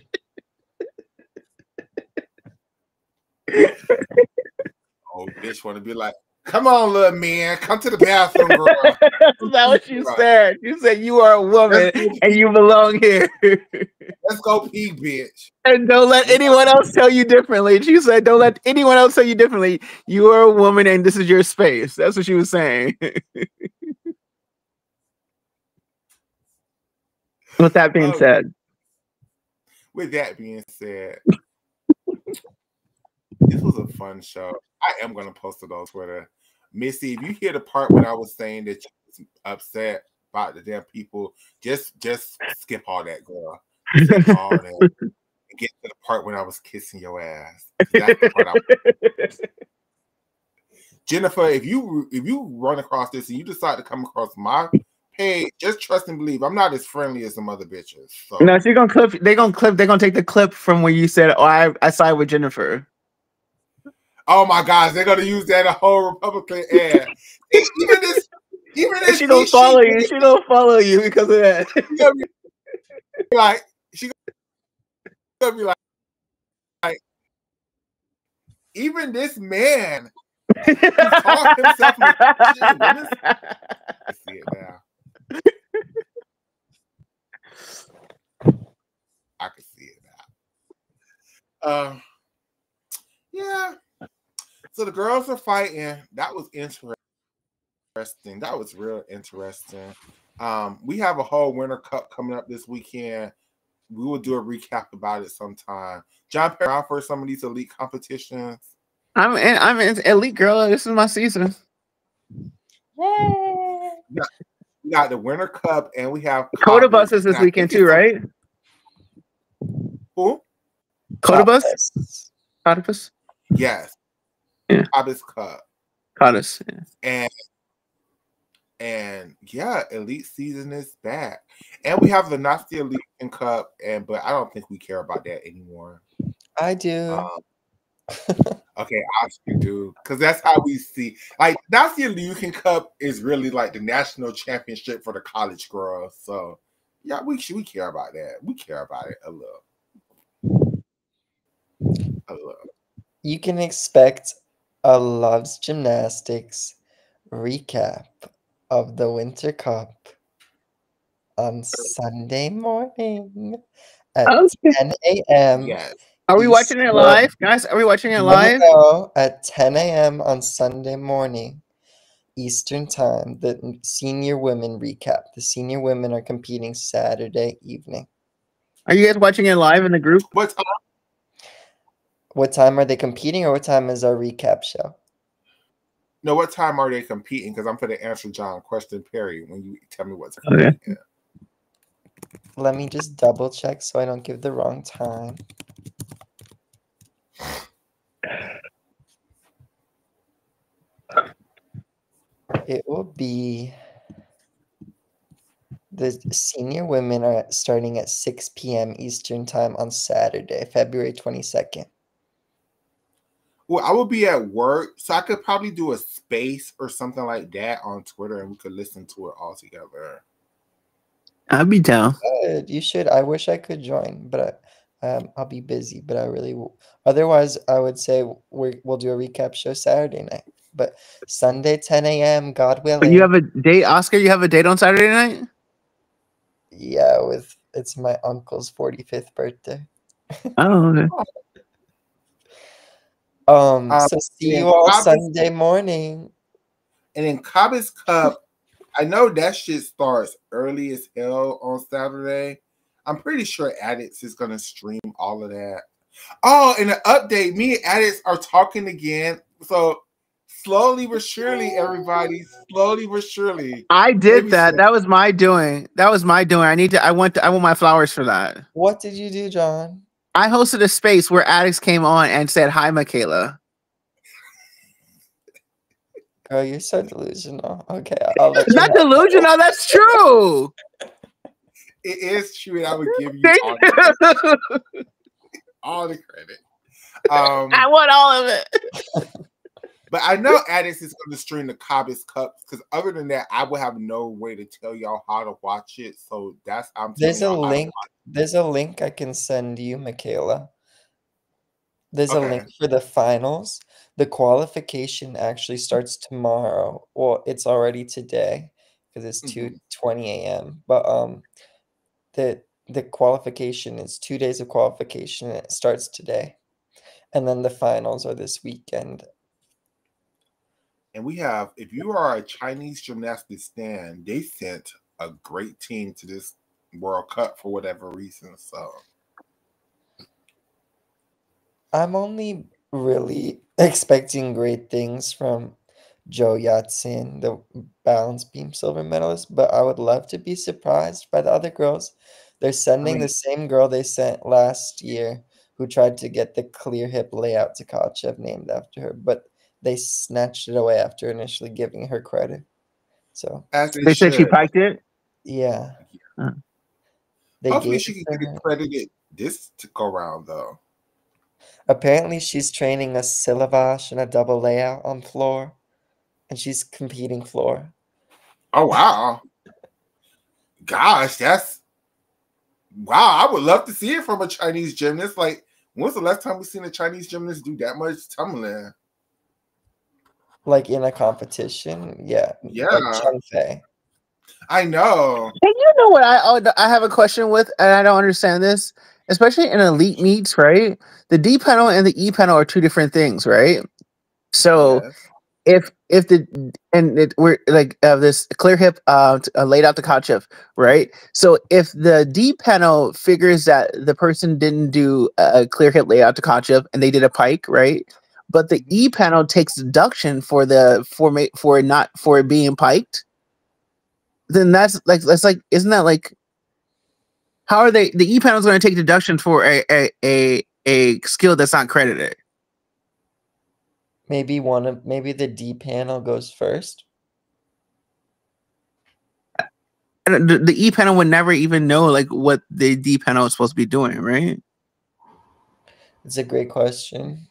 Oh, bitch want to be like, come on, little man, come to the bathroom, girl. That's not what you said. You said you are a woman and you belong here. Let's go pee, bitch. And don't let anyone else tell you differently. She said, don't let anyone else tell you differently. You are a woman and this is your space. That's what she was saying. With that being said. With that being said, this was a fun show. I am going to post it on Twitter. Missy, if you hear the part when I was saying that you was upset about the damn people, just skip all that, girl. Skip all that. And get to the part when I was kissing your ass. That's the part Jennifer, if you run across this and you decide to come across my page, just trust and believe I'm not as friendly as some other bitches. So. No, she's gonna clip. They're gonna take the clip from where you said, "Oh, I side with Jennifer." Oh my gosh, they're gonna use that a whole Republican ad. even this she don't follow you. She don't follow you because of that. She's gonna be like, even this man who called himself I see it now. I can see it now. Yeah. So the girls are fighting. That was interesting. That was real interesting. We have a whole Winter Cup coming up this weekend. We will do a recap about it sometime. John Perry for some of these elite competitions. I'm an elite girl. This is my season. Yay! We got the Winter Cup and we have Coda Bus is this weekend too, right? Who? Coda Bus? Codipus? Yes. Yeah. Codipus Cup. Codis, yeah. And yeah, elite season is back. And we have the Nazi Elite Cup, but I don't think we care about that anymore. I do. Okay, I actually do. Because that's how we see. Like, Nazi Elite Cup is really like the national championship for the college girls. So yeah, we care about that. We care about it a little. You can expect a Loves Gymnastics recap of the Winter Cup on Sunday morning at 10 a.m. Yes. Are we watching it live, guys? Are we watching it live? No, at 10 a.m. on Sunday morning, Eastern Time, the senior women recap. The senior women are competing Saturday evening. Are you guys watching it live in the group? What time? What time are they competing, or what time is our recap show? No, what time are they competing? Because I'm going to answer John question Perry when you tell me what time. Okay. Let me just double check so I don't give the wrong time. It will be the senior women are starting at 6 p.m. Eastern Time on Saturday, February 22nd. Well, I will be at work, so I could probably do a space or something like that on Twitter, and we could listen to it all together. I'll be down. Good. You should. I wish I could join, but I'll be busy. But I really will. Otherwise, I would say we'll do a recap show Saturday night. But Sunday, 10 a.m., God willing. But you have a date, Oscar? You have a date on Saturday night? Yeah, it's my uncle's 45th birthday. Oh, okay. So see you all Sunday morning. And in Codipus Cup, I know that shit starts early as hell on Saturday. I'm pretty sure Addicts is gonna stream all of that. Oh, and an update, me and Addicts are talking again. So slowly but surely, everybody, slowly but surely. I did that. That was my doing. That was my doing. I want my flowers for that. What did you do, John? I hosted a space where Addicts came on and said, "Hi, Michaela." Girl, you're so delusional. Okay, I'll let it's you not delusional. That's true. It is true, and I would give you all the credit. I want all of it. But I know Addicts is going to stream the Codipus Cup because other than that, I would have no way to tell y'all how to watch it. So that's There's a link. There's a link I can send you, Michaela. There's a link for the finals, The qualification actually starts tomorrow. Well, it's already today because it's 2:20 a.m. But the qualification is 2 days of qualification and it starts today. And then the finals are this weekend. And we have, if you are a Chinese gymnastics stan, they sent a great team to this World Cup for whatever reason. So I'm only really expecting great things from Jo Yat-sen, the balance beam silver medalist, but I would love to be surprised by the other girls. They're sending the same girl they sent last year who tried to get the clear hip layout to Tkachev named after her, but they snatched it away after initially giving her credit. So as They said she piked it. yeah, they hopefully gave she it can to get her. accredited this to go around though. Apparently, she's training a syllabus and a double layout on floor, and she's competing floor. Oh wow. Gosh, that's wow. I would love to see it from a Chinese gymnast. Like, when's the last time we seen a Chinese gymnast do that much tumbling? Like in a competition, yeah. Yeah, Like Chun Fei. I know. And you know what I have a question with, and I don't understand this, especially in elite meets, right? The D panel and the E panel are two different things, right? So Yes. if the and it, we're like this clear hip laid out the Tkachev, right? So if the D panel figures that the person didn't do a clear hip layout to Tkachev and they did a pike, right? But the E panel takes deduction for it being piked, then that's like isn't that like how are they the E panel is going to take deduction for a skill that's not credited? Maybe maybe the D panel goes first. And the E panel would never even know like what the D panel is supposed to be doing, right? It's a great question.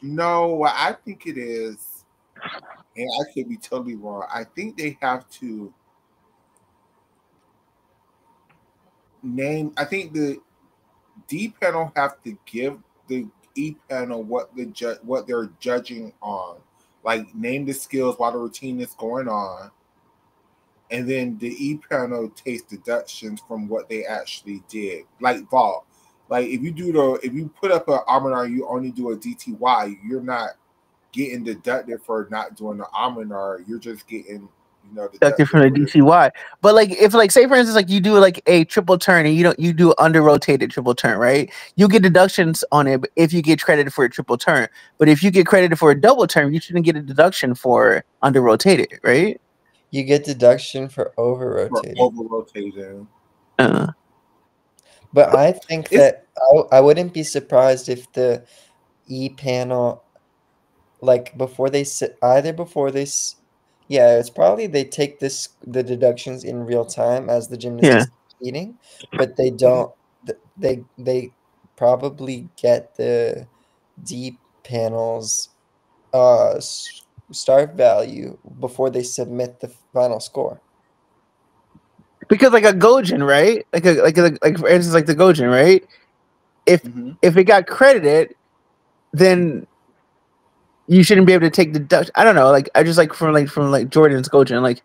No, what I think it is, and I could be totally wrong. I think they have to name. I think the D panel have to give the E panel what they're judging on, like name the skills while the routine is going on, and then the E panel takes deductions from what they actually did, like vault. Like if you put up an arminar, you only do a DTY, you're not getting deducted for not doing the arminar. You're just getting deducted From the for the DCY. But like if like say for instance like you do like a triple turn and you do under rotated triple turn, right? You get deductions on it if you get credited for a triple turn. But if you get credited for a double turn, you shouldn't get a deduction for under rotated, right? You get deduction for over rotating. over rotating. But I think that I wouldn't be surprised if the E panel, like before they sit, either before they, yeah, it's probably they take the deductions in real time as the gymnast Yeah. is competing, but they don't. They probably get the D panels start value before they submit the final score. Because like a Gojin, right? Like for instance, like the Gojin, right? If it got credited, then you shouldn't be able to take deduction. I don't know. Like I just like from Jordan's Gojin, like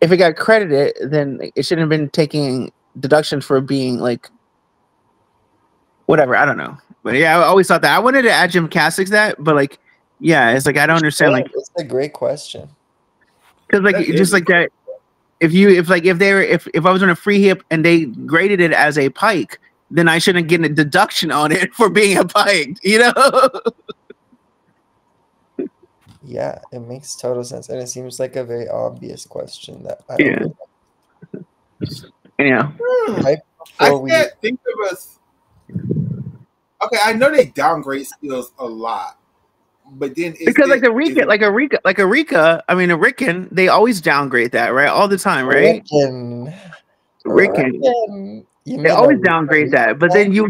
if it got credited, then it shouldn't have been taking deductions for being like whatever. I don't know. But yeah, I always thought that. I wanted to add gymnastics that, but like yeah, it's like I don't understand. Like It's a great question. because like just like that. If I was on a free hip and they graded it as a pike, then I shouldn't get a deduction on it for being a pike, you know? Yeah, it makes total sense, and it seems like a very obvious question that I don't know. Yeah. I can't think of us. Okay, I know they downgrade skills a lot, but then because like a Rican, they always downgrade that, right? All the time, right? Rican. They always downgrade that, but then you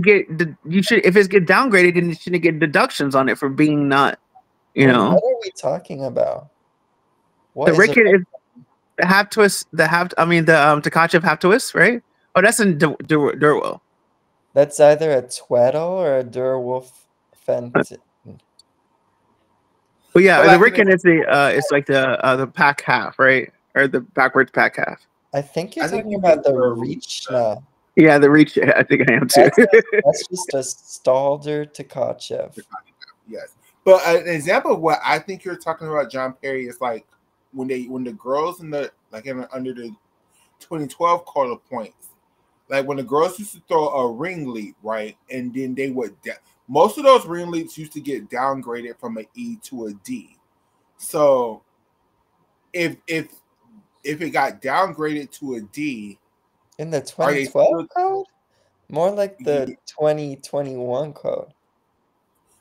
should if it's get downgraded, then you shouldn't get deductions on it for being not, you know. What are we talking about? The Rican is the half twist, the Tkachev half twist, right? Oh, that's in That's either a Tweddle or a Durwolf Fenton. But yeah, But the like Ricken is it's like the pack half, right? Or the backwards pack half. I think you're I think talking you about the prefer reach now. Yeah, the reach. I think I am too. That's just a Stalder Tkachev. yes. But an example of what I think you're talking about, John Perry, is like when the girls in the like under the 2012 quarter points, like when the girls used to throw a ring leap, right, and then they would most of those ring leaps used to get downgraded from an E to a D. So if it got downgraded to a D, In the are they 2012 still? code? More like the 2021 code.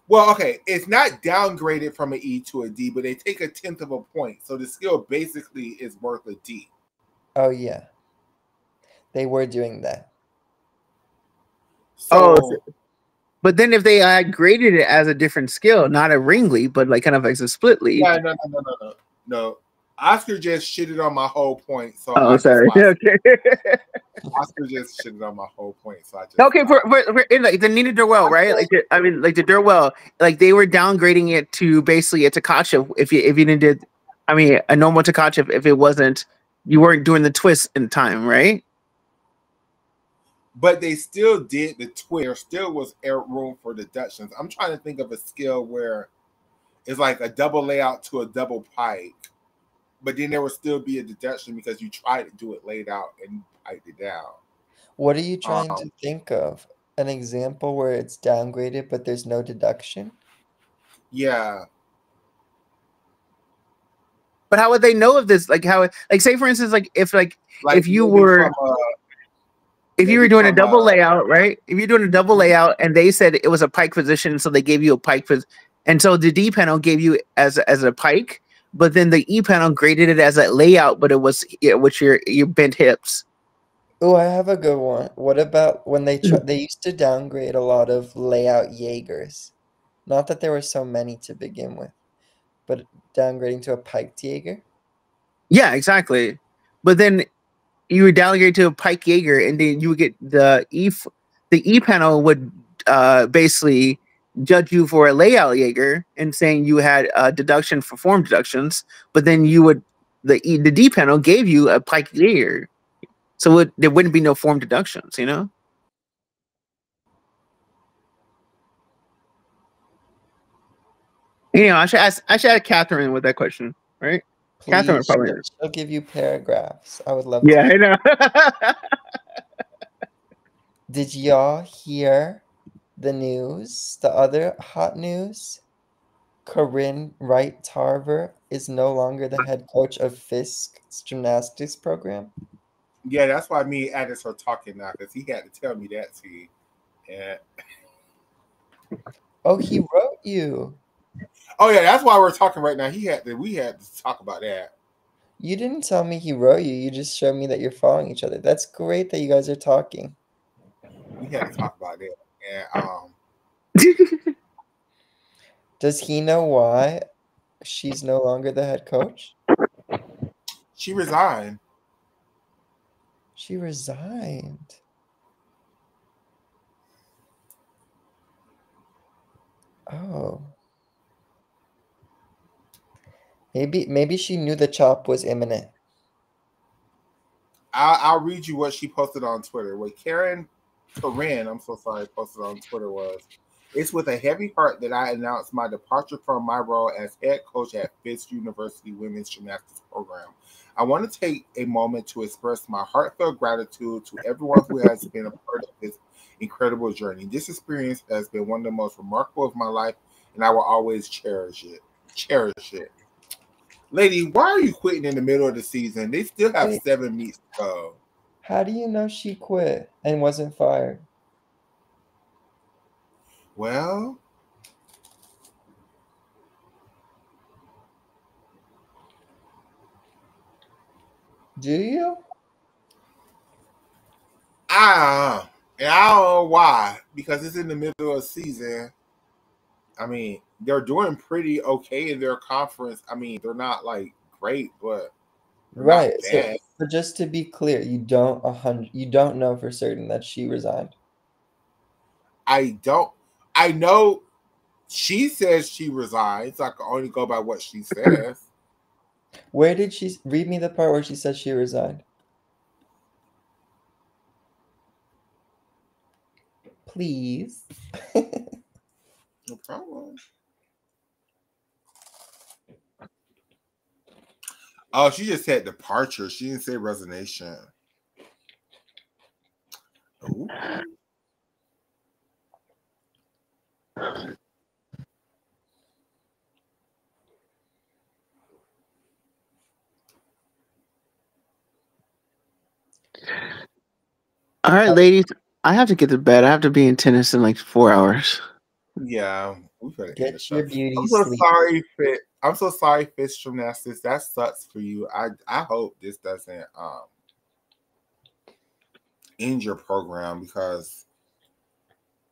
Well, okay, it's not downgraded from an E to a D, but they take 1/10 of a point, so the skill basically is worth a D. Oh yeah, they were doing that. Oh, So but then if they had graded it as a different skill, not a ring leap, but like kind of like a split leap. yeah, no. Oscar just shitted on my whole point, so Oh, I just sorry. Okay. Oscar just shitted on my whole point, so I just Okay, for in like the Nina Durwell, right? Like I mean, like the Durwell, like they were downgrading it to basically a Tkachev if you didn't did, I mean, a normal Tkachev if it wasn't you weren't doing the twist in time, right? but they still did the twist. There still was room for deductions. I'm trying to think of a skill where it's like a double layout to a double pike, but then there would still be a deduction because you tried to do it laid out and piked it down. What are you trying to think of? An example where it's downgraded but there's no deduction? Yeah. But how would they know of this? Like how, like say for instance, like if you were from, if you were doing a double layout, right? If you're doing a double layout and they said it was a pike position, so they gave you a pike position, and so the D panel gave you as a pike, but then the E panel graded it as a layout, but it was which your bent hips. Oh, I have a good one. What about when they used to downgrade a lot of layout Jaegers? Not that there were so many to begin with, but downgrading to a piked Jaeger? Yeah, exactly. But then you would downgrade to a pike Jaeger, and then you would get the E panel would basically judge you for a layout Jaeger and saying you had a deduction for form deductions, but then you would the D panel gave you a pike Jaeger, so there wouldn't be no form deductions, you know. You know, I should ask Catherine with that question, right? Catherine would Please, probably. she'll give you paragraphs. I would love Yeah, to. I know. Did y'all hear the news? The other hot news? Corinne Wright Tarver is no longer the head coach of Fisk's gymnastics program. Yeah, that's why me and Addis are talking now because he had to tell me that. See, yeah. Oh, he wrote you. Oh yeah, that's why we're talking right now. We had to talk about that. You didn't tell me he wrote you. You just showed me that you're following each other. That's great that you guys are talking. We had to talk about that. And Does he know why she's no longer the head coach? she resigned. She resigned. Oh. Maybe she knew the chop was imminent. I'll read you what she posted on Twitter. What Corinne, I'm so sorry, posted on Twitter was, "It's with a heavy heart that I announce my departure from my role as head coach at Fisk University Women's Gymnastics Program. I want to take a moment to express my heartfelt gratitude to everyone who has been a part of this incredible journey. This experience has been one of the most remarkable of my life, and I will always cherish it. Cherish it." Lady, why are you quitting in the middle of the season? They still have 7 meets to go. How do you know she quit and wasn't fired? Well, do you? I don't know why. Because it's in the middle of the season. I mean, they're doing pretty okay in their conference. I mean, they're not like great, but Right. not bad. So just to be clear, you don't know for certain that she resigned. I don't. I know She says she resigns. I can only go by what she says. Where did she read me the part where she said she resigned? Please. No problem. Oh, she just said departure. She didn't say resignation. Ooh. All right, ladies. I have to get to bed. I have to be in tennis in like 4 hours. Yeah, we better end the Get show. your beauty I'm so sleep. sorry, Fit. I'm so sorry, Fish Gymnastics. That sucks for you. I hope this doesn't end your program because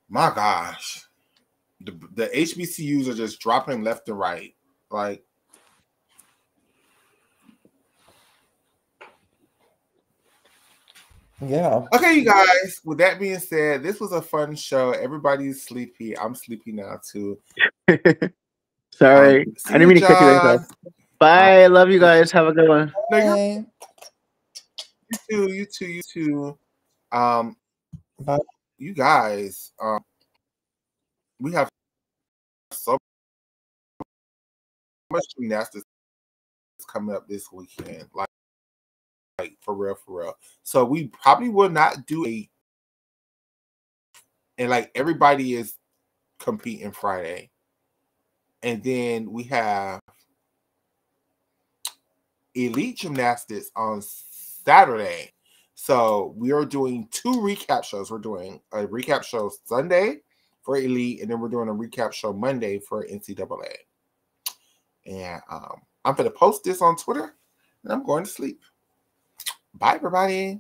my gosh, the HBCUs are just dropping left and right. Like, Yeah. okay, you guys. With that being said, this was a fun show. Everybody's sleepy. I'm sleepy now too. Sorry, See I didn't you, mean to cut you guys off. John. Bye. Love you guys. Have a good one. Bye. No, you too. Bye. You guys. We have so much gymnastics coming up this weekend. Like for real. So we probably will not do and like everybody is competing Friday. And then we have elite gymnastics on Saturday. So we are doing 2 recap shows. We're doing a recap show Sunday for elite, and then we're doing a recap show Monday for NCAA. And I'm going to post this on Twitter, and I'm going to sleep. Bye, everybody.